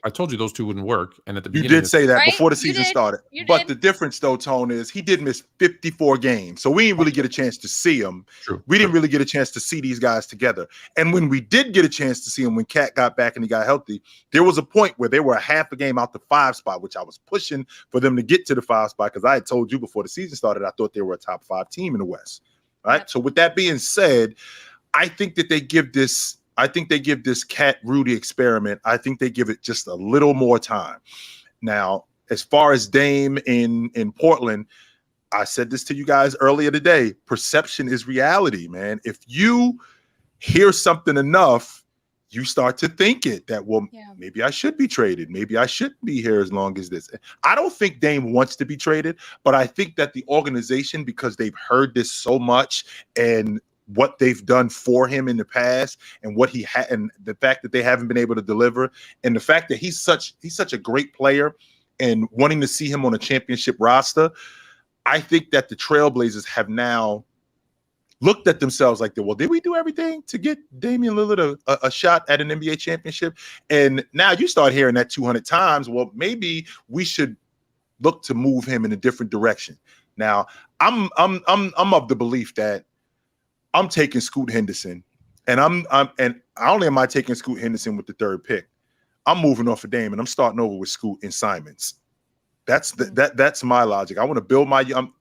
I told you those two wouldn't work, and at the beginning you did say that before the season started. But the difference, though, Tone, is he did miss 54 games, so we didn't really get a chance to see him. True. We didn't really get a chance to see these guys together. And when we did get a chance to see him, when Cat got back and he got healthy, there was a point where they were a half a game out the 5 spot, which I was pushing for them to get to the 5 spot because I had told you before the season started I thought they were a top 5 team in the West. Right. Yep. So with that being said, I think that they give this Cat Rudy experiment. I think they give it just a little more time. Now, as far as Dame in Portland, I said this to you guys earlier today. Perception is reality, man. If you hear something enough, you start to think maybe I should be traded. Maybe I shouldn't be here as long as this. I don't think Dame wants to be traded, but I think that the organization, because they've heard this so much and what they've done for him in the past and what he had, and the fact that they haven't been able to deliver, and the fact that he's such a great player, and wanting to see him on a championship roster, I think that the Trailblazers have now looked at themselves like, well, did we do everything to get Damian Lillard a shot at an NBA championship? And now you start hearing that 200 times. Well, maybe we should look to move him in a different direction. Now, I'm of the belief that I'm taking Scoot Henderson, and not only am I taking Scoot Henderson with the 3rd pick, I'm moving off of Dame, and I'm starting over with Scoot and Simons. That's my logic. I want to build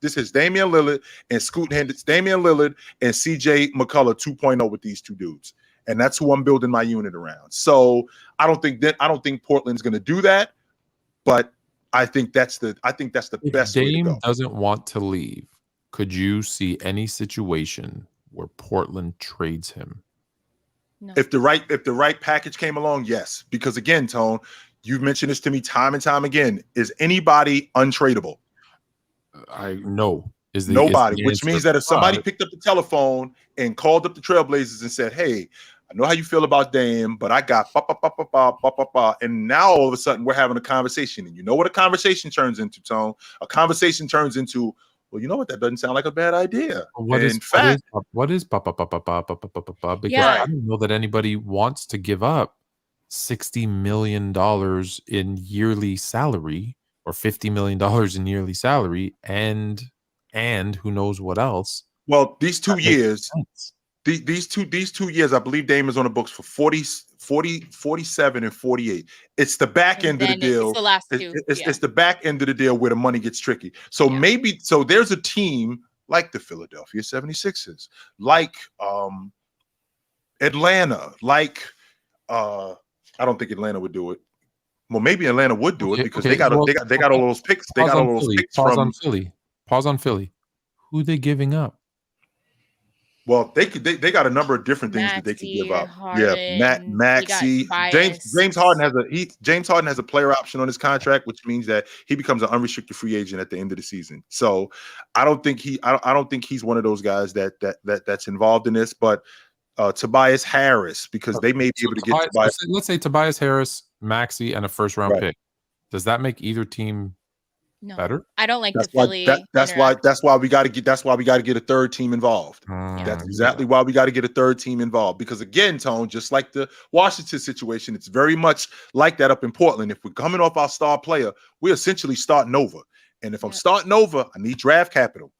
this is Damian Lillard and Scoot Henderson, Damian Lillard and CJ McCullough 2.0 with these two dudes, and that's who I'm building my unit around. So I don't think Portland's going to do that, but I think that's the best way to go. Dame doesn't want to leave. Could you see any situation where Portland trades him? No. If the right package came along, yes. Because again, Tone, you've mentioned this to me time and time again. Is anybody untradeable? No. Nobody. Which means that if somebody picked up the telephone and called up the Trailblazers and said, "Hey, I know how you feel about Dame, but I got and now all of a sudden we're having a conversation, and you know what a conversation turns into, Tone? A conversation turns into, well, you know what? That doesn't sound like a bad idea. What is because I don't know that anybody wants to give up $60 million in yearly salary or $50 million in yearly salary, and who knows what else. Well, these 2 years, these two years, I believe Dame is on the books for 40, 47, and 48. It's the back end of the deal. It's the last two. It's the back end of the deal where the money gets tricky. So maybe there's a team like the Philadelphia 76ers, like Atlanta, like I don't think Atlanta would do it. Well, maybe Atlanta would do it because they got all those picks. They got all those picks from Philly. Pause on Philly. Who they giving up? Well, they got a number of different things that they could give up. Maxey, James Harden has a player option on his contract, which means that he becomes an unrestricted free agent at the end of the season. So I don't think he's one of those guys that's involved in this. But Tobias Harris, because they may be able to get Tobias. Let's say Tobias Harris, Maxey, and a first round pick. Does that make either team better? I don't like the Philly. That's why we got to get a third team involved. That's exactly why we got to get a third team involved. Because again, Tone, just like the Washington situation, it's very much like that up in Portland. If we're coming off our star player, we're essentially starting over. And if I'm starting over, I need draft capital.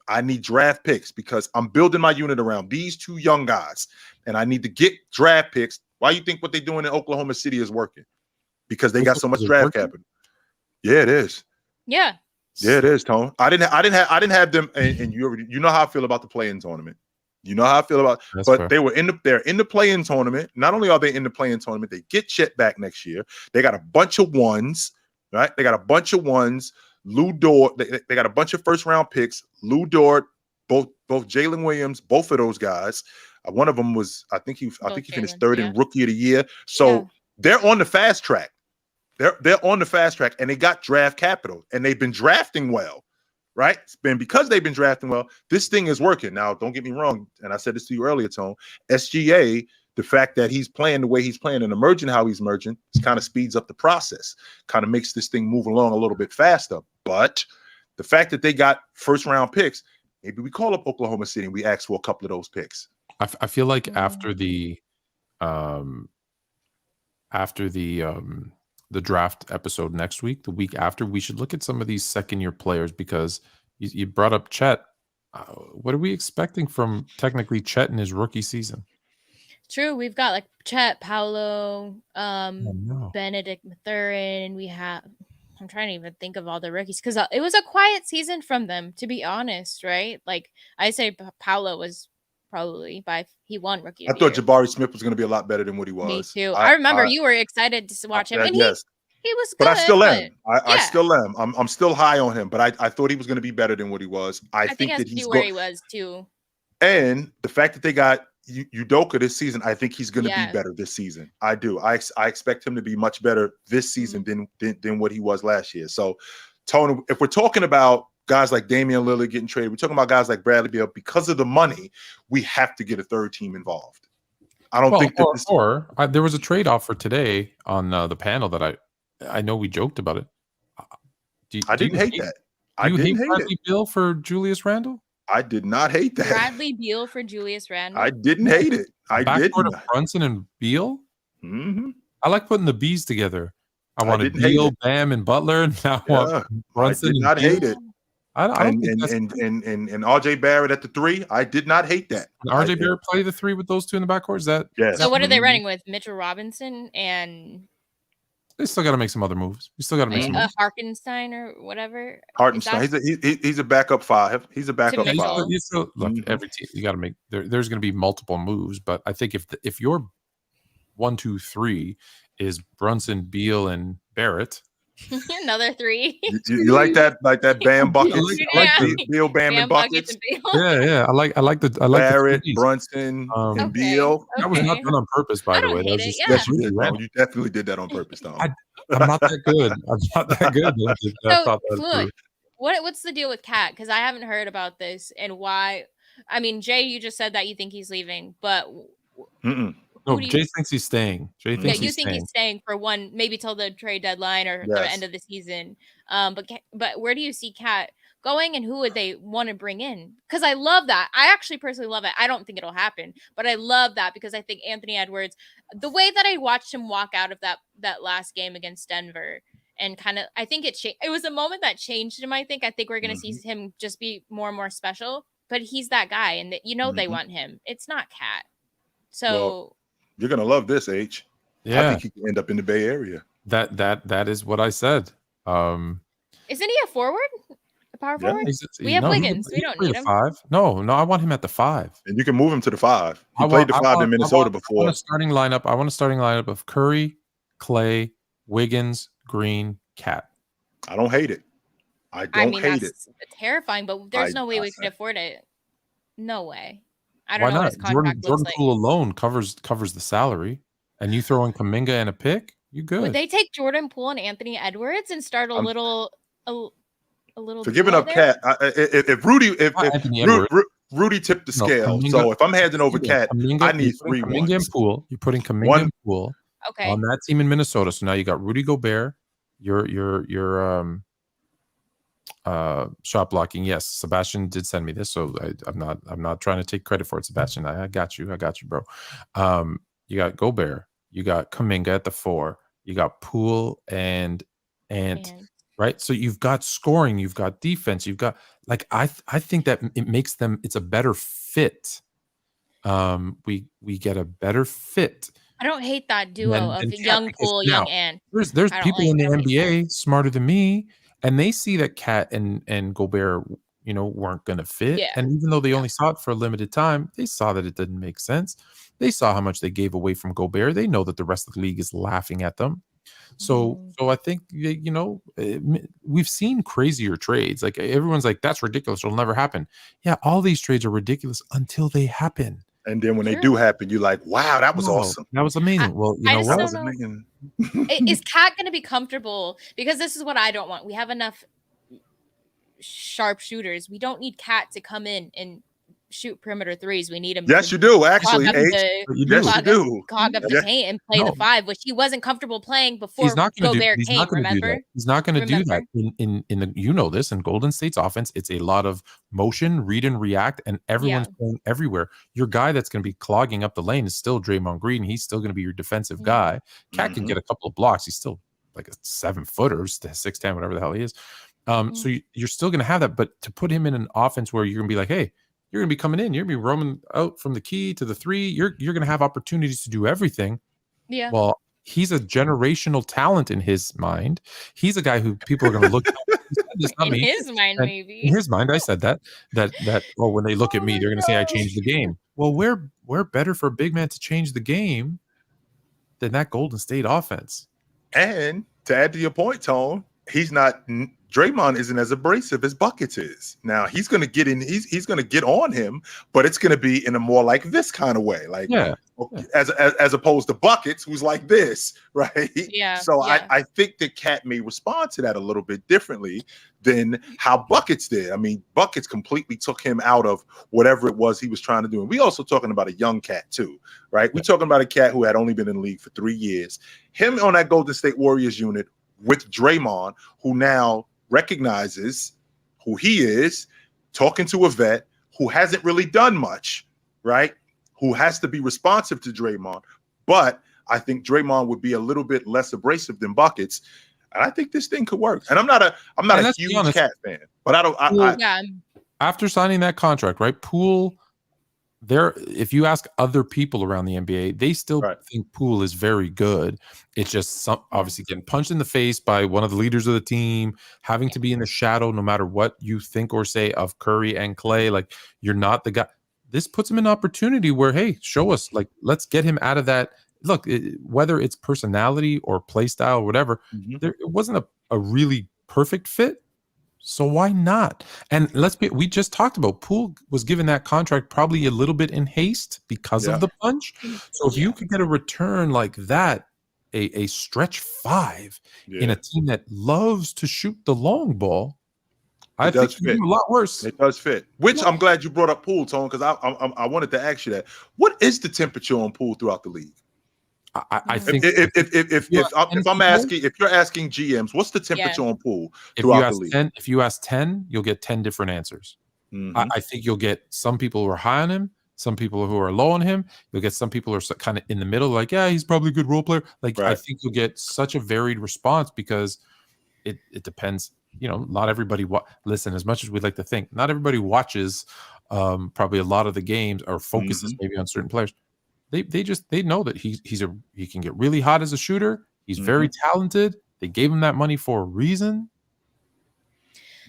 I need draft picks because I'm building my unit around these two young guys, and I need to get draft picks. Why do you think what they're doing in Oklahoma City is working? Because they got so much draft capital. Yeah, it is. Yeah, it is, Tone. I didn't have them, and you know how I feel about the play-in tournament. You know how I feel about, but they're in the play-in tournament. Not only are they in the play-in tournament, they get Chet back next year. They got a bunch of ones, right? They got a bunch of ones. Lou Dort, they got a bunch of first-round picks. Lou Dort, both Jalen Williams, both of those guys. One of them was, I think he finished third in Rookie of the Year. So they're on the fast track. They're on the fast track, and they got draft capital, and they've been drafting well, right? And because they've been drafting well, this thing is working. Now, don't get me wrong, and I said this to you earlier, Tone. SGA, the fact that he's playing the way he's playing and emerging how he's emerging, kind of speeds up the process, kind of makes this thing move along a little bit faster. But the fact that they got first-round picks, maybe we call up Oklahoma City and we ask for a couple of those picks. I feel like after the draft episode next week, the week after, we should look at some of these second-year players because you brought up Chet. What are we expecting from technically Chet in his rookie season? True. We've got like Chet, Paolo, Benedict Mathurin. I'm trying to even think of all the rookies because it was a quiet season from them, to be honest, right? Like I say, Paolo was probably he won rookie. I thought Jabari Smith was going to be a lot thought he was. Me too. I remember you were excited to watch him, and he was good. But I still am. I still am. I'm still high on him, but I thought he was going to be better than what he was. I think that he's where he was too. And the fact that they got Udoka this season, I think he's going to be better this season. I do. I expect him to be much better this season than what he was last year. So, Tony, if we're talking about guys like Damian Lillard getting traded, we're talking about guys like Bradley Beal. Because of the money, we have to get a third team involved. I don't think that there was a trade offer today on the panel that I know we joked about it. I didn't hate that. I didn't hate Bradley Beal for Julius Randle. I did not hate that. Bradley Beal for Julius Randle. I didn't hate it. I didn't. Brunson and Beal. Mm-hmm. I like putting the B's together. I wanted Beal, Bam, and Butler. Now I want Brunson. I did not hate it. And RJ Barrett at the 3. I did not hate that. RJ Barrett play the 3 with those two in the backcourt. Is that? Yes. So what are they running with? Mitchell Robinson and. They still got to make some other moves. You still got to make some moves. Hartenstein or whatever. Hartenstein. He's a backup 5. He's a backup 5. Look, every team you got to make. There's going to be multiple moves, but I think if your 1, 2, 3 is Brunson, Beal, and Barrett. Another 3. You like that Bam bucket? I like Beal, Bam, and buckets. Yeah. I like Barrett, Brunson, and Beal. That was not done on purpose, by the way. You definitely did that on purpose, Tom. I'm not that good. I'm not that good. What's the deal with Cat? Because I haven't heard about this and why. I mean, Jay, you just said that you think he's leaving, but. No, Jay thinks he's staying. You think he's staying for maybe till the trade deadline or the end of the season. But where do you see Cat going, and who would they want to bring in? Because I love that. I actually personally love it. I don't think it'll happen, but I love that because I think Anthony Edwards, the way that I watched him walk out of that last game against Denver, and kind of, I think it was a moment that changed him. I think we're going to see him just be more and more special, but he's that guy, and they want him. It's not Cat. So you're going to love this, H. Yeah. I think he can end up in the Bay Area. That is what I said. Isn't he a forward? A power forward? We have Wiggins. We don't need him. 5. No, I want him at the 5. And you can move him to the 5. He played the 5 in Minnesota before. I want a starting lineup of Curry, Klay, Wiggins, Green, Cat. I don't hate it. I don't hate it. Terrifying, but there's no way we could afford it. No way. I don't know what his contract Jordan looks like. Poole alone covers the salary, and you throw in Kuminga and a pick, you good. Would they take Jordan Poole and Anthony Edwards and start a little for giving up Cat? If Rudy tipped the scale, Kuminga, so if I'm handing over Cat, I need 3 Kuminga and Poole. You're putting Kuminga and Poole on that team in Minnesota. So now you got Rudy Gobert. Your shot blocking. Yes, Sebastian did send me this, so I'm not trying to take credit for it, Sebastian. I got you, bro. You got Gobert. You got Kuminga at the 4. You got Poole and right. So you've got scoring. You've got defense. You've got I think that it makes them. It's a better fit. We get a better fit. I don't hate that duo of young Poole, young Ant. There's people in the NBA smarter than me, and they see that Cat and Gobert, weren't going to fit. Yeah. And even though they only saw it for a limited time, they saw that it didn't make sense. They saw how much they gave away from Gobert. They know that the rest of the league is laughing at them. So I think, we've seen crazier trades. Like everyone's like, that's ridiculous. It'll never happen. Yeah, all these trades are ridiculous until they happen. And then when they do happen, you're like, wow, that was awesome. That was amazing. That was amazing. Is Cat going to be comfortable? Because this is what I don't want. We have enough sharp shooters. We don't need Cat to come in and shoot perimeter threes. We need him. Yes, you do. Actually, clog up the paint and play the 5, which he wasn't comfortable playing before Gobert came. Remember, he's not going to do that. In the this in Golden State's offense, it's a lot of motion, read and react, and everyone's playing everywhere. Your guy that's going to be clogging up the lane is still Draymond Green. He's still going to be your defensive guy. Cat can get a couple of blocks. He's still like a 7-footer, 6'10", whatever the hell he is. So you're still going to have that, but to put him in an offense where you're going to be like, hey, you're going to be coming in. You're going to be roaming out from the key to the 3. You're going to have opportunities to do everything. Yeah. Well, he's a generational talent in his mind. He's a guy who people are going to look at. His mind, maybe. In his mind, I said that when they look at me, they're going to say I changed the game. Well, we're better for a big man to change the game than that Golden State offense. And to add to your point, Tone, Draymond isn't as abrasive as Buckets is. Now he's going to get in. He's going to get on him, but it's going to be in a more like this kind of way, as opposed to Buckets, who's like this, right? Yeah. So I think that Cat may respond to that a little bit differently than how Buckets did. I mean, Buckets completely took him out of whatever it was he was trying to do. And we also talking about a young Cat too, right? We're talking about a Cat who had only been in the league for 3 years. Him on that Golden State Warriors unit with Draymond, who now recognizes who he is, talking to a vet who hasn't really done much, right? Who has to be responsive to Draymond. But I think Draymond would be a little bit less abrasive than Buckets. And I think this thing could work. And I'm not a huge Cat fan, but after signing that contract, right? Poole, if you ask other people around the NBA, they still think Poole is very good. It's just obviously getting punched in the face by one of the leaders of the team, having to be in the shadow no matter what you think or say of Curry and Klay. Like, you're not the guy. This puts him in an opportunity where, hey, show us. Like, let's get him out of that. Look, whether it's personality or play style or whatever, it wasn't a really perfect fit. So why not? And we just talked about Poole was given that contract probably a little bit in haste because of the punch. So if you could get a return like that, a stretch 5 in a team that loves to shoot the long ball, I think it would be a lot worse. It does fit. Which I'm glad you brought up Poole, Tone, because I wanted to ask you that. What is the temperature on Poole throughout the league? I think if you're asking GMs, what's the temperature on Poole throughout the league? If you ask 10, you'll get 10 different answers. I think you'll get some people who are high on him, some people who are low on him. You'll get some people who are kind of in the middle, like, yeah, he's probably a good role player. Like, I think you'll get such a varied response because it depends. You know, not everybody listen, as much as we'd like to think, not everybody watches probably a lot of the games or focuses maybe on certain players. They know that he can get really hot as a shooter. He's very talented. They gave him that money for a reason.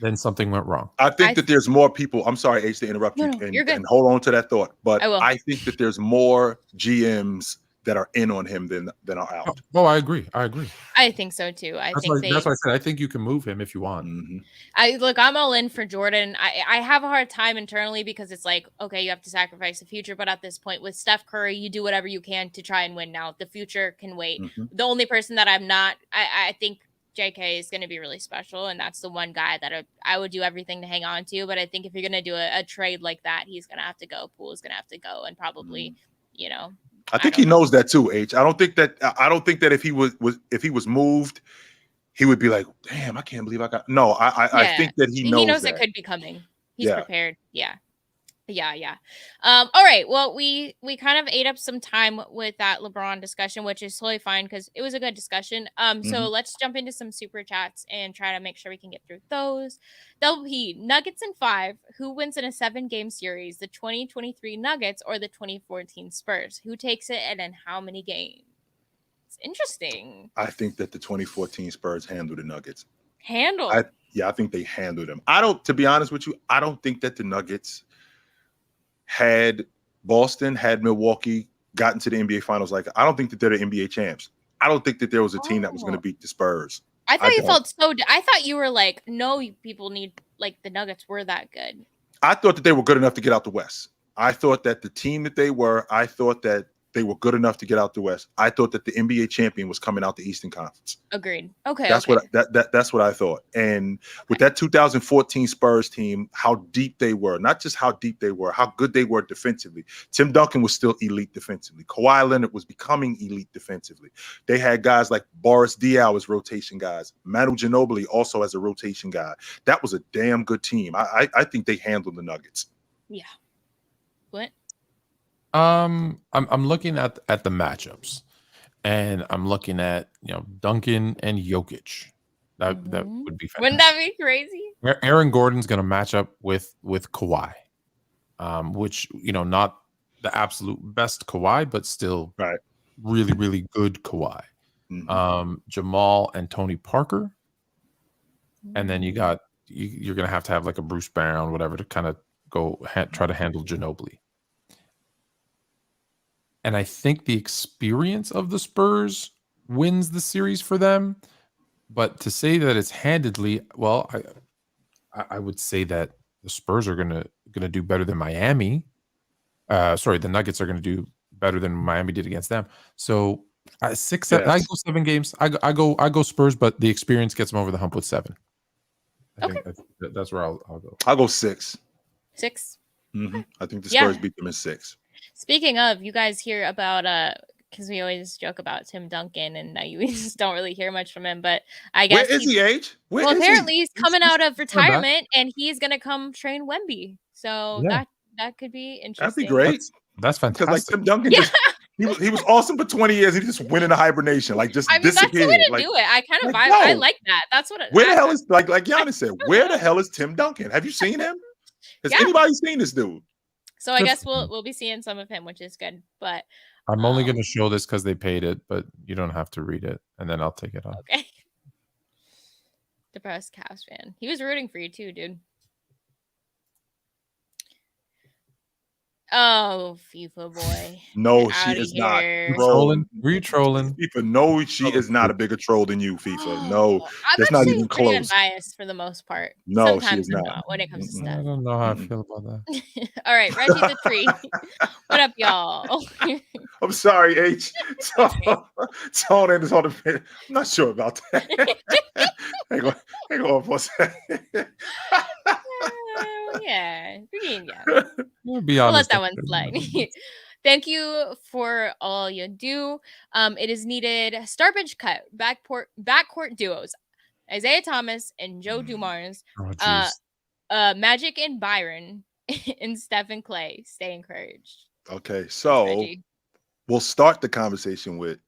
Then something went wrong. I think that there's more people. I'm sorry, H, to interrupt you, and hold on to that thought. But I think that there's more GMs that are in on him than are out. Oh, I agree. I think so too. That's why I said I think you can move him if you want. I'm all in for Jordan. I have a hard time internally because it's like, okay, you have to sacrifice the future, but at this point with Steph Curry, you do whatever you can to try and win now. The future can wait. The only person that I'm not, I think JK is going to be really special, and that's the one guy that I would do everything to hang on to. But I think if you're going to do a trade like that, he's going to have to go. Poole is going to have to go, and probably, you know. I think he knows that too, H. I don't think that if he was moved, he would be like, "Damn, I can't believe I got." No, I think that he knows it could be coming. He's prepared. Yeah. All right. Well, we kind of ate up some time with that LeBron discussion, which is totally fine because it was a good discussion. So let's jump into some super chats and try to make sure we can get through those. WP Nuggets in 5. Who wins in a 7-game series? The 2023 Nuggets or the 2014 Spurs? Who takes it and in how many games? It's interesting. I think that the 2014 Spurs handled the Nuggets. I think they handled them. To be honest with you, I don't think that the Nuggets had Milwaukee gotten to the NBA Finals. Like, I don't think that they're the NBA champs. I don't think that there was a team that was going to beat the Spurs. I thought I thought you were like, no, people need, like, the Nuggets were that good. I thought that they were good enough to get out the West. I thought that the team that they were, I thought that they were good enough to get out the West. I thought that the NBA champion was coming out the Eastern Conference. Agreed. Okay. That's what I thought. And with that 2014 Spurs team, how deep they were, not just how deep they were, how good they were defensively. Tim Duncan was still elite defensively. Kawhi Leonard was becoming elite defensively. They had guys like Boris Diaw as rotation guys. Manu Ginobili also as a rotation guy. That was a damn good team. I think they handled the Nuggets. Yeah. What? I'm looking at the matchups, and I'm looking at Duncan and Jokic. That would be fantastic. Wouldn't that be crazy? Aaron Gordon's going to match up with Kawhi, which not the absolute best Kawhi, but still really really good Kawhi. Jamal and Tony Parker, and then you're going to have like a Bruce Brown, whatever, to kind of go try to handle Ginobili. And I think the experience of the Spurs wins the series for them. But to say that it's handedly, well, I would say that the Spurs are gonna do better than Miami. The Nuggets are gonna do better than Miami did against them. So 6, 7, I go 7 games. I go Spurs, but the experience gets them over the hump with 7. I think that's where I'll go. I'll go 6. 6. I think the Spurs beat them in 6. Speaking of, you guys hear about because we always joke about Tim Duncan, and you just don't really hear much from him. But I guess where is he, H? Apparently he's coming out of retirement, and he's gonna come train Wemby. So that could be interesting. That'd be great. That's fantastic. Because Tim Duncan, he was awesome for 20 years. He just went into hibernation, disappeared. That's the way to do it. I kind of I like that. That's what. Where the hell is like Giannis said? Where the hell is Tim Duncan? Have you seen him? Has anybody seen this dude? So I guess we'll be seeing some of him, which is good. But I'm only going to show this because they paid it, but you don't have to read it, and then I'll take it off. Okay. Depressed Cavs fan. He was rooting for you too, dude. Oh, FIFA boy. No, she is not. Trolling? Were you trolling? FIFA, no, she is not a bigger troll than you, FIFA. No, that's not even close. I'm unbiased for the most part. No, sometimes she is not. When it comes to stuff. I don't know how I feel about that. All right, Reggie the Tree. What up, y'all? I'm sorry, H. Tone in is on the pin. I'm not sure about that. Hang on for a second. We'll be honest. We'll let that one slide. Thank you for all you do. It is needed. Starbridge cut backcourt duos: Isaiah Thomas and Joe Dumars. Magic and Byron and Steph and Clay. Stay encouraged. Okay, so we'll start the conversation with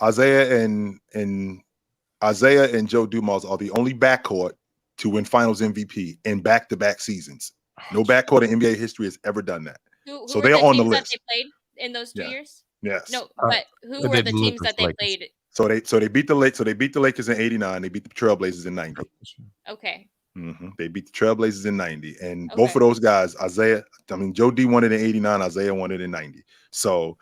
Isaiah and Isaiah and Joe Dumars are the only backcourt to win Finals MVP in back-to-back seasons. No backcourt in NBA history has ever done that. Who So were they're the on the teams that list. they played in those 2 years? Yes. No, but who were the teams that they played? So they beat the Lakers in 89. They beat the Trailblazers in 90. Okay. They beat the Trailblazers in 90. And both of those guys, Joe D won it in 89, Isaiah won it in 90. So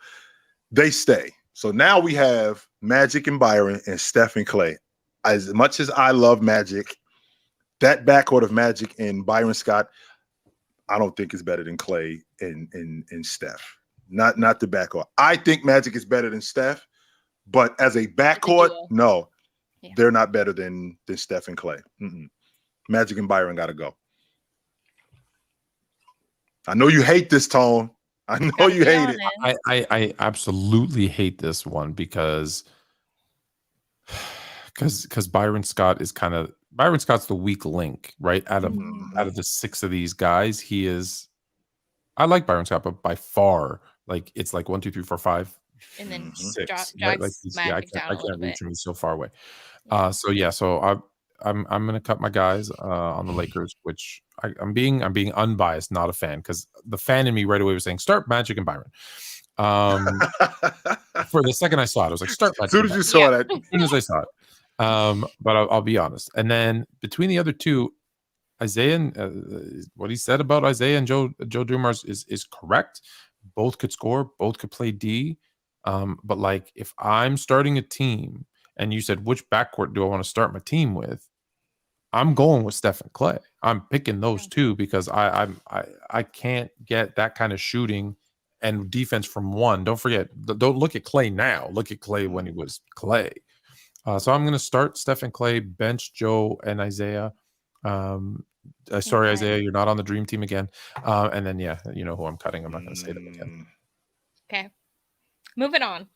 they stay. So now we have Magic and Byron and Steph and Klay. As much as I love Magic, that backcourt of Magic and Byron Scott, I don't think is better than Klay and Steph. Not the backcourt. I think Magic is better than Steph, but as a backcourt, no, they're not better than Steph and Klay. Magic and Byron got to go. I know you hate this, Tone. I know you hate it. I absolutely hate this one because Byron Scott's the weak link, right? Out of the 6 of these guys, he is. I like Byron Scott, but by far, like it's like 1, 2, 3, 4, 5, and then 6. Right? Like I can't reach him. He's so far away. Yeah. So I'm gonna cut my guys on the Lakers, which I'm being unbiased, not a fan, because the fan in me right away was saying start Magic and Byron. For the second I saw it, I was like start Magic. As soon as you saw that, as soon as I saw it. But I'll be honest. And then between the other two, Isaiah and what he said about Isaiah and Joe Dumars is correct. Both could score, both could play D. But like if I'm starting a team and you said which backcourt do I want to start my team with, I'm going with Steph and Klay. I'm picking those two because I can't get that kind of shooting and defense from one. Don't forget, don't look at Klay now. Look at Klay when he was Klay. So I'm going to start Steph and Klay, bench Joe and Isaiah. Sorry, Isaiah, you're not on the dream team again. And then, yeah, you know who I'm cutting. I'm not going to say them again. Okay. Moving on.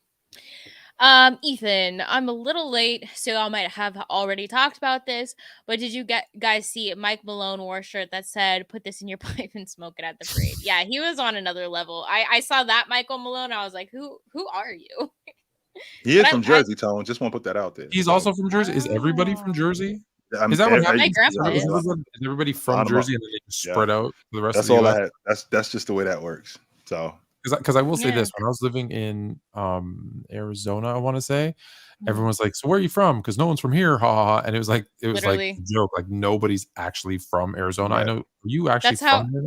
Ethan, I'm a little late, so I might have already talked about this, but did you guys see Mike Malone wore a shirt that said, put this in your pipe and smoke it at the parade? Yeah, he was on another level. I saw that Michael Malone. I was like, who are you? He is from Jersey, Tone. Just want to put that out there. He's also from Jersey. Is everybody from Jersey? Is that what happened? My grandpa is. Is everybody from Jersey and then they just spread out the rest of the all US? I had. That's just the way that works. So because I will say this, when I was living in Arizona, I want to say, everyone was like, so where are you from? Because no one's from here, ha ha ha. And it was literally like a joke, like nobody's actually from Arizona. I know you actually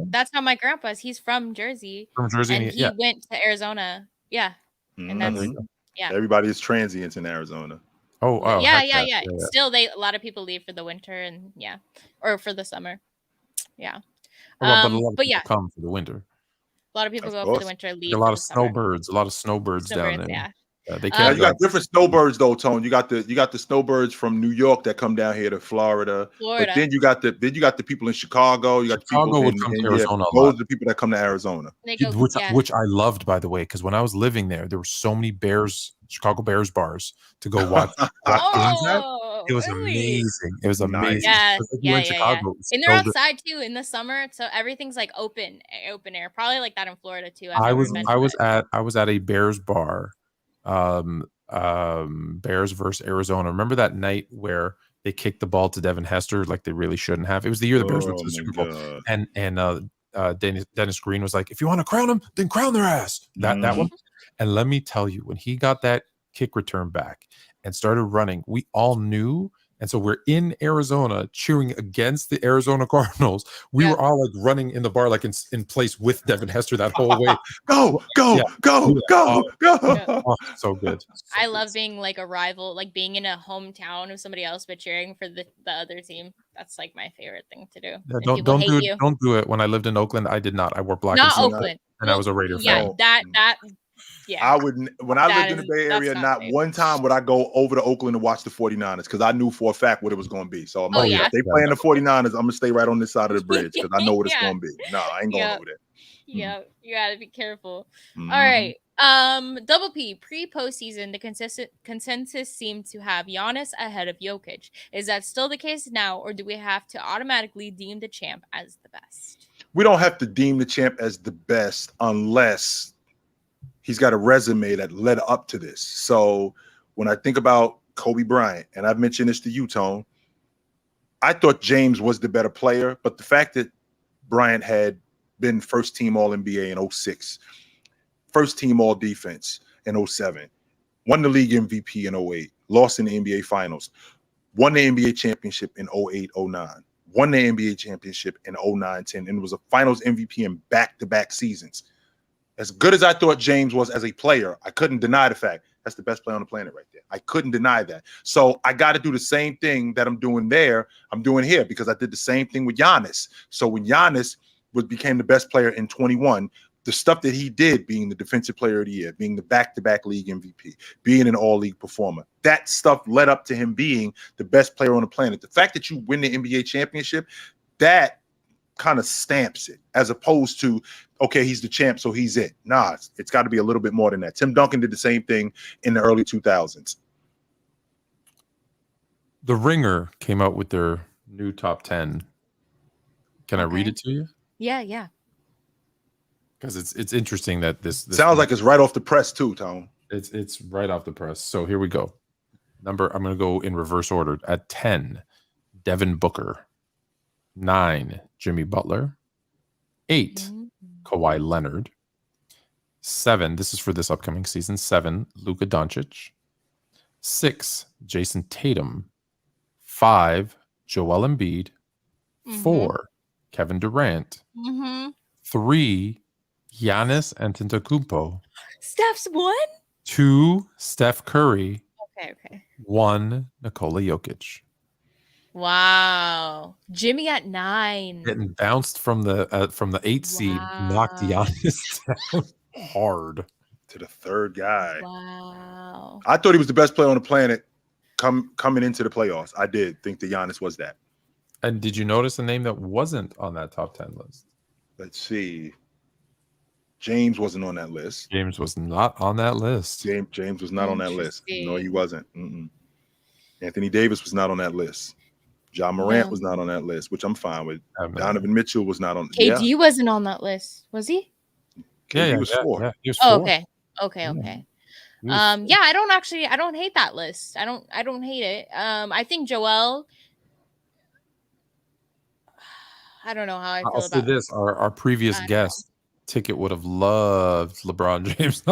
that's how my grandpa's. He's from Jersey. From Jersey, and he went to Arizona. Yeah. And that's everybody is transient in Arizona. Oh, yeah. Still, a lot of people leave for the winter and or for the summer. Yeah. But a lot of people come for the winter. A lot of people go for the winter. Leave a lot of snowbirds. A lot of snowbirds down there. Yeah. They can't. You got different snowbirds though, Tone. You got the snowbirds from New York that come down here to Florida. But then you got the people in Chicago. You got the people would come to Arizona. Those are the people that come to Arizona. Which I loved, by the way, because when I was living there were so many Chicago Bears bars to go watch. It was amazing. It was amazing. Yeah, in Chicago. And they're outside too in the summer, so everything's like open air. Probably like that in Florida too. I was at a Bears bar. Bears versus Arizona. Remember that night where they kicked the ball to Devin Hester like they really shouldn't have? It was the year the Bears went to the Super Bowl. And Dennis Green was like, if you want to crown them, then crown their ass. That one. And let me tell you, when he got that kick return back and started running, we all knew. And so we're in Arizona cheering against the Arizona Cardinals. We were all like running in the bar, like in place with Devin Hester that whole way. Go. Oh, so good. I love being like a rival, like being in a hometown of somebody else, but cheering for the other team. That's like my favorite thing to do. Yeah, don't do it. When I lived in Oakland, I did not. I wore black. Not Oakland. And I was a Raider fan. Yeah, I would. When I lived in the Bay Area, not one time would I go over to Oakland to watch the 49ers because I knew for a fact what it was going to be. So I'm if they playing the 49ers, I'm going to stay right on this side of the bridge because I know what it's going to be. No, I ain't going over there. Yeah, you got to be careful. All right. Double P, pre-postseason, the consensus seemed to have Giannis ahead of Jokic. Is that still the case now, or do we have to automatically deem the champ as the best? We don't have to deem the champ as the best unless he's got a resume that led up to this. So when I think about Kobe Bryant, and I've mentioned this to you, Tone. I thought James was the better player, but the fact that Bryant had been first team All NBA in 06, first team All Defense in 07, won the league MVP in 08, lost in the NBA Finals, won the NBA championship in 08, 09, won the NBA championship in 09, 10, and was a Finals MVP in back-to-back seasons. As good as I thought James was as a player, I couldn't deny the fact that's the best player on the planet right there. I couldn't deny that. So I got to do the same thing that I'm doing there, I'm doing here, because I did the same thing with Giannis. So when Giannis became the best player in 21, the stuff that he did, being the defensive player of the year, being the back-to-back league MVP, being an all-league performer, that stuff led up to him being the best player on the planet. The fact that you win the NBA championship, that kind of stamps it, as opposed to, okay, he's the champ, so he's it. Nah, it's got to be a little bit more than that. Tim Duncan did the same thing in the early 2000s. The Ringer came out with their new top 10. Can I read it to you? Yeah. Because it's interesting that this sounds like it's right off the press too, Tom. It's right off the press. So here we go. I'm going to go in reverse order. At 10, Devin Booker. 9, Jimmy Butler. 8, Kawhi Leonard. 7, this is for this upcoming season. 7, Luka Doncic. 6, Jason Tatum. 5, Joel Embiid. 4, Kevin Durant. 3, Giannis Antetokounmpo. Steph's 1? 2, Steph Curry. Okay. 1, Nikola Jokic. Wow. Jimmy at 9. Getting bounced from the 8 seed, knocked Giannis down hard to the third guy. Wow. I thought he was the best player on the planet coming into the playoffs. I did think that Giannis was that. And did you notice a name that wasn't on that top 10 list? Let's see. James wasn't on that list. James was not on that list. James was not on that list. No, he wasn't. Anthony Davis was not on that list. John Morant was not on that list, which I'm fine with. Donovan Mitchell was not on. KD wasn't on that list, was he? KD was 4. Yeah, he was 4. Okay. I don't hate that list. I don't hate it. I think Joel. I don't know how I feel I'll about say this. Our previous guest Ticket would have loved LeBron James.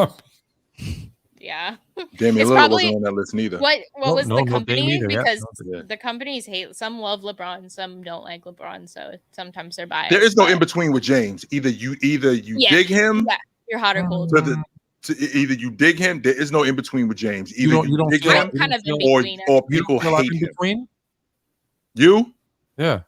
Yeah. Damian Lillard wasn't on that list neither. What was the company? Because yeah. the companies hate, some love LeBron, some don't like LeBron, so sometimes they're biased. There is no in between with James. Either you dig him, you're hot or cold. Either you dig him, there is no in between with James. Either you don't dig feel him, kind of in between, or people hate him. Between? You? Yeah.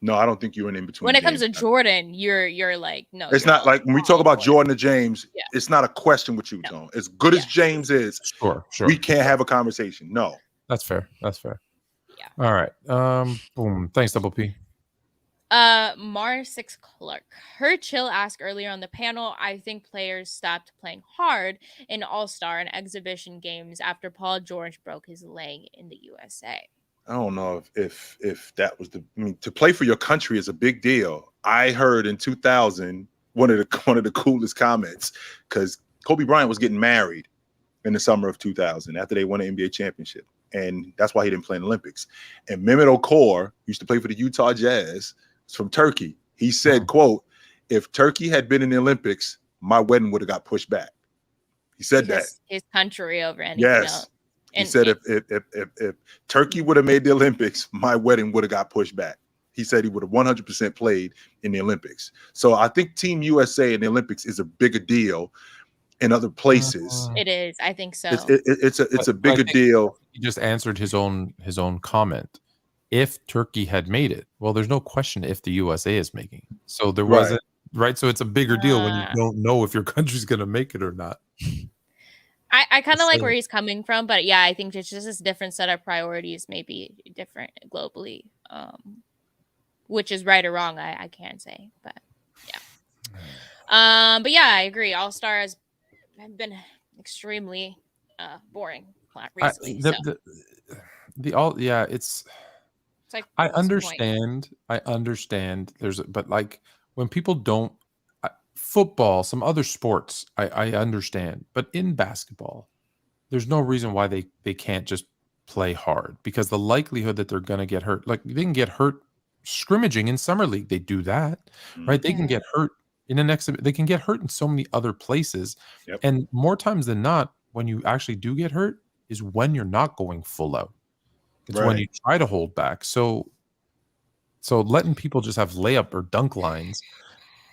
No, I don't think you're in between. When it comes to Jordan, you're like, no. It's not like when we talk about Jordan to James, it's not a question with you, Tone. As good as James is, sure. We can't have a conversation. No. That's fair. Yeah. All right. Boom. Thanks, Double P. Mar6 Clark. Her chill asked earlier on the panel, I think players stopped playing hard in All-Star and exhibition games after Paul George broke his leg in the USA. I don't know if that was to play for your country is a big deal. I heard in 2000 one of the coolest comments, because Kobe Bryant was getting married in the summer of 2000 after they won an NBA championship, and that's why he didn't play in the Olympics. And Mehmet Okur used to play for the Utah Jazz. It's from Turkey. He said, "quote If Turkey had been in the Olympics, my wedding would have got pushed back." He said that his country over anything else. He said if Turkey would have made the Olympics, my wedding would have got pushed back. He said he would have 100% played in the Olympics. So I think Team USA in the Olympics is a bigger deal in other places. It is. I think so. It's a bigger deal. He just answered his own comment. If Turkey had made it, well, there's no question if the USA is making it. So there wasn't, right? So it's a bigger deal when you don't know if your country's going to make it or not. I kind of like where he's coming from, but yeah, I think it's just this different set of priorities, maybe different globally, which is right or wrong. I can't say, but yeah. But yeah, I agree. All-Star has been extremely boring recently. It's like I understand. But like when people don't. Football, some other sports, I understand, but in basketball, there's no reason why they can't just play hard because the likelihood that they're going to get hurt, like they can get hurt scrimmaging in summer league. They do that, right? They can get hurt in an exhibit. They can get hurt in so many other places. Yep. And more times than not, when you actually do get hurt is when you're not going full out. It's when you try to hold back. So letting people just have layup or dunk lines,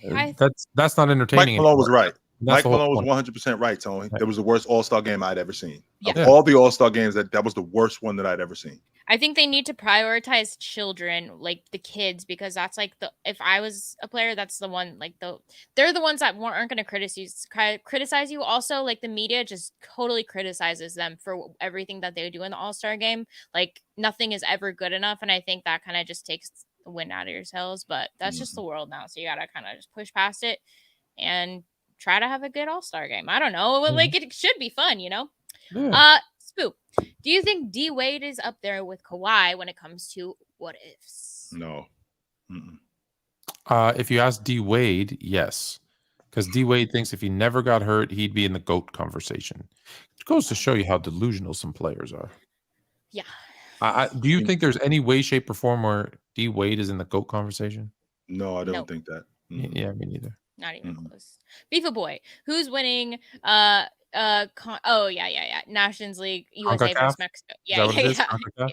that's not entertaining. Mike Malone was right. Mike Malone was 100% right, Tony. Right. That was the worst All-Star game I'd ever seen. Yeah. Of all the All-Star games, that was the worst one that I'd ever seen. I think they need to prioritize children, like the kids, because that's like if I was a player, that's the one, like they're the ones that aren't going to criticize you. Also, like the media just totally criticizes them for everything that they do in the All-Star game. Like nothing is ever good enough. And I think that kind of just takes the wind out of your sails, but that's just the world now. So you got to kind of just push past it and try to have a good All-Star game. I don't know. Like it should be fun, you know? Yeah. Spoop, do you think D Wade is up there with Kawhi when it comes to what ifs? No. If you ask D Wade, yes, because D Wade thinks if he never got hurt, he'd be in the GOAT conversation. It goes to show you how delusional some players are. Yeah. Do you think there's any way, shape, or form where D Wade is in the GOAT conversation? No, I don't think that. Yeah, me neither. Not even close. Beef a boy, who's winning? Nations League USA versus Mexico.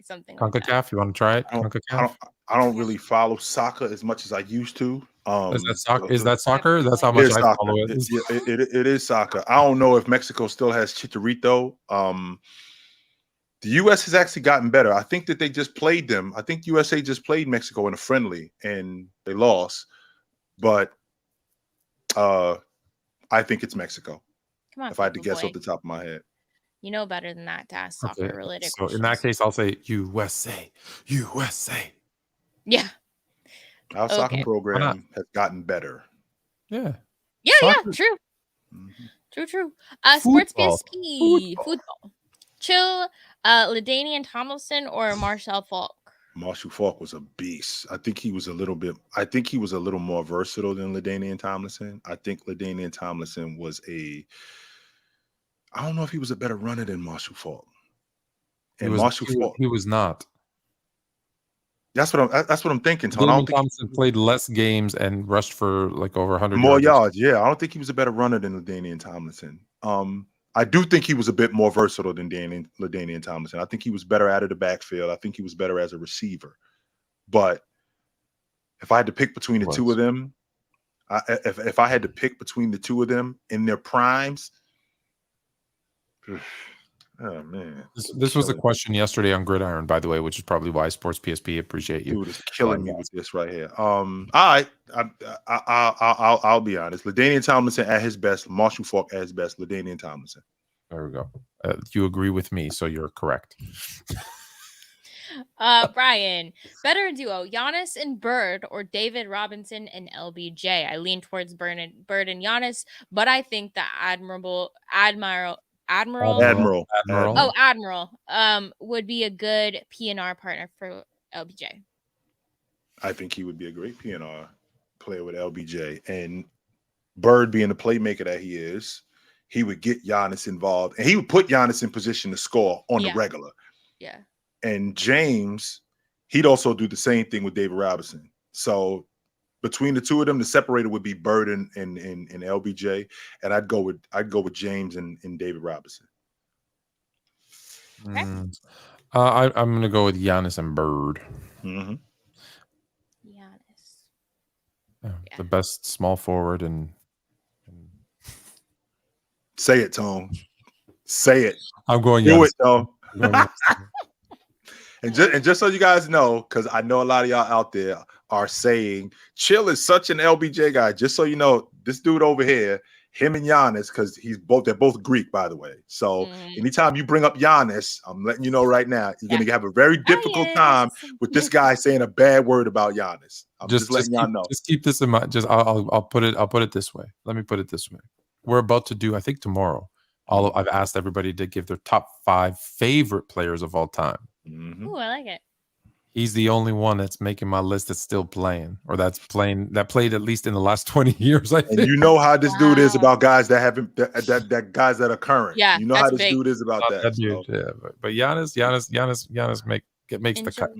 Something like CONCACAF. that. You want to try it? I don't really follow soccer as much as I used to. Is that soccer? That's how much I follow it. It is soccer. I don't know if Mexico still has Chicharito. The U.S. has actually gotten better. I think that they just played them. I think USA just played Mexico in a friendly and they lost. But I think it's Mexico. Come on, if I had to guess off the top of my head. You know better than that to ask soccer related questions. So in that case, I'll say USA. Yeah. Our soccer program has gotten better. Yeah. True. True. Sports BSP. Football. Chill, LaDainian Tomlinson or Marshall Falk? Marshall Falk was a beast. I think he was a little more versatile than LaDainian Tomlinson. I think LaDainian Tomlinson was I don't know if he was a better runner than Marshall Falk. And he was not. That's what I'm thinking, Tony. LaDainian Tomlinson played less games and rushed for like over 100 more yards. Yeah, I don't think he was a better runner than LaDainian Tomlinson. I do think he was a bit more versatile than LaDainian Tomlinson. I think he was better out of the backfield. I think he was better as a receiver. But if I had to pick between the two of them, if I had to pick between the two of them in their primes, oh man, this was a question yesterday on Gridiron, by the way, which is probably why Sports PSP appreciate you. Dude, it's killing me with this right here. All right, I'll be honest. LaDainian Tomlinson at his best, Marshall Falk at his best. LaDainian Tomlinson. There we go. You agree with me, so you're correct. Brian, better duo, Giannis and Bird or David Robinson and LBJ? I lean towards Bird and Giannis, but I think the Admiral would be a good PNR partner for LBJ. I think he would be a great PNR player with LBJ. And Bird being the playmaker that he is, he would get Giannis involved. And he would put Giannis in position to score on the regular. Yeah. And James, he'd also do the same thing with David Robinson. So between the two of them, the separator would be Bird and LBJ. And I'd go with James and David Robinson. Okay. I'm going to go with Giannis and Bird. Giannis. The best small forward and say it, Tone. Say it. I'm going. Do it, though. And just so you guys know, because I know a lot of y'all out there are saying Chill is such an LBJ guy. Just so you know, this dude over here, him and Giannis, because they're both Greek, by the way. So anytime you bring up Giannis, I'm letting you know right now, you're going to have a very difficult time with this guy saying a bad word about Giannis. I'm just letting y'all know. Just keep this in mind. I'll put it this way. Let me put it this way. We're about to do, I think tomorrow, I've asked everybody to give their top 5 favorite players of all time. Ooh, I like it. He's the only one that's making my list that's still playing, or that played at least in the last 20 years. I think. And you know how this dude is about guys that haven't that guys that are current. Yeah, you know how this dude is about that. Dude, yeah, but Giannis makes the cut.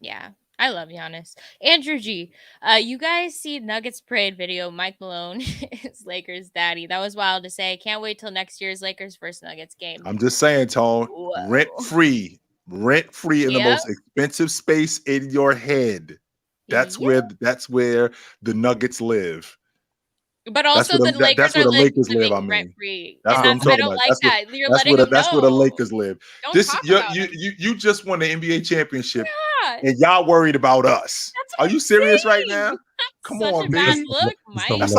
Yeah, I love Giannis. Andrew G, you guys see Nuggets parade video? Mike Malone is Lakers daddy. That was wild to say. Can't wait till next year's Lakers versus Nuggets game. I'm just saying, Tone, rent free in the most expensive space in your head. That's where the Nuggets live. But also the Lakers that's where the Lakers live. I mean, rent free. That's what I'm talking about. That's where the Lakers live. You just won the NBA championship, and y'all worried about us. Are you serious right now? Come on, man. Look, Mike. That's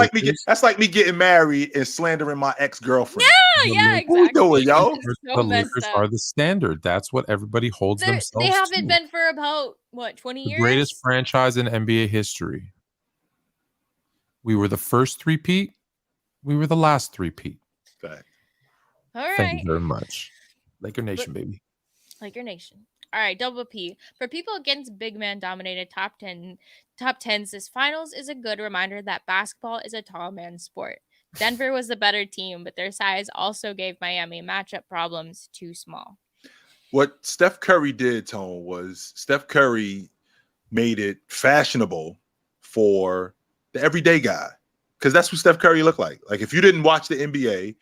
like me getting married and slandering my ex-girlfriend. Yeah, exactly. What we doing, yo? The Lakers are the standard. That's what everybody holds themselves to. They haven't been for about 20 years. The greatest franchise in NBA history. We were the first three-peat. We were the last three-peat. Fact. All right. Thank you very much. Laker Nation, baby. Laker Nation. All right, double P. For people against big man dominated top 10s, this finals is a good reminder that basketball is a tall man's sport. Denver was the better team, but their size also gave Miami matchup problems too small. What Steph Curry did, Tone, was Steph Curry made it fashionable for the everyday guy, because that's what Steph Curry looked like. Like, if you didn't watch the NBA,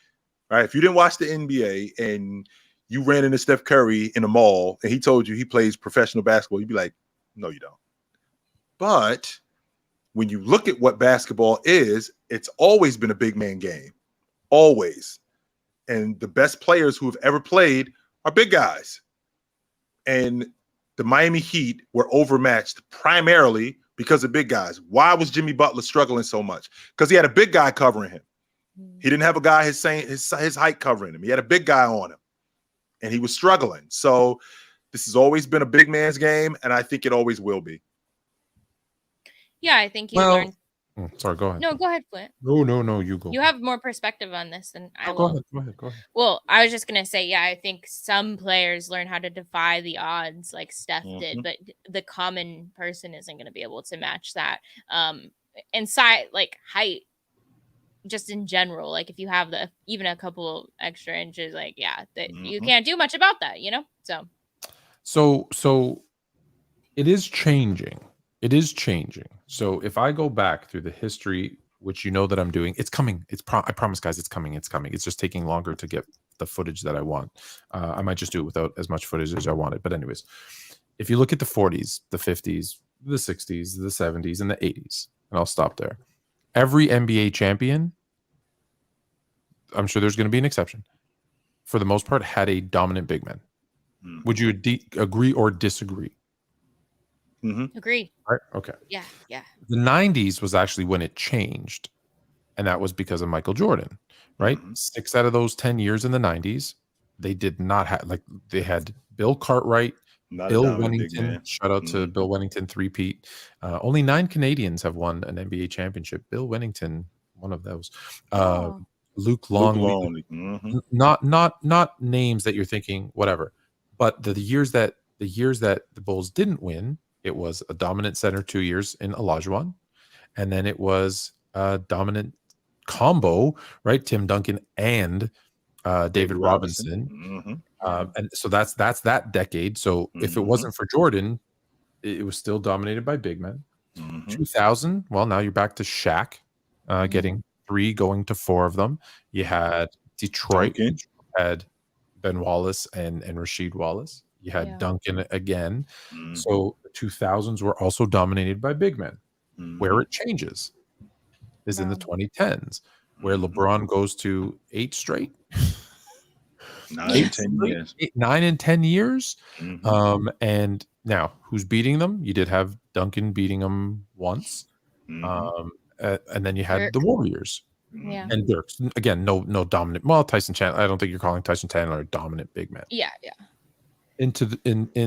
right? If you didn't watch the NBA and you ran into Steph Curry in a mall and he told you he plays professional basketball, you'd be like, no, you don't. But when you look at what basketball is, it's always been a big man game. Always. And the best players who have ever played are big guys. And the Miami Heat were overmatched primarily because of big guys. Why was Jimmy Butler struggling so much? Because he had a big guy covering him. He didn't have a guy his height covering him. He had a big guy on him, and he was struggling. So this has always been a big man's game, and I think it always will be. Yeah, I think you learned. Sorry, go ahead. No, go ahead, Flint. No, you go. You have more perspective on this than I will. Go ahead. Well, I was just going to say, yeah, I think some players learn how to defy the odds like Steph did, but the common person isn't going to be able to match that. And height, just in general, like if you have even a couple extra inches, like, you can't do much about that, you know? So it is changing. It is changing. So if I go back through the history, which you know that I'm doing, it's coming. I promise, guys, it's coming. It's coming. It's just taking longer to get the footage that I want. I might just do it without as much footage as I wanted. But anyways, if you look at the 40s, the 50s, the 60s, the 70s, and the 80s, and I'll stop there. Every NBA champion, I'm sure there's going to be an exception, for the most part, had a dominant big man. Would you agree or disagree? Agree. Right. Okay. Yeah. The 90s was actually when it changed, and that was because of Michael Jordan, right? 6 out of those 10 years in the 90s, they did not have, they had Bill Cartwright, Bill Wennington. Shout out to Bill Wennington, three-peat. Only 9 Canadians have won an NBA championship. Bill Wennington, one of those. Luke Longley. Not names that you're thinking whatever, but the years that the Bulls didn't win, it was a dominant center 2 years in Olajuwon, and then it was a dominant combo, right? Tim Duncan and David Robinson. And so that's that decade. So if it wasn't for Jordan, it was still dominated by big men. 2000, well, now you're back to Shaq getting 3, going to 4 of them. You had Detroit, had Ben Wallace and Rasheed Wallace. You had Duncan again. So the 2000s were also dominated by big men. Where it changes is in the 2010s, where LeBron goes to 8 straight. 9 10 years. 9 and 10 years. And now, who's beating them? You did have Duncan beating them once. And then you had the Warriors. And Dirk. Again, no dominant. Well, Tyson Chandler. I don't think you're calling Tyson Chandler a dominant big man. Yeah.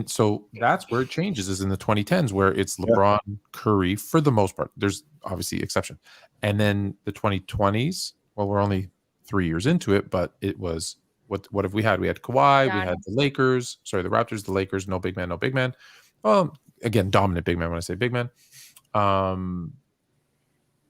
So that's where it changes, is in the 2010s, where it's LeBron, Curry for the most part. There's obviously exception. And then the 2020s, well, we're only 3 years into it, but it was what have we had? We had Kawhi, we had the Raptors, the Lakers, no big man. Well, again, dominant big man. When I say big man,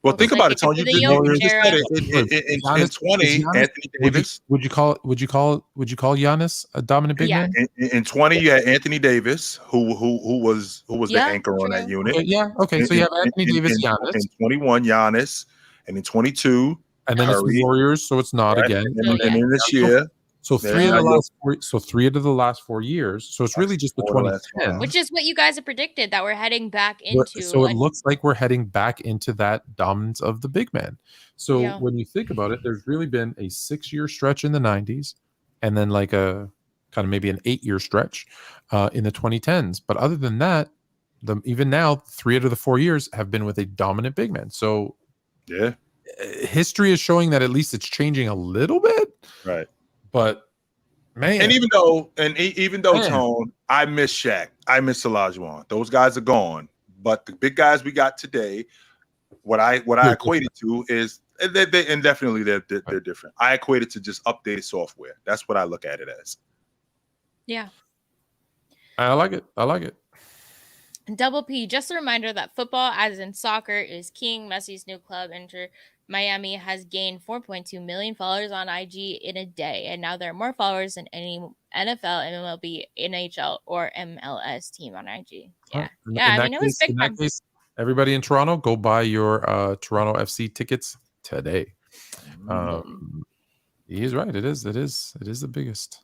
well, think about it, Tony. You just said it. In 20, Giannis, Anthony Davis. Would you call Giannis a dominant big man? In 20, you had Anthony Davis, who was the anchor on that unit. Okay. So you have Anthony Davis, Giannis. In 21, Giannis, and in 22, and then Curry. It's the Warriors, so it's not again. And then this year. So three out of the last 4 years. So it's really just the 2010, which is what you guys have predicted that we're heading back into. So it looks like we're heading back into that dominance of the big man. So when you think about it, there's really been a 6-year stretch in the 90s, and then like a kind of maybe an 8-year stretch in the 2010s. But other than that, even now, 3 out of the 4 years have been with a dominant big man. So history is showing that at least it's changing a little bit, right? But man, and even though Tone, I miss Shaq, I miss Olajuwon. Those guys are gone. But the big guys we got today, what I equate it to is they're different. I equate it to just updated software. That's what I look at it as. Yeah, I like it. Double P, just a reminder that football, as in soccer, is king. Messi's new club, Inter Miami, has gained 4.2 million followers on IG in a day, and now there are more followers than any NFL, MLB, NHL, or MLS team on IG. Yeah, it was big. In that case, everybody in Toronto, go buy your Toronto FC tickets today. He is right. It is the biggest.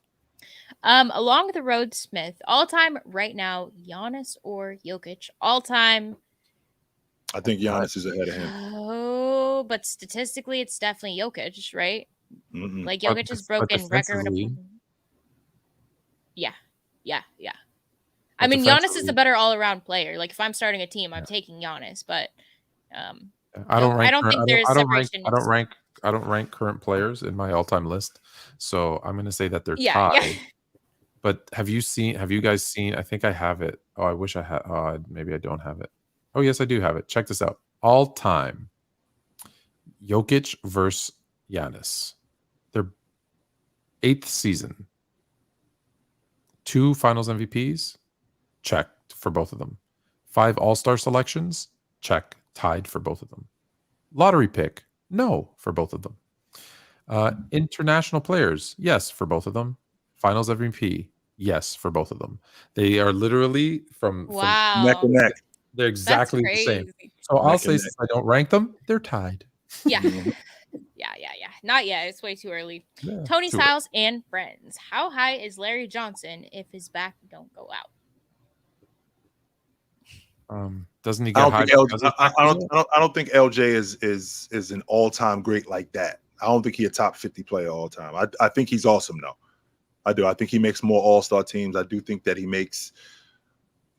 Along the road, Smith, all time right now, Giannis or Jokic, all time. I think Giannis is ahead of him. Oh, but statistically, it's definitely Jokic, right? Mm-hmm. Like Jokic has broken record. Yeah. I mean, Giannis is a better all-around player. Like if I'm starting a team, I'm taking Giannis, but I don't rank current players in my all-time list, so I'm going to say that they're tied. Yeah. But have you guys seen? I think I have it. Oh, I wish I had. Maybe I don't have it. Oh, yes, I do have it. Check this out. All time, Jokic versus Giannis. Their 8th season. 2 Finals MVPs. Check for both of them. 5 All-Star selections. Check. Tied for both of them. Lottery pick. No for both of them. International players. Yes for both of them. Finals MVP. Yes for both of them. They are literally from neck and neck. They're exactly the same. So I'll say since I don't rank them, they're tied. Yeah. Yeah. Not yet. It's way too early. Yeah, Tony's house and friends. How high is Larry Johnson if his back don't go out? Doesn't he get high? I don't think LJ is an all-time great like that. I don't think he's a top 50 player all time. I think he's awesome though. I do. I think he makes more all-star teams. I do think that he makes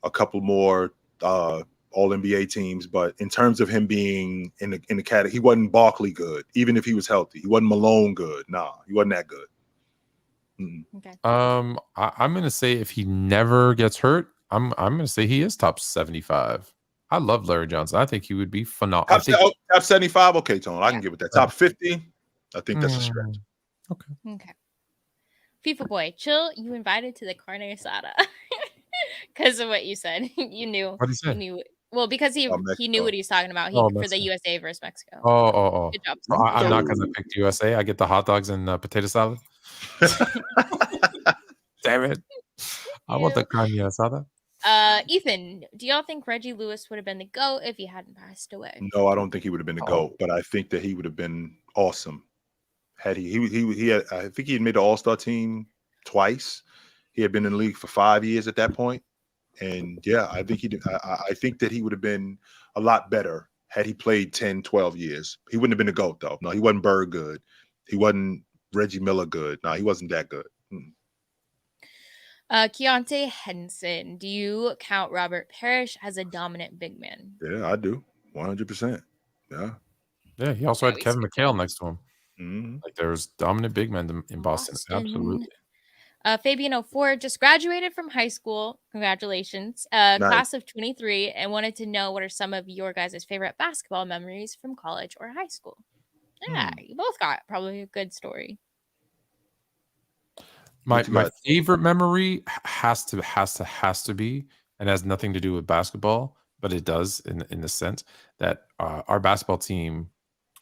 a couple more all-NBA teams, but in terms of him being in the category, he wasn't Barkley good, even if he was healthy. He wasn't Malone good. Nah, he wasn't that good. Okay. I'm gonna say if he never gets hurt, I'm gonna say he is top 75. I love Larry Johnson. I think he would be phenomenal. Top 75, okay, Tone. I can get with that. Top 50, I think that's a stretch. Okay. FIFA boy, chill. You invited to the carne asada because of what you said. You knew. What did he say? You knew. Well, because he knew what he was talking about. For the USA versus Mexico. Oh. Good job. So I'm not because I picked USA. I get the hot dogs and potato salad. Damn it! I want the carne asada. Ethan, do y'all think Reggie Lewis would have been the GOAT if he hadn't passed away? No, I don't think he would have been the GOAT, but I think that he would have been awesome. Had he had, I think he had made the All-Star team twice. He had been in the league for 5 years at that point. And yeah, I think he did. I think that he would have been a lot better had he played 10, 12 years. He wouldn't have been the GOAT though. No, he wasn't Bird good. He wasn't Reggie Miller good. No, he wasn't that good. Keontae Henson, do you count Robert Parrish as a dominant big man? Yeah, I do. 100%. Yeah, he also had Kevin McHale next to him. Mm-hmm. Like there was dominant big men in Boston. Absolutely. Fabian 04 just graduated from high school. Congratulations. Nice. Class of 23, and wanted to know what are some of your guys' favorite basketball memories from college or high school. Yeah, you both got probably a good story. My favorite memory has to be, and it has nothing to do with basketball, but it does in the sense that our basketball team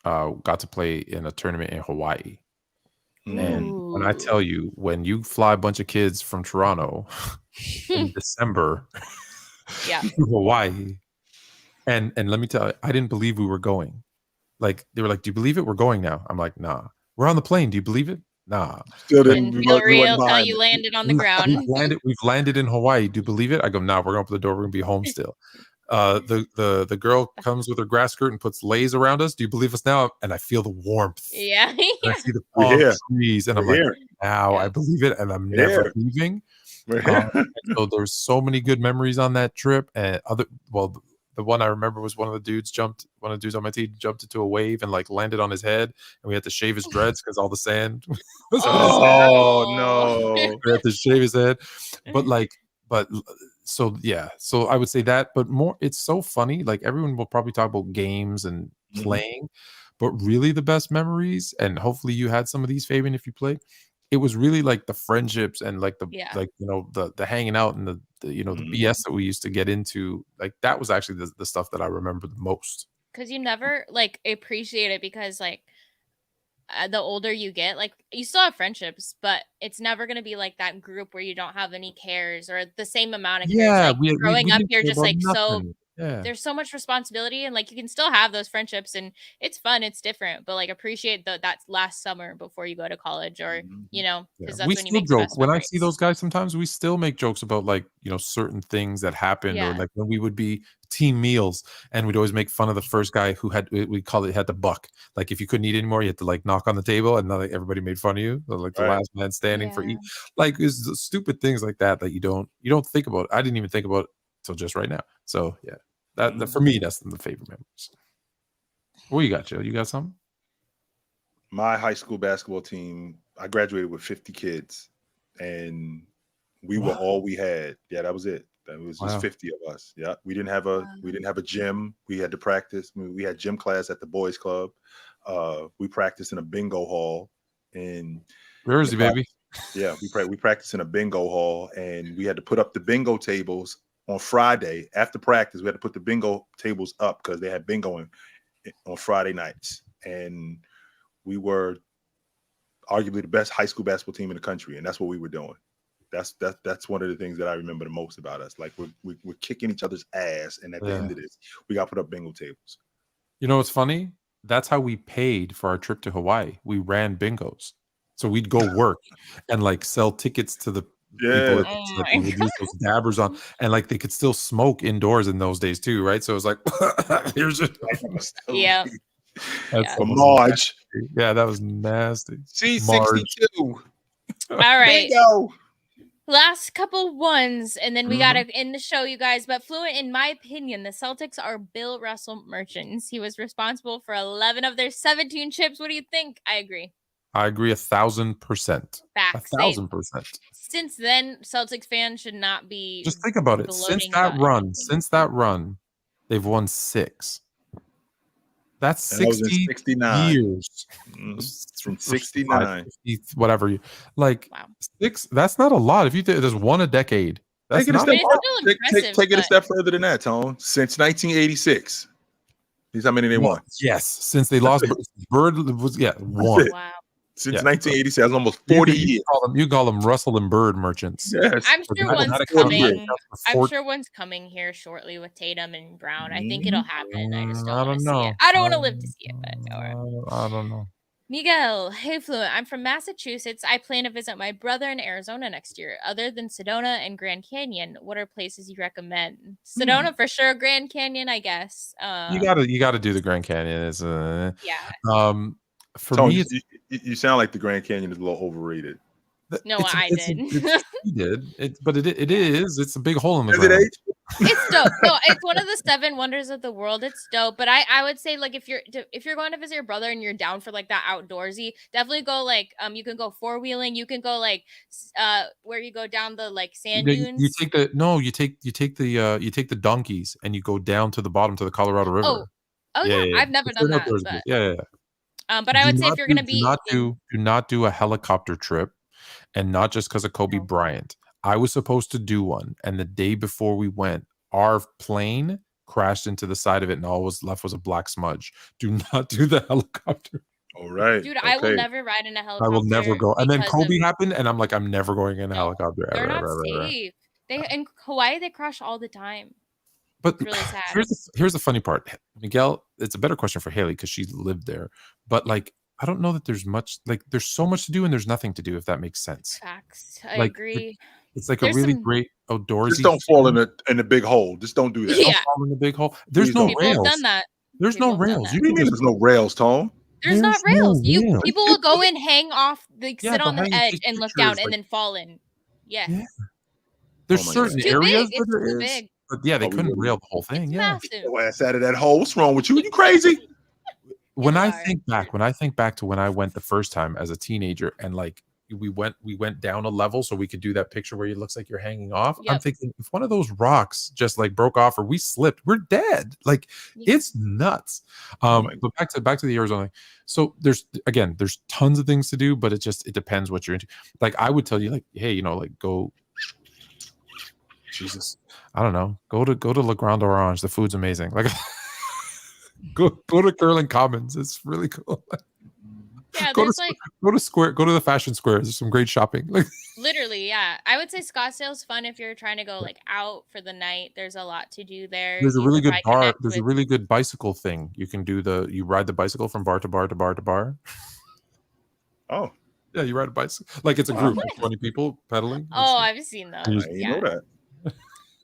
got to play in a tournament in Hawaii. And when I tell you, when you fly a bunch of kids from Toronto in December to Hawaii, and let me tell you, I didn't believe we were going. Like, they were like, "Do you believe it? We're going now." I'm like, "Nah." "We're on the plane. Do you believe it?" "Nah." Still didn't feel real until you landed on the ground. We've landed in Hawaii. "Do you believe it?" I go, "Nah, we're going to open the door. We're going to be home still." The girl comes with her grass skirt and puts lays around us. "Do you believe us now?" And I feel the warmth. Yeah. And I see the palm trees, and I'm like, now I believe it, and I'm never leaving. So there's so many good memories on that trip. And the one I remember was one of the dudes on my team jumped into a wave and like landed on his head, and we had to shave his dreads because all the sand was on his head. Oh no. We had to shave his head. So I would say that, but more, it's so funny. Like, everyone will probably talk about games and playing, but really the best memories, and hopefully you had some of these, Fabian, if you played. It was really like the friendships and like the hanging out and the the BS that we used to get into. Like, that was actually the stuff that I remember the most. Because you never like appreciate it, because like the older you get, like, you still have friendships, but it's never going to be like that group where you don't have any cares or the same amount of cares. Like, growing up, you're just like nothing. There's so much responsibility, and like you can still have those friendships, and it's fun, it's different, but like appreciate that last summer before you go to college, or because that's when you make the best when memories. I see those guys, sometimes we still make jokes about like certain things that happened, or like when we would be team meals, and we'd always make fun of the first guy who had the buck. Like, if you couldn't eat anymore, you had to like knock on the table, and then like, everybody made fun of you, like the last man standing for eat. Like, it's stupid things like that you don't think about. I didn't even think about it till just right now. So yeah. That for me, that's the favorite memories. What you got, Joe? You got something? My high school basketball team, I graduated with 50 kids, and we were all we had. Yeah, that was it. That was just 50 of us. Yeah, we didn't have a gym. We had to practice. We had gym class at the boys' club. We practiced in a bingo hall in Jersey, baby. Yeah, we practiced in a bingo hall, and we had to put up the bingo tables. On Friday, after practice, we had to put the bingo tables up because they had bingo on Friday nights. And we were arguably the best high school basketball team in the country, and that's what we were doing. That's one of the things that I remember the most about us. Like, we're kicking each other's ass, and at the end of this, we got to put up bingo tables. You know what's funny? That's how we paid for our trip to Hawaii. We ran bingos. So we'd go work and like sell tickets to the people that they would use those dabbers on, and like they could still smoke indoors in those days too, right? So it was like, here's just that's a Marge. Yeah, that was nasty. C62. All right. Bingo. Last couple ones, and then we gotta end the show, you guys. But Fluent, in my opinion, the Celtics are Bill Russell merchants. He was responsible for 11 of their 17 chips. What do you think? I agree. I agree 1,000%. Facts. 1,000%. Since then, Celtics fans should not be. Just think about it. Since that run, they've won 6. That's 69 years. From 69, 50, whatever. Like 6. That's not a lot. If you there's one a decade. That's take it a step further than that, Tone. Since 1986. These how many they won? Yes, since they lost Bird was one. Wow. Since 1987, almost 40 years. You call them Russell and Bird merchants. Yes. I'm sure one's coming. I'm sure one's coming here shortly with Tatum and Brown. I think it'll happen. I just don't want to see it. I don't want to live to see it, but all right. I don't know. Miguel, hey Fluent, I'm from Massachusetts. I plan to visit my brother in Arizona next year. Other than Sedona and Grand Canyon, what are places you recommend? Sedona for sure. Grand Canyon, I guess. You gotta do the Grand Canyon. It's for Tony, me, you sound like the Grand Canyon is a little overrated. No, I did. He did. But it is. It's a big hole in the ground. It's dope. No, it's one of the 7 wonders of the world. It's dope. But I would say, like, if you're going to visit your brother and you're down for like that outdoorsy, definitely go like you can go 4-wheeling. You can go like where you go down the like sand dunes. You take the donkeys and you go down to the bottom to the Colorado River. Oh yeah. I've never done that. But, yeah. But I would say if you're going to be do not do a helicopter trip, and not just because of Kobe Bryant. I was supposed to do one, and the day before we went, our plane crashed into the side of it, and all was left was a black smudge. Do not do the helicopter. All right, Dude, I will never ride in a helicopter. I will never go. And then Kobe happened, and I'm like, I'm never going in a helicopter ever. They're not ever, safe. They in Hawaii they crash all the time. But it's really sad. Here's the funny part, Miguel. It's a better question for Hailey because she lived there. But like, I don't know that there's much. Like, there's so much to do, and there's nothing to do. If that makes sense. Facts. I agree. It's like a really great outdoorsy. Just don't fall in the big hole. Just don't do that. Yeah. Don't fall in the big hole. There's no People rails. have done that. There's no rails. You mean there's no rails, Tom? There's not rails. People will go in, hang off, sit on the edge, and look down, and then fall in. Yes. Yeah. There's certain areas where there is. Big. But yeah, they couldn't rail the whole thing. Massive. Your ass out of that hole. What's wrong with you? You crazy? When I think back to when I went the first time as a teenager, and like we went down a level so we could do that picture where it looks like you're hanging off. Yep. I'm thinking if one of those rocks just like broke off or we slipped, we're dead. Like it's nuts. But back to the Arizona thing. So there's tons of things to do, but it depends what you're into. Like I would tell you, like, hey, like go. Jesus, I don't know. Go to La Grande Orange. The food's amazing. Like go to Curling Commons. It's really cool. Yeah, go to the fashion squares. There's some great shopping. Like literally, yeah. I would say Scottsdale's fun if you're trying to go like out for the night. There's a lot to do there. There's a really good bar. There's a really good bicycle thing. You can do you ride the bicycle from bar to bar to bar to bar. Oh. Yeah, you ride a bicycle. Like it's a group of 20 people pedaling. Oh, I've seen those. You know that.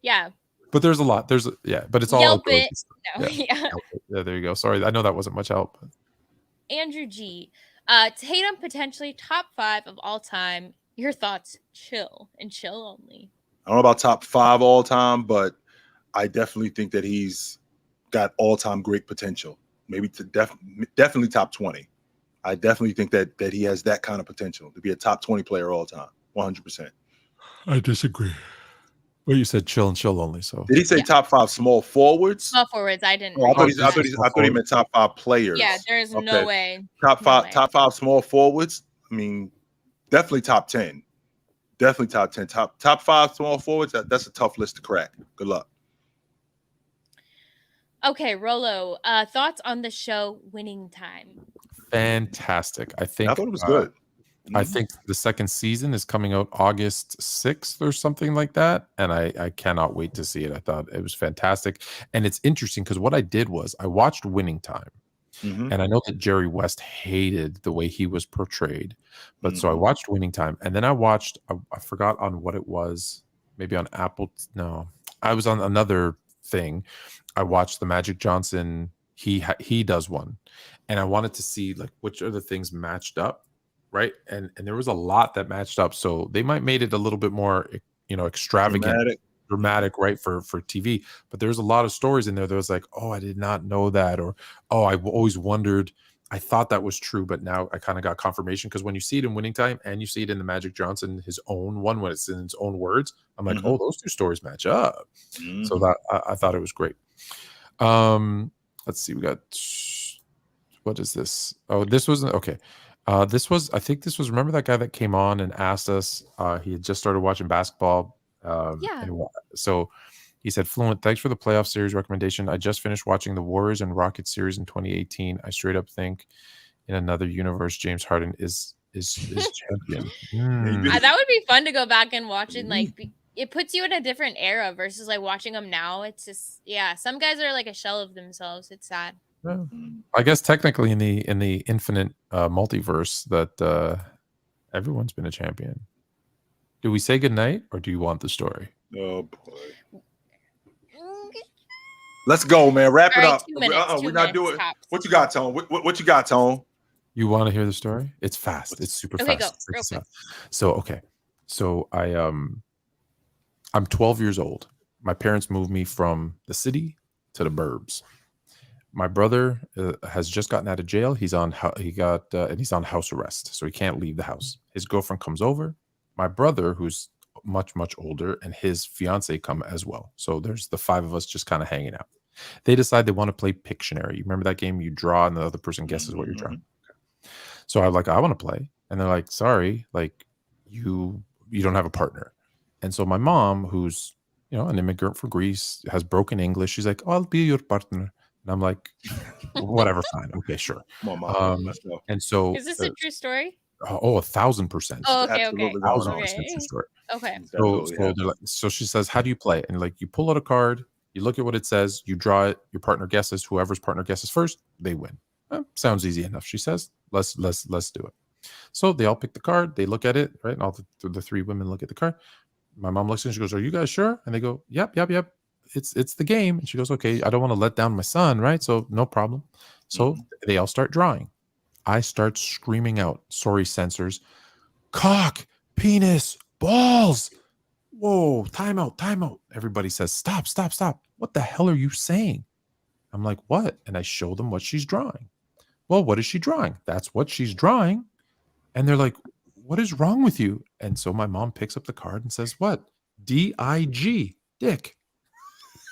Yeah. But there's a lot. But it's all Yelp it. No, yeah, there you go. Sorry, I know that wasn't much help. Andrew G. Tatum potentially top 5 of all time. Your thoughts? Chill and chill only. I don't know about top 5 all time, but I definitely think that he's got all time great potential. Maybe to definitely top 20. I definitely think that he has that kind of potential to be a top 20 player all time. 100%. I disagree. Well, you said chill and chill only. So did he say top 5 small forwards? Small forwards. I didn't. Oh, I thought he meant top 5 players. Yeah, there's no way. Top 5 small forwards. I mean, definitely top 10. Definitely top 10. Top 5 small forwards. That's a tough list to crack. Good luck. Okay, Rolo. Thoughts on the show Winning Time? Fantastic. I thought it was good. I think the second season is coming out August 6th or something like that. And I cannot wait to see it. I thought it was fantastic. And it's interesting because what I did was I watched Winning Time. Mm-hmm. And I know that Jerry West hated the way he was portrayed. But so I watched Winning Time. And then I watched, I forgot on what it was. Maybe on Apple. No, I was on another thing. I watched the Magic Johnson. He does one. And I wanted to see like which other things matched up. Right. And there was a lot that matched up. So they might made it a little bit more, extravagant, dramatic, right, for TV. But there's a lot of stories in there that was like, oh, I did not know that. Or, oh, I always wondered. I thought that was true. But now I kind of got confirmation because when you see it in Winning Time and you see it in the Magic Johnson, his own one, when it's in his own words, I'm like, oh, those two stories match up. So that I thought it was great. Let's see. We got, what is this? Oh, this was, okay. Remember that guy that came on and asked us, he had just started watching basketball. So he said, Fluent, thanks for the playoff series recommendation. I just finished watching the Warriors and Rockets series in 2018. I straight up think in another universe, James Harden is champion. That would be fun to go back and watch it. Like it puts you in a different era versus like watching them now. It's just, some guys are like a shell of themselves. It's sad. Yeah. I guess technically in the infinite multiverse that everyone's been a champion. Do we say goodnight or do you want the story? Oh boy. Let's go, man. Wrap it up. We're not doing. What you got, Tone? What you got, Tone? You want to hear the story? It's fast. It's super fast. Go. So I'm 12 years old. My parents moved me from the city to the burbs. My brother has just gotten out of jail. He's on house arrest, so he can't leave the house. His girlfriend comes over. My brother, who's much, much older, and his fiance come as well. So there's the 5 of us just kind of hanging out. They decide they want to play Pictionary. You remember that game? You draw, and the other person guesses what you're drawing. Okay. So I'm like, I want to play, and they're like, sorry, like you don't have a partner. And so my mom, who's, an immigrant from Greece, has broken English. She's like, I'll be your partner. And I'm like, whatever, fine. Okay, sure. And so is this a true story? 1,000%. Oh, okay, Absolutely 1,000% true story. Okay. So she says, how do you play? And like, you pull out a card, you look at what it says, you draw it, your partner guesses, whoever's partner guesses first, they win. Sounds easy enough, she says. Let's do it. So they all pick the card, they look at it, right? And all the three women look at the card. My mom looks and she goes, are you guys sure? And they go, yep. It's the game. And she goes, okay, I don't want to let down my son, right? So no problem. So they all start drawing. I start screaming out, sorry, censors, cock, penis, balls. Whoa, time out. Everybody says, stop. What the hell are you saying? I'm like, what? And I show them what she's drawing. Well, what is she drawing? That's what she's drawing. And they're like, what is wrong with you? And so my mom picks up the card and says, what? D-I-G, dick.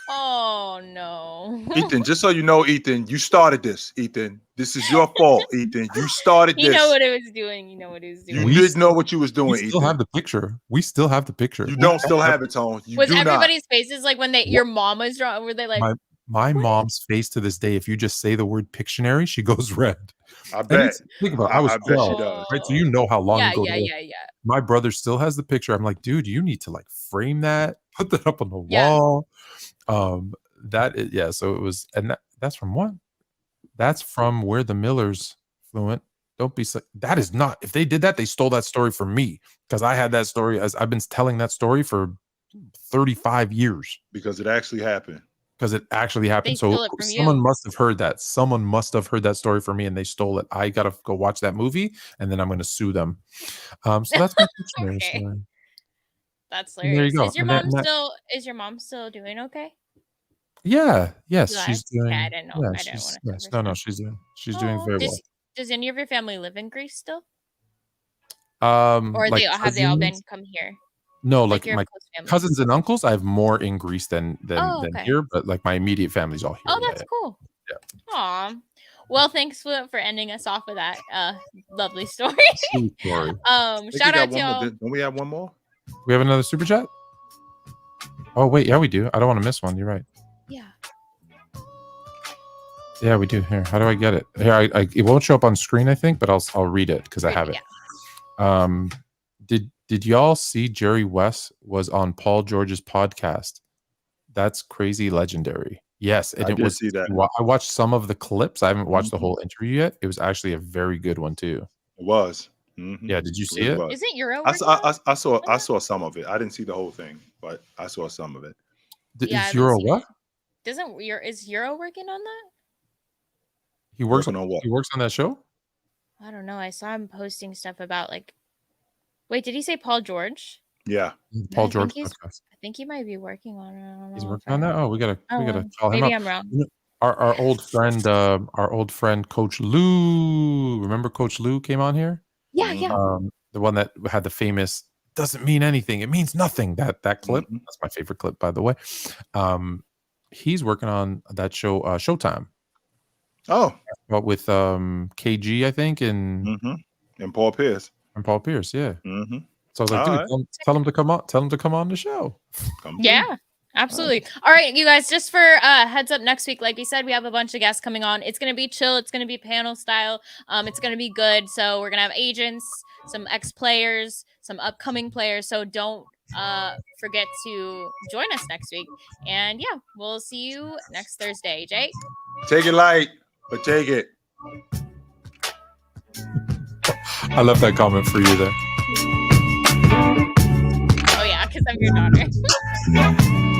Oh, no. Ethan, just so you know, Ethan, you started this, Ethan. This is your fault, Ethan. You started this. You know what it was doing. You did know what you was doing, Ethan. We still have the picture. You don't still have it, Tone. Was everybody's faces like when your mom was drawing? Were they like... My mom's face to this day, if you just say the word Pictionary, she goes red. I bet. Think about it. I was 12, right? So you know how long ago. Yeah. My brother still has the picture. I'm like, dude, you need to like frame that, put that up on the wall. So it was, and that's from what? That's from Where the Millers, Fluent. Don't be that is not. If they did that, they stole that story from me because I had that story as I've been telling that story for 35 years because it actually happened. So someone must have heard that. Someone must have heard that story from me, and they stole it. I gotta go watch that movie, and then I'm gonna sue them. So that's my Pictionary story. That's hilarious. There you go. Is your mom still doing okay? Yeah. Yes, she's doing. Yeah, I didn't know. No, she's doing very well. Does any of your family live in Greece still? Or have they all been come here? No, like my cousins and uncles, I have more in Greece than here, but like my immediate family's all here. Oh, that's cool. Yeah. Aw. Well, thanks for ending us off with that lovely story. Shout out to y'all. Don't we have one more? We have another super chat? Oh, wait. Yeah, we do. I don't want to miss one. You're right. Yeah. Yeah, we do. Here, how do I get it? Here, it won't show up on screen, I think, but I'll read it because I have it. Did y'all see Jerry West was on Paul George's podcast? That's crazy legendary. Yes, and I did see that. I watched some of the clips. I haven't watched the whole interview yet. It was actually a very good one too. It was. Yeah, did you see it? Isn't Euro? I saw some of it. I didn't see the whole thing, but I saw some of it. Is Euro what? Is Euro working on that? He works on what? He works on that show? I don't know. I saw him posting stuff about like. Wait, did he say Paul George? Yeah, Paul George podcast. I think he might be working on it. He's working on that. Oh, we gotta call him out. Maybe I'm wrong. Our old friend, Coach Lou. Remember Coach Lou came on here? Yeah. The one that had the famous "doesn't mean anything, it means nothing." That clip. That's my favorite clip, by the way. He's working on that show, Showtime. Oh, but with KG, I think, and Paul Pierce. And Paul Pierce, yeah. So I was like, dude, tell him to come on. Tell him to come on the show. Yeah, absolutely. All right, you guys. Just for heads up, next week, like we said, we have a bunch of guests coming on. It's gonna be chill. It's gonna be panel style. It's gonna be good. So we're gonna have agents, some ex-players, some upcoming players. So don't forget to join us next week. And yeah, we'll see you next Thursday. Jay, take it light, but take it. I love that comment for you there. Oh yeah, because I'm your daughter.